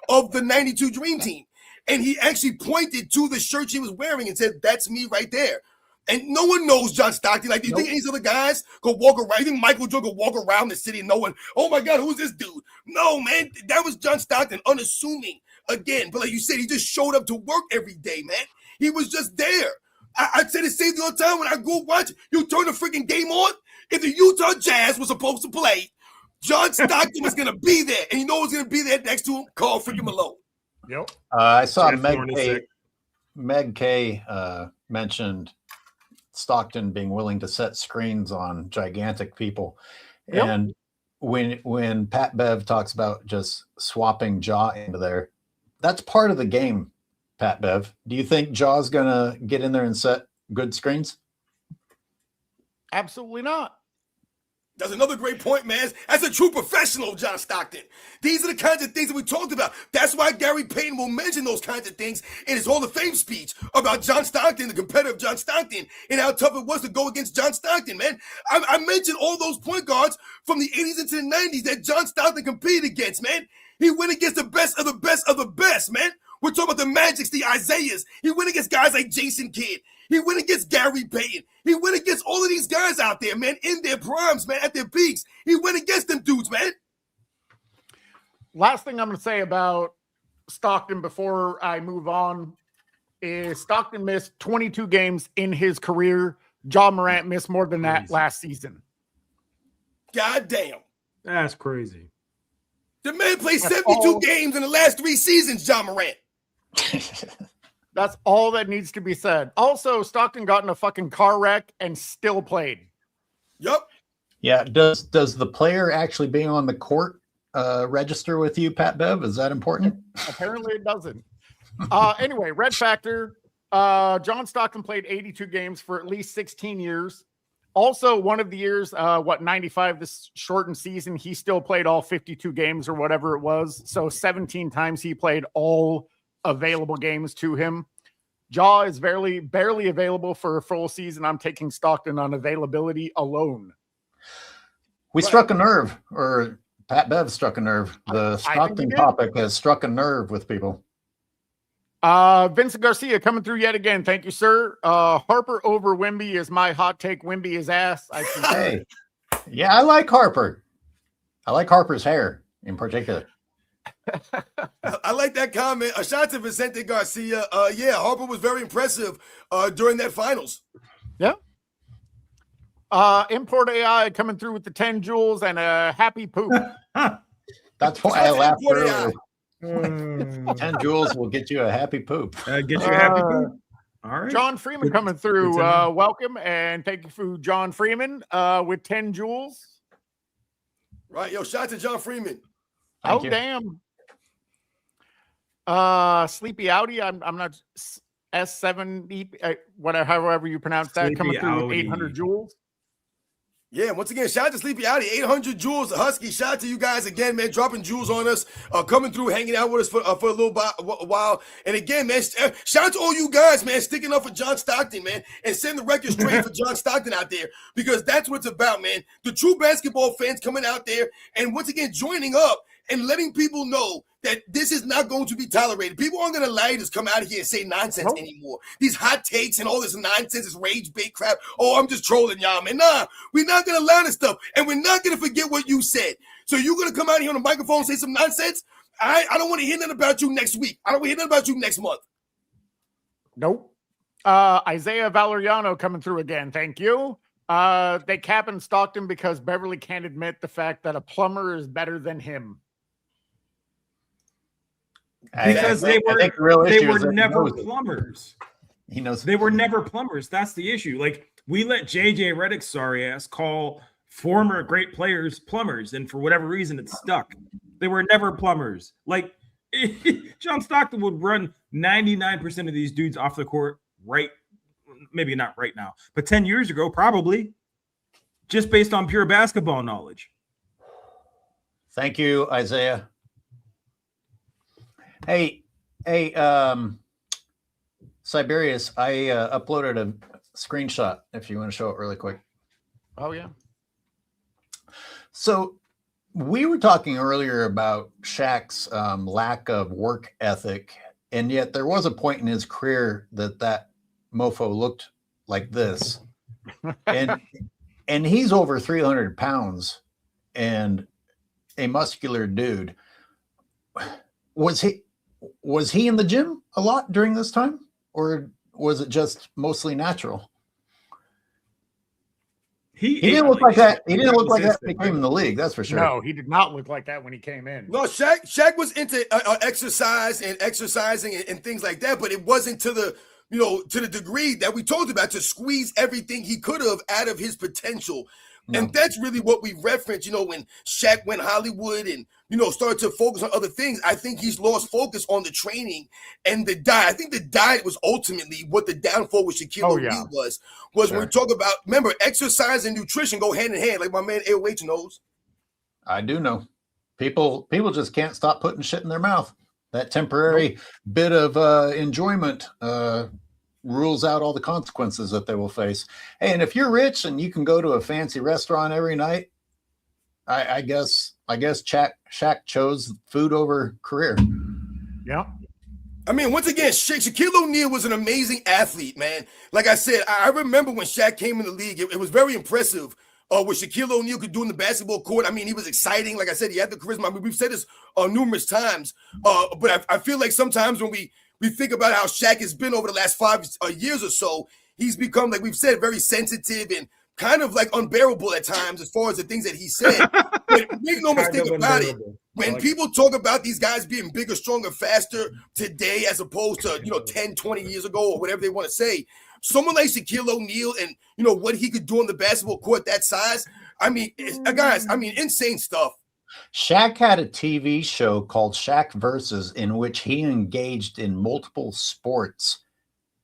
Speaker 4: of the 92 Dream Team. And he actually pointed to the shirt she was wearing and said, "That's me right there." And no one knows John Stockton. Like, do you think these other guys could walk around? You think Michael Jordan could walk around the city and no one, oh my God, who's this dude? No, man, that was John Stockton, unassuming again. But like you said, he just showed up to work every day, man. He was just there. I said the same thing all the time when I go watch. You turn the freaking game on. If the Utah Jazz was supposed to play, John Stockton was going to be there. And you know who's going to be there next to him? Carl freaking Malone.
Speaker 3: Yep.
Speaker 2: I saw Meg K mentioned Stockton being willing to set screens on gigantic people. Yep. And when Pat Bev talks about just swapping Ja into there, that's part of the game, Pat Bev. Do you think Ja's going to get in there and set good screens?
Speaker 3: Absolutely not.
Speaker 4: That's another great point, man. That's a true professional, John Stockton. These are the kinds of things that we talked about. That's why Gary Payton will mention those kinds of things in his Hall of Fame speech about John Stockton, the competitive John Stockton, and how tough it was to go against John Stockton, man. I mentioned all those point guards from the 80s into the 90s that John Stockton competed against, man. He went against the best of the best of the best, man. We're talking about the Magics, the Isaiahs. He went against guys like Jason Kidd. He went against Gary Payton. He went against all of these guys out there, man, in their primes, man, at their peaks. He went against them dudes, man.
Speaker 3: Last thing I'm going to say about Stockton before I move on is Stockton missed 22 games in his career. Ja Morant missed more than that last season.
Speaker 4: God damn.
Speaker 5: That's crazy.
Speaker 4: The man played 72 games in the last 3 seasons, Ja Morant.
Speaker 3: That's all that needs to be said. Also, Stockton got in a fucking car wreck and still played.
Speaker 4: Yep.
Speaker 2: Yeah. Does the player actually being on the court register with you, Pat Bev? Is that important?
Speaker 3: Apparently it doesn't. Anyway, Red Factor. John Stockton played 82 games for at least 16 years. Also, one of the years, 95, this shortened season, he still played all 52 games or whatever it was. So 17 times he played all available games to him. Ja is barely available for a full season. I'm taking Stockton on availability alone.
Speaker 2: We struck a nerve, or Pat Bev struck a nerve. The Stockton topic has struck a nerve with people.
Speaker 3: Vincent Garcia coming through yet again. Thank you, sir. Harper over Wemby is my hot take. Wemby is ass.
Speaker 2: Hey, yeah, I like Harper. I like Harper's hair in particular.
Speaker 4: I like that comment. A shout out to Vicente Garcia. Yeah, Harper was very impressive during that finals.
Speaker 3: Yeah. Import AI coming through with the 10 joules and a happy poop.
Speaker 2: That's why I laughed earlier. 10 joules will get you a happy poop.
Speaker 5: Get you a happy poop. All right.
Speaker 3: John Freeman coming through. Welcome and thank you for John Freeman with 10 joules.
Speaker 4: Right, yo, shout out to John Freeman.
Speaker 3: Thank you. Damn. Sleepy Audi. I'm not S7, whatever, however you pronounce that. Sleepy coming through with 800 joules.
Speaker 4: Yeah, once again, shout out to Sleepy Audi, 800 joules, the Husky. Shout out to you guys again, man, dropping jewels on us, coming through, hanging out with us for a little while. And again, man, shout out to all you guys, man, sticking up for John Stockton, man, and setting the record straight for John Stockton out there, because that's what it's about, man. The true basketball fans coming out there and once again joining up and letting people know that this is not going to be tolerated. People aren't going to allow you to come out of here and say nonsense anymore. These hot takes and all this nonsense, this rage bait crap. Oh, I'm just trolling y'all, man. Nah, we're not going to allow this stuff. And we're not going to forget what you said. So you're going to come out here on the microphone and say some nonsense? I don't want to hear nothing about you next week. I don't want to hear nothing about you next month.
Speaker 3: Nope. Isaiah Valeriano coming through again. Thank you. They capping Stockton because Beverly can't admit the fact that a plumber is better than him.
Speaker 5: Because they were never plumbers.
Speaker 2: He knows
Speaker 5: they were never plumbers. That's the issue. Like, we let JJ Redick's sorry ass call former great players plumbers, and for whatever reason, it stuck. They were never plumbers. Like, John Stockton would run 99% of these dudes off the court right, maybe not right now, but 10 years ago, probably, just based on pure basketball knowledge.
Speaker 2: Thank you, Isaiah. Hey, Cyberius, I uploaded a screenshot if you want to show it really quick.
Speaker 3: Oh, yeah.
Speaker 2: So we were talking earlier about Shaq's lack of work ethic, and yet there was a point in his career that mofo looked like this. And he's over 300 pounds and a muscular dude. Was he in the gym a lot during this time, or was it just mostly natural? He didn't look like that. He didn't look like that when he came in the league. That's for sure.
Speaker 3: No, he did not look like that when he came in.
Speaker 4: No, Shaq was into exercise and exercising and things like that, but it wasn't to the degree that we talked about, to squeeze everything he could have out of his potential. No. And that's really what we reference, when Shaq went Hollywood and, started to focus on other things. I think he's lost focus on the training and the diet. I think the diet was ultimately what the downfall with Shaquille O'Neal was sure. When we talk about, remember, exercise and nutrition go hand in hand, like my man AOH knows.
Speaker 2: I do know. People just can't stop putting shit in their mouth. That temporary bit of enjoyment rules out all the consequences that they will face. Hey, and if you're rich and you can go to a fancy restaurant every night, I guess Shaq chose food over career.
Speaker 3: Yeah.
Speaker 4: I mean, once again, Shaquille O'Neal was an amazing athlete, man. Like I said, I remember when Shaq came in the league, it was very impressive what Shaquille O'Neal could do in the basketball court. I mean, he was exciting. Like I said, he had the charisma. I mean, we've said this numerous times, but I feel like sometimes when we think about how Shaq has been over the last 5 years or so, he's become, like we've said, very sensitive and kind of like unbearable at times as far as the things that he said. But make no mistake about it. When people talk about these guys being bigger, stronger, faster today as opposed to, 10, 20 years ago or whatever they want to say, someone like Shaquille O'Neal and, what he could do on the basketball court that size, I mean, guys, insane stuff.
Speaker 2: Shaq had a TV show called Shaq Versus in which he engaged in multiple sports,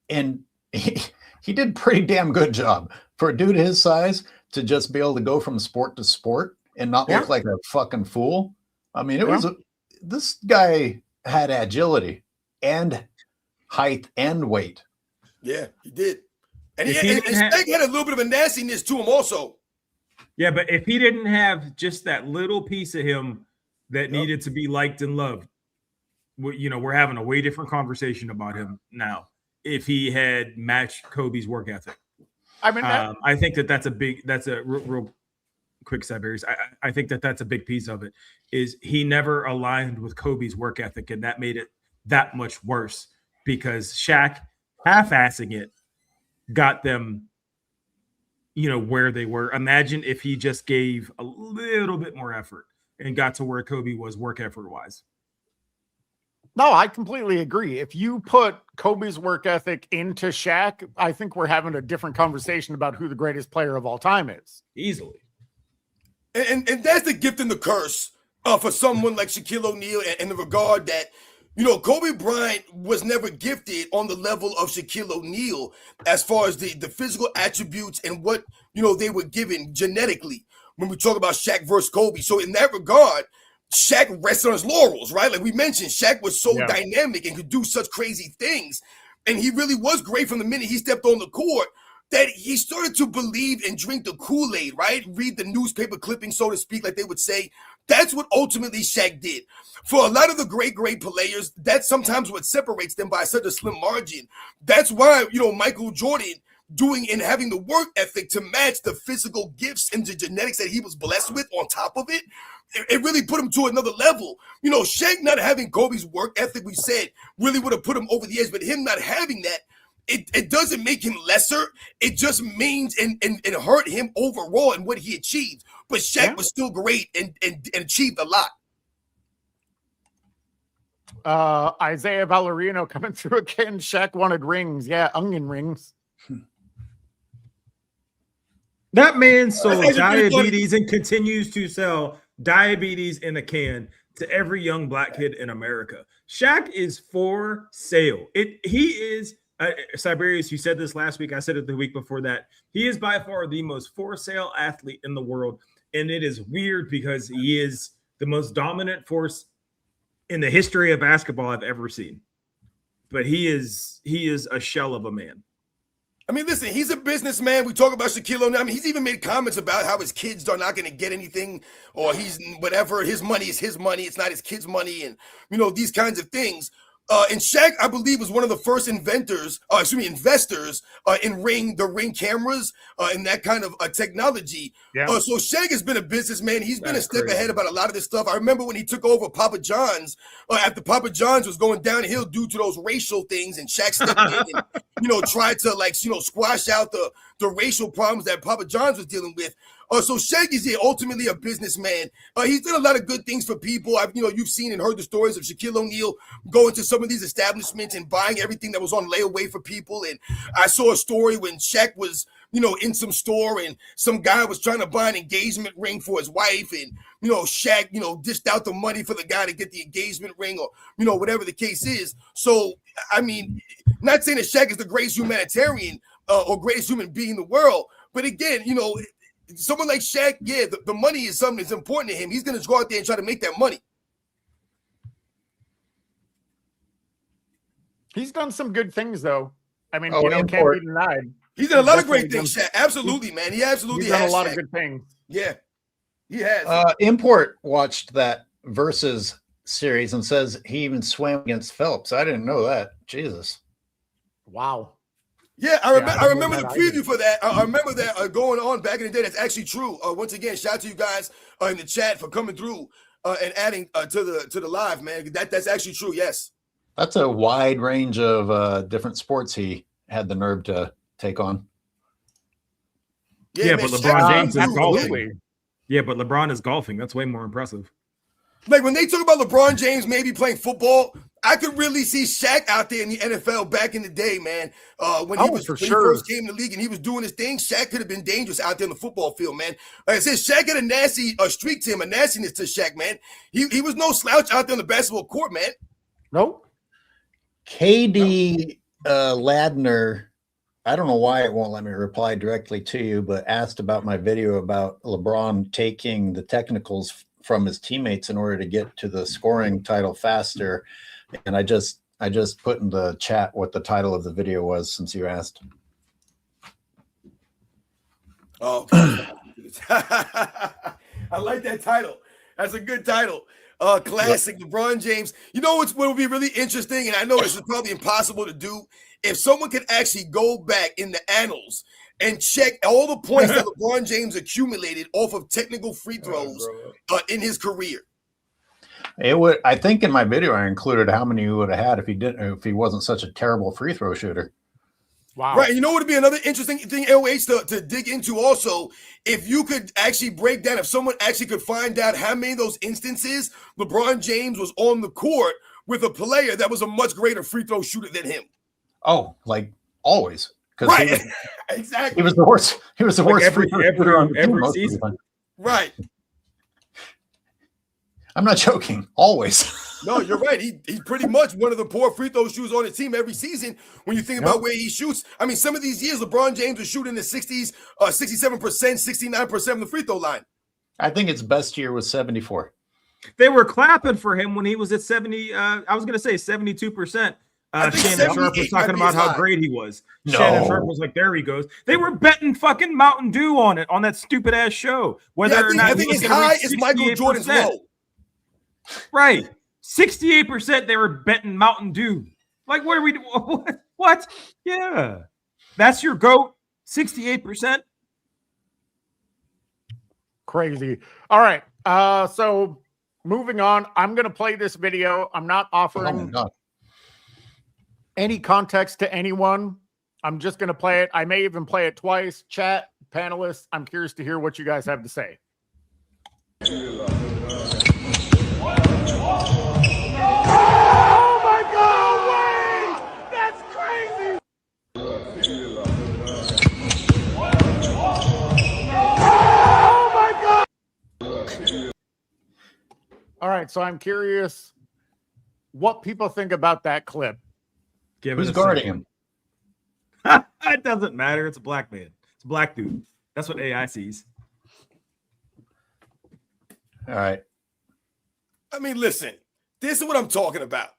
Speaker 2: and he did a pretty damn good job for a dude his size to just be able to go from sport to sport and not look like a fucking fool. I mean, this guy had agility and height and weight.
Speaker 4: Yeah, he did. And Shaq had a little bit of a nastiness to him also.
Speaker 5: Yeah, but if he didn't have just that little piece of him that needed to be liked and loved, we're having a way different conversation about him now. If he had matched Kobe's work ethic, I mean, I think that's a real quick Cyberius. I think that's a big piece of it. Is he never aligned with Kobe's work ethic, and that made it that much worse because Shaq half-assing it got them, where they were. Imagine if he just gave a little bit more effort and got to where Kobe was work effort wise.
Speaker 3: No, I completely agree. If you put Kobe's work ethic into Shaq, I think we're having a different conversation about who the greatest player of all time is.
Speaker 5: Easily.
Speaker 4: And that's the gift and the curse for someone like Shaquille O'Neal in the regard that, Kobe Bryant was never gifted on the level of Shaquille O'Neal as far as the physical attributes and what, they were given genetically when we talk about Shaq versus Kobe. So in that regard, Shaq rests on his laurels, right? Like we mentioned, Shaq was so dynamic and could do such crazy things. And he really was great from the minute he stepped on the court that he started to believe and drink the Kool-Aid, right? Read the newspaper clippings, so to speak, like they would say. That's what ultimately Shaq did. For a lot of the great players, that's sometimes what separates them by such a slim margin. That's why, Michael Jordan doing and having the work ethic to match the physical gifts and the genetics that he was blessed with on top of it, it really put him to another level. Shaq not having Kobe's work ethic, we said, really would have put him over the edge, but him not having that, it doesn't make him lesser. It just means and hurt him overall in what he achieved. But Shaq was still great and achieved a lot.
Speaker 3: Isaiah Valeriano coming through again. Shaq wanted rings. Yeah, onion rings.
Speaker 5: That man sold diabetes and continues to sell diabetes in a can to every young black kid in America. Shaq is for sale. He is Cyberius, you said this last week. I said it the week before that. He is by far the most for sale athlete in the world. And it is weird because he is the most dominant force in the history of basketball I've ever seen. But he is a shell of a man.
Speaker 4: I mean, listen, he's a businessman. We talk about Shaquille O'Neal. I mean, he's even made comments about how his kids are not going to get anything, or he's whatever. His money is his money. It's not his kids' money, and these kinds of things. And Shaq, I believe, was one of the first investors in the ring cameras and that kind of technology.
Speaker 3: Yeah.
Speaker 4: So Shaq has been a businessman. He's been a step ahead about a lot of this stuff. I remember when he took over Papa John's, after Papa John's was going downhill due to those racial things, and Shaq stepped in and tried to squash out the racial problems that Papa John's was dealing with. So Shaq is ultimately a businessman. He's done a lot of good things for people. You've seen and heard the stories of Shaquille O'Neal going to some of these establishments and buying everything that was on layaway for people. And I saw a story when Shaq was, in some store and some guy was trying to buy an engagement ring for his wife. And, Shaq, dished out the money for the guy to get the engagement ring or, whatever the case is. So, I mean, not saying that Shaq is the greatest humanitarian or greatest human being in the world. But again, someone like Shaq, the money is something that's important to him. He's going to go out there and try to make that money.
Speaker 3: He's done some good things, though. I mean, can't be denied.
Speaker 4: He's done a lot of great things, Shaq. Absolutely, man. He absolutely has
Speaker 3: done a lot
Speaker 4: Shaq.
Speaker 3: of good things.
Speaker 4: Yeah, he has.
Speaker 2: Import watched that Versus series and says he even swam against Phelps. I didn't know that. Jesus.
Speaker 3: Wow.
Speaker 4: Yeah, I remember the preview for that. I remember that going on back in the day. That's actually true. Once again, shout out to you guys in the chat for coming through and adding to the live, man. That's actually true. Yes.
Speaker 2: That's a wide range of different sports he had the nerve to take on.
Speaker 5: Yeah,
Speaker 4: man,
Speaker 5: but LeBron James is
Speaker 3: absolutely.
Speaker 5: golfing. Yeah, but LeBron is golfing. That's way more impressive.
Speaker 4: Like when they talk about LeBron James maybe playing football, I could really see Shaq out there in the NFL back in the day, man. When he first came in the league and he was doing his thing, Shaq could have been dangerous out there in the football field, man. Like I said, Shaq had a nasty streak to him, a nastiness to Shaq, man. He was no slouch out there on the basketball court, man.
Speaker 3: Nope.
Speaker 2: KD Ladner, I don't know why it won't let me reply directly to you, but asked about my video about LeBron taking the technicals from his teammates in order to get to the scoring title faster. And I just put in the chat what the title of the video was since you asked.
Speaker 4: Oh, I like that title. That's a good title. Classic LeBron James. You know what would be really interesting, and I know this is probably impossible to do, if someone could actually go back in the annals and check all the points that LeBron James accumulated off of technical free throws in his career.
Speaker 2: It would. I think in my video I included how many he would have had if he wasn't such a terrible free throw shooter.
Speaker 3: Wow.
Speaker 4: Right. You know what would be another interesting thing, LH, to dig into also, if you could actually break down, if someone actually could find out how many of those instances LeBron James was on the court with a player that was a much greater free throw shooter than him.
Speaker 2: Oh, like always.
Speaker 4: Right. Exactly.
Speaker 2: He was the worst. He was the worst
Speaker 5: every season.
Speaker 4: Right.
Speaker 2: I'm not joking. Always.
Speaker 4: No, you're right. He's pretty much one of the poor free throw shooters on the team every season. When you think about where he shoots, I mean, some of these years, LeBron James was shooting the 60s, 67%, 69% from the free throw line.
Speaker 2: I think its best year was 74.
Speaker 5: They were clapping for him when he was at 70. I was going to say 72%. Shannon Sharp was talking about how great he was.
Speaker 2: No.
Speaker 5: Shannon Sharp was like, there he goes. They were betting fucking Mountain Dew on it, on that stupid ass show. Whether or not
Speaker 4: I think as high as Michael Jordan's low.
Speaker 5: Right. 68% they were betting Mountain Dew. Like, what are we doing? What? Yeah. That's your GOAT? 68%?
Speaker 3: Crazy. All right. So moving on, I'm going to play this video. I'm not offering any context to anyone. I'm just going to play it. I may even play it twice. Chat, panelists, I'm curious to hear what you guys have to say. All right, so I'm curious what people think about that clip.
Speaker 2: Who's guarding him?
Speaker 5: It doesn't matter. It's a black man. It's a black dude. That's what AI sees.
Speaker 2: All right.
Speaker 4: I mean, listen, this is what I'm talking about.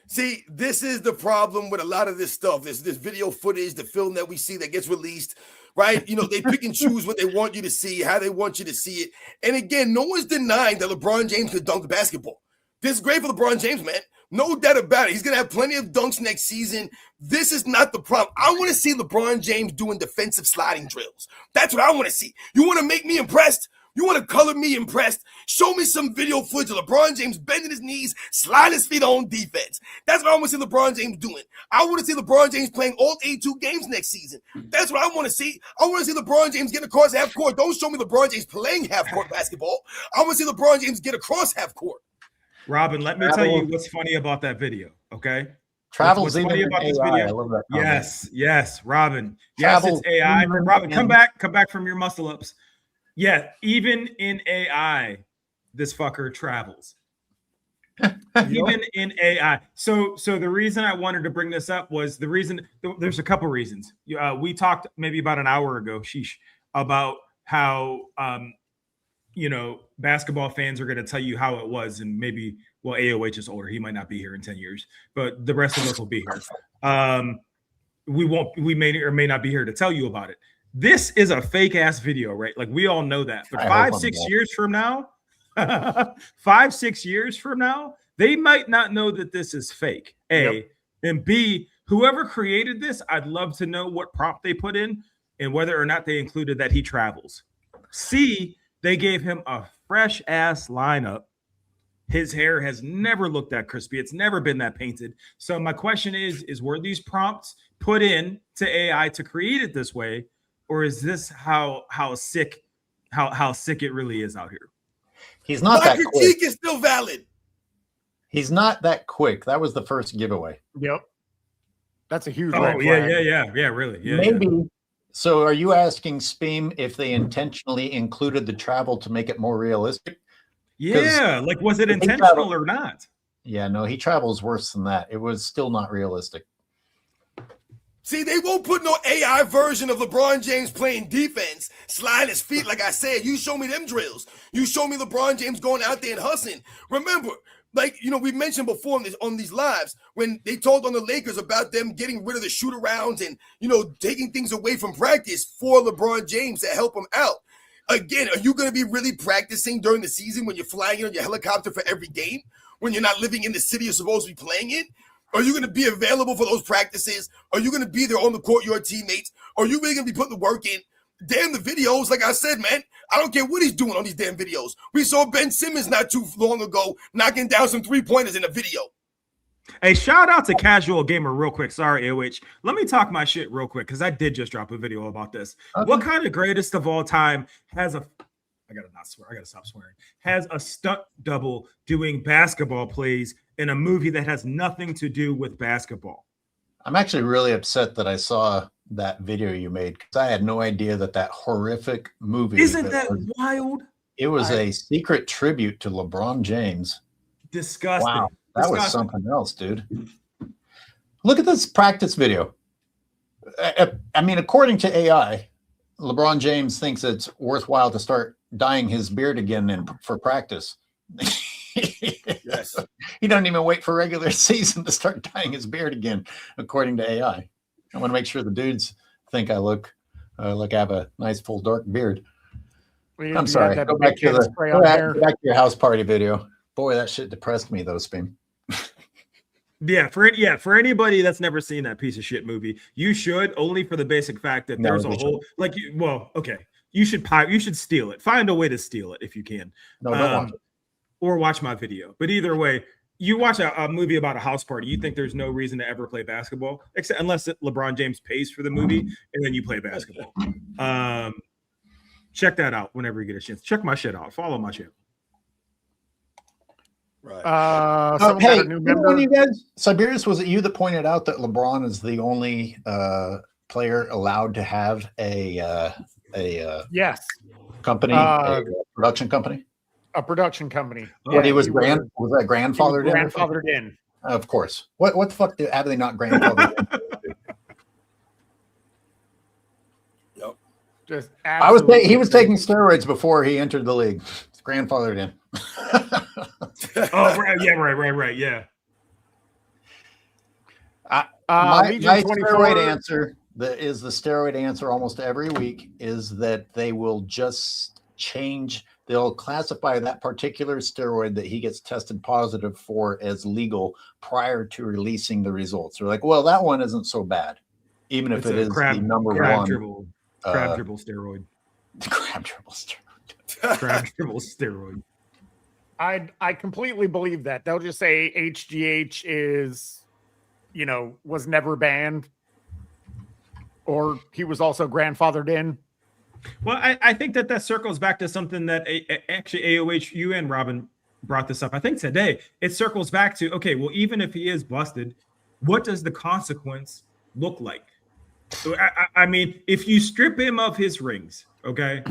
Speaker 4: See, this is the problem with a lot of this stuff. This video footage, the film that we see that gets released, right? You know, they pick and choose what they want you to see, how they want you to see it. And again, no one's denying that LeBron James could dunk the basketball. This is great for LeBron James, man. No doubt about it. He's going to have plenty of dunks next season. This is not the problem. I want to see LeBron James doing defensive sliding drills. That's what I want to see. You want to make me impressed? You want to color me impressed? Show me some video footage of LeBron James bending his knees, sliding his feet on defense. That's what I want to see LeBron James doing. I want to see LeBron James playing all 82 games next season. That's what I want to see. I want to see LeBron James get across half court. Don't show me LeBron James playing half court basketball. I want to see LeBron James get across half court.
Speaker 5: Robin, let me tell you what's funny about that video, okay?
Speaker 2: Travel's
Speaker 5: what's funny about this video?
Speaker 2: I love that comment.
Speaker 5: Yes, Robin.
Speaker 2: Travel's
Speaker 5: yes, it's AI. Robin, come back from your muscle ups. Yeah, even in AI, this fucker travels. Even in AI. So the reason I wanted to bring this up was there's a couple reasons. We talked maybe about an hour ago, about how basketball fans are going to tell you how it was, and maybe, well, AOH is older. He might not be here in 10 years, but the rest of us will be here. We may or may not be here to tell you about it. This is a fake ass video, right? Like, we all know that. But 5-6 years from now, 5-6 years from now, they might not know that this is fake. A, and B, whoever created this, I'd love to know what prompt they put in and whether or not they included that he travels. C, they gave him a fresh ass lineup. His hair has never looked that crispy. It's never been that painted. So my question is were these prompts put in to AI to create it this way? Or is this how sick it really is out here?
Speaker 2: He's not that quick.
Speaker 4: My critique is still valid.
Speaker 2: He's not that quick. That was the first giveaway.
Speaker 3: Yep. That's a huge
Speaker 5: red flag. Yeah, really. Yeah,
Speaker 2: maybe.
Speaker 5: Yeah.
Speaker 2: So are you asking Speam if they intentionally included the travel to make it more realistic?
Speaker 5: Yeah, like, was it intentional or not?
Speaker 2: Yeah, no, he travels worse than that. It was still not realistic.
Speaker 4: See, they won't put no AI version of LeBron James playing defense, sliding his feet. Like I said, you show me them drills. You show me LeBron James going out there and hustling. Remember, we mentioned before on these lives, when they told on the Lakers about them getting rid of the shoot-arounds and, taking things away from practice for LeBron James to help him out. Again, are you going to be really practicing during the season when you're flying in on your helicopter for every game? When you're not living in the city you're supposed to be playing in? Are you going to be available for those practices? Are you going to be there on the court, your teammates? Are you really going to be putting the work in? Damn, the videos, like I said, man, I don't care what he's doing on these damn videos. We saw Ben Simmons not too long ago knocking down some three-pointers in a video.
Speaker 5: Hey, shout out to Casual Gamer real quick. Sorry, AOH. Let me talk my shit real quick because I did just drop a video about this. Okay. What kind of greatest of all time has a – I got to not swear. I got to stop swearing. Has a stunt double doing basketball plays in a movie that has nothing to do with basketball?
Speaker 2: I'm actually really upset that I saw that video you made because I had no idea that horrific movie.
Speaker 5: Isn't that wild?
Speaker 2: It was a secret tribute to LeBron James.
Speaker 5: Disgusting.
Speaker 2: Wow. That was something else, dude. Look at this practice video. I mean, according to AI, LeBron James thinks it's worthwhile to start dyeing his beard again for practice.
Speaker 4: Yes.
Speaker 2: He doesn't even wait for regular season to start dyeing his beard again, according to AI. I want to make sure the dudes think I look like I have a nice full dark beard. I'm sorry. Go back to your house party video. Boy, that shit depressed me though, Speam.
Speaker 5: For anybody that's never seen that piece of shit movie, you should, only for the basic fact that there's a whole you should steal it. Find a way to steal it if you can.
Speaker 2: No, don't watch it.
Speaker 5: Or watch my video. But either way, you watch a movie about a house party, you think there's no reason to ever play basketball, except unless LeBron James pays for the movie and then you play basketball. Check that out whenever you get a chance. Check my shit out. Follow my channel.
Speaker 4: Right.
Speaker 2: Hey, one of you guys, Cyberius, was it you that pointed out that LeBron is the only player allowed to have a company, a production company?
Speaker 3: A production company.
Speaker 2: What he was was that grandfathered in?
Speaker 3: Grandfathered in.
Speaker 2: Of course. What the fuck have they not grandfathered in?
Speaker 4: Yep.
Speaker 3: Just
Speaker 2: he was taking steroids before he entered the league. It's grandfathered in.
Speaker 5: Oh, right. Yeah, right. Yeah.
Speaker 2: My
Speaker 3: Legion 24
Speaker 2: steroid answer is the steroid answer almost every week is that they will just change. They'll classify that particular steroid that he gets tested positive for as legal prior to releasing the results. They're like, well, that one isn't so bad, even if it is the number one.
Speaker 5: Crab dribble steroid.
Speaker 2: Crab dribble steroid.
Speaker 5: Crab dribble steroid.
Speaker 3: I completely believe that. They'll just say HGH is, was never banned, or he was also grandfathered in.
Speaker 5: Well, I think that circles back to something that actually AOH, you and Robin brought this up, I think today. It circles back to, okay, well, even if he is busted, what does the consequence look like? So, I mean, if you strip him of his rings, okay,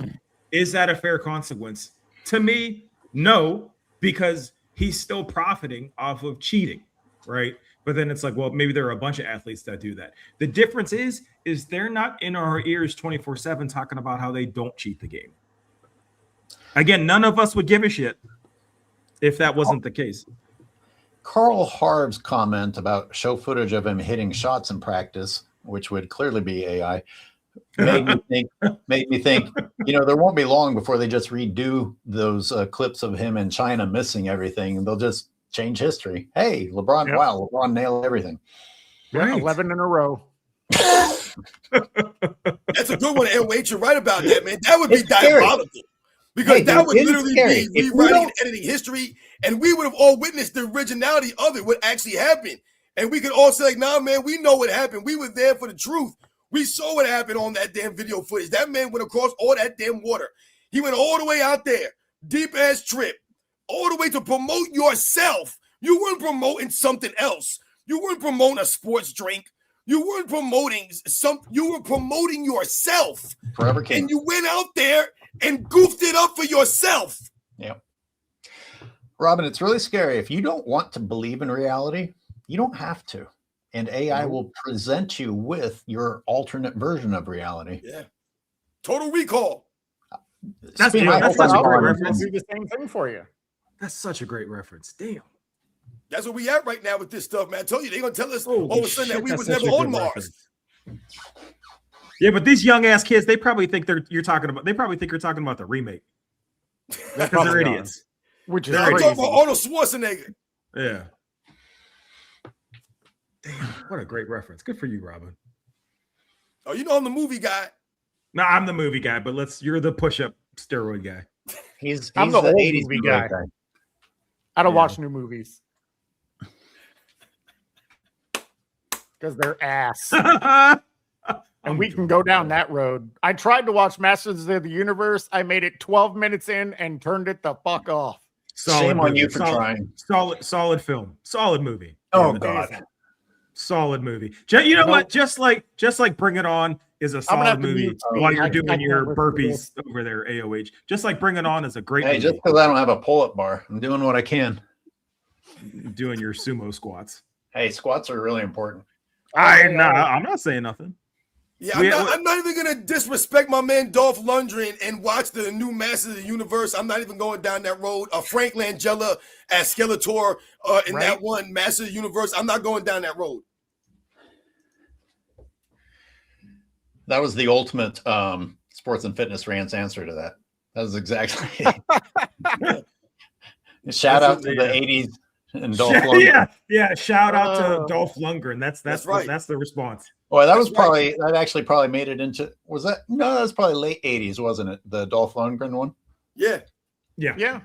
Speaker 5: is that a fair consequence? To me, no, because he's still profiting off of cheating, right? But then it's like, well, maybe there are a bunch of athletes that do that. The difference is they're not in our ears 24/7 talking about how they don't cheat the game. Again, none of us would give a shit if that wasn't the case.
Speaker 2: Carl Harv's comment about show footage of him hitting shots in practice, which would clearly be AI, made me think, there won't be long before they just redo those clips of him in China missing everything, and they'll just change history. Hey, LeBron,
Speaker 3: Yep.
Speaker 2: wow, LeBron nailed everything.
Speaker 3: Right. 11 in a row.
Speaker 4: That's a good one, LH. You're right about that, man. That would be
Speaker 2: It's scary.
Speaker 4: diabolical. Because
Speaker 2: Hey,
Speaker 4: that would
Speaker 2: it is
Speaker 4: literally
Speaker 2: scary.
Speaker 4: be
Speaker 2: If we
Speaker 4: rewriting and
Speaker 2: don't-
Speaker 4: editing history, and we would have all witnessed the originality of it, what actually happened. And we could all say, like, nah, man, we know what happened. We were there for the truth. We saw what happened on that damn video footage. That man went across all that damn water. He went all the way out there, deep-ass trip, all the way to promote yourself. You weren't promoting something else. You weren't promoting a sports drink. You weren't promoting you were promoting yourself.
Speaker 2: Forever King.
Speaker 4: And you went out there and goofed it up for yourself.
Speaker 2: Yeah. Robin, it's really scary. If you don't want to believe in reality, you don't have to. And AI will present you with your alternate version of reality.
Speaker 4: Yeah. Total Recall.
Speaker 5: That's
Speaker 2: Speam,
Speaker 5: the-
Speaker 2: I
Speaker 5: that's
Speaker 2: hope
Speaker 5: such a
Speaker 2: I'm
Speaker 5: great
Speaker 2: on.
Speaker 5: reference.
Speaker 3: Do the same thing for you.
Speaker 5: That's such a great reference. Damn.
Speaker 4: That's where we at right now with this stuff, man. I told you, they're going to tell us
Speaker 5: Holy
Speaker 4: all of a sudden
Speaker 5: shit,
Speaker 4: that we
Speaker 5: that's
Speaker 4: was
Speaker 5: such
Speaker 4: never
Speaker 5: a
Speaker 4: on
Speaker 5: good
Speaker 4: Mars.
Speaker 5: reference. Yeah, but these young ass kids, they probably think you're talking about the remake. Because they're
Speaker 3: probably are.
Speaker 5: idiots.
Speaker 3: Which is
Speaker 4: I'm
Speaker 3: crazy.
Speaker 4: talking about Arnold Schwarzenegger.
Speaker 5: Yeah. Damn, what a great reference. Good for you, Robin.
Speaker 4: Oh, you know I'm the movie guy.
Speaker 5: No, I'm the movie guy, but you're the push-up steroid guy.
Speaker 3: I'm the old
Speaker 2: 80s
Speaker 3: movie guy.
Speaker 2: guy.
Speaker 3: I don't
Speaker 5: Yeah.
Speaker 3: watch new movies. Because they're ass. And we can go down that road. I tried to watch Masters of the Universe. I made it 12 minutes in and turned it the fuck off.
Speaker 2: Shame on you for trying.
Speaker 5: Solid film. Solid movie.
Speaker 2: Oh, God.
Speaker 5: Solid movie. You know what? Just like Bring It On is a
Speaker 3: gonna
Speaker 5: solid
Speaker 3: have to
Speaker 5: movie
Speaker 3: mute
Speaker 5: while
Speaker 3: Speam.
Speaker 5: you're
Speaker 3: I
Speaker 5: doing
Speaker 3: can't
Speaker 5: your
Speaker 3: listen to
Speaker 5: burpees
Speaker 3: this.
Speaker 5: over there, AOH. Just like Bring It On is a great
Speaker 2: Hey,
Speaker 5: movie.
Speaker 2: just because I don't have a pull-up bar, I'm doing what I can.
Speaker 5: Doing your sumo squats.
Speaker 2: Hey, squats are really important.
Speaker 5: I'm not saying nothing.
Speaker 4: Yeah,
Speaker 5: We-
Speaker 4: I'm not even going to disrespect my man Dolph Lundgren and watch the new Masters of the Universe. I'm not even going down that road. Frank Langella as Skeletor in that one Masters of the Universe. I'm not going down that road.
Speaker 2: That was the ultimate sports and fitness rants answer to that. That was exactly Shout out to the 80s and Dolph Lundgren.
Speaker 5: Yeah. Shout out to Dolph Lundgren. That's
Speaker 4: right.
Speaker 5: That's the response.
Speaker 2: Boy, that actually probably made it into, that was probably late 80s, wasn't it? The Dolph Lundgren one?
Speaker 4: Yeah.
Speaker 3: Yeah.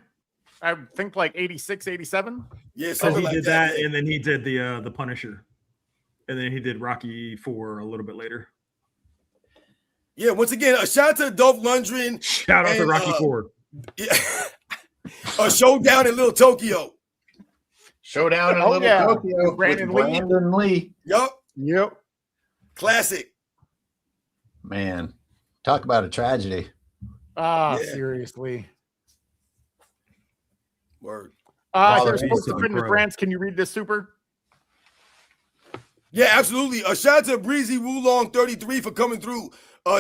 Speaker 3: I think like 86, 87.
Speaker 4: Yeah,
Speaker 5: So
Speaker 4: something
Speaker 5: he
Speaker 4: like
Speaker 5: did
Speaker 4: that.
Speaker 5: that, and then he did the Punisher, and then he did Rocky 4 a little bit later.
Speaker 4: Yeah, once again, a shout out to Dolph Lundgren.
Speaker 5: Shout out to
Speaker 4: And,
Speaker 5: Rocky 4.
Speaker 4: Yeah. A showdown in Little Tokyo.
Speaker 2: Showdown in
Speaker 3: Oh,
Speaker 2: Little
Speaker 3: yeah.
Speaker 2: Tokyo
Speaker 3: Brandon
Speaker 2: with
Speaker 3: Lee.
Speaker 2: Brandon Lee.
Speaker 3: Yep.
Speaker 4: Classic.
Speaker 2: Man, talk about a tragedy.
Speaker 4: Yeah.
Speaker 3: Seriously.
Speaker 4: Word.
Speaker 3: There's
Speaker 5: peace
Speaker 3: supposed
Speaker 5: to
Speaker 3: to
Speaker 5: the
Speaker 3: finish
Speaker 5: pro.
Speaker 3: rants. Can you read this super?
Speaker 4: Yeah, absolutely. A shout out to Breezy Wulong 33 for coming through.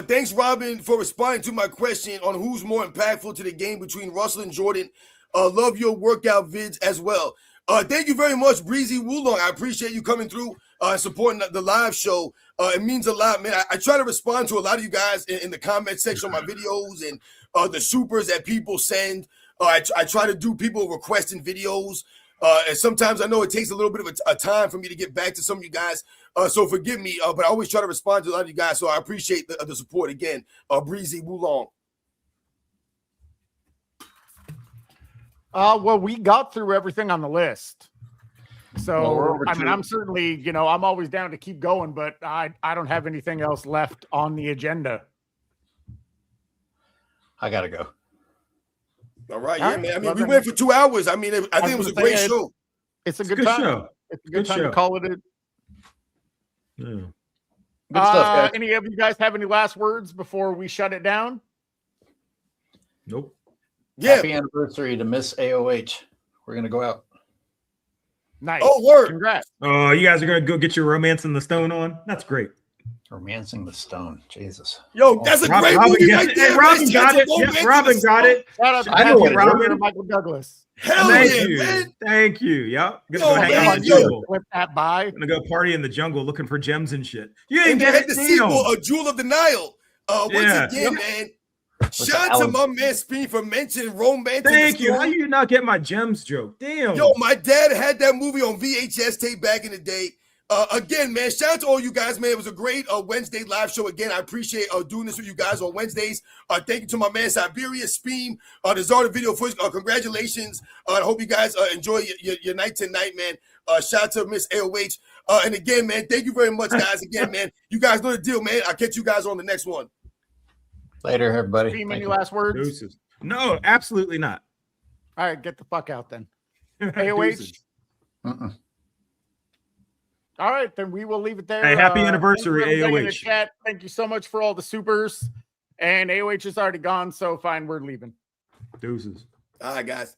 Speaker 4: Thanks, Robin, for responding to my question on who's more impactful to the game between Russell and Jordan. Love your workout vids as well. Thank you very much, Breezy Wulong. I appreciate you coming through supporting the live show. It means a lot, man. I try to respond to a lot of you guys in the comment section of my videos and the supers that people send. I try to do people requesting videos. And sometimes I know it takes a little bit of a time for me to get back to some of you guys. So forgive me, but I always try to respond to a lot of you guys. So I appreciate the support again. Breezy Wulong.
Speaker 3: Well, we got through everything on the list. So,
Speaker 2: Well,
Speaker 3: I mean, I'm certainly, you know, I'm always down to keep going, but I don't have anything else left on the agenda.
Speaker 2: I got to go.
Speaker 4: All right,
Speaker 3: All
Speaker 4: yeah,
Speaker 3: right.
Speaker 4: man. I mean,
Speaker 3: Well,
Speaker 4: we
Speaker 3: then-
Speaker 4: went for 2 hours. I mean, I think it was a great show.
Speaker 3: It's a
Speaker 5: It's
Speaker 3: good
Speaker 5: a good
Speaker 3: time.
Speaker 5: show.
Speaker 3: It's a
Speaker 5: Good
Speaker 3: good time
Speaker 5: show.
Speaker 3: to call it.
Speaker 5: Yeah.
Speaker 2: Good stuff, guys.
Speaker 3: Any of you guys have any last words before we shut it down?
Speaker 5: Nope.
Speaker 4: Yeah.
Speaker 2: Happy anniversary to Miss AOH. We're going to go out.
Speaker 3: Nice.
Speaker 4: Oh, word.
Speaker 3: Congrats.
Speaker 5: Oh, you guys are gonna go get your Romance in the Stone on? That's great.
Speaker 2: Romancing the Stone. Jesus.
Speaker 4: Yo, that's a great
Speaker 5: Robin
Speaker 4: movie
Speaker 5: got
Speaker 4: right
Speaker 5: it.
Speaker 4: there.
Speaker 5: Hey, Robin
Speaker 4: man.
Speaker 5: got
Speaker 4: Shout out
Speaker 5: it.
Speaker 4: to
Speaker 5: Yep,
Speaker 4: Romance
Speaker 5: Robin
Speaker 4: in the
Speaker 5: got
Speaker 4: Stone.
Speaker 5: it.
Speaker 3: Shout out to
Speaker 2: I know
Speaker 3: Matthew
Speaker 2: what it
Speaker 3: Robin
Speaker 2: is.
Speaker 3: and Michael Douglas.
Speaker 4: Hell
Speaker 5: Thank
Speaker 4: yeah,
Speaker 5: you.
Speaker 4: man.
Speaker 5: Thank you. Yep. Gonna
Speaker 4: Yo,
Speaker 5: go hang
Speaker 4: man,
Speaker 5: out in the
Speaker 4: yo.
Speaker 5: jungle.
Speaker 3: Flip that by.
Speaker 5: Gonna go party in the jungle looking for gems and shit. You
Speaker 4: And
Speaker 5: ain't
Speaker 4: they
Speaker 5: get
Speaker 4: had
Speaker 5: it.
Speaker 4: the
Speaker 5: Damn.
Speaker 4: sequel, A Jewel of the Nile. Once
Speaker 5: Yeah.
Speaker 4: again, man. Shout out to
Speaker 2: Alan?
Speaker 4: my man Speam for mentioning Romance.
Speaker 5: Thank
Speaker 4: in the
Speaker 5: you. How
Speaker 4: Stone.
Speaker 5: you not get my gems joke? Damn.
Speaker 4: Yo, my dad had that movie on VHS tape back in the day. Again, man, shout out to all you guys, man. It was a great Wednesday live show. Again, I appreciate doing this with you guys on Wednesdays. Thank you to my man Cyberius, Speam, the Zarda video footage. Congratulations. I hope you guys enjoy your night tonight, man. Shout out to Miss AOH. And again, man, thank you very much, guys. Again, man, you guys know the deal, man. I'll catch you guys on the next one.
Speaker 2: Later, everybody.
Speaker 3: Team,
Speaker 2: Thank
Speaker 3: any
Speaker 2: you.
Speaker 3: last words?
Speaker 5: Deuces. No, absolutely not.
Speaker 3: All right, get the fuck out then. AOH.
Speaker 5: Deuces.
Speaker 2: Mm-mm.
Speaker 3: All right, then we will leave it there.
Speaker 5: Hey, happy anniversary,
Speaker 3: thank you everybody in the
Speaker 5: AOH.
Speaker 3: chat. Thank you so much for all the supers. And AOH is already gone, so fine, we're leaving.
Speaker 5: Deuces.
Speaker 4: All right, guys.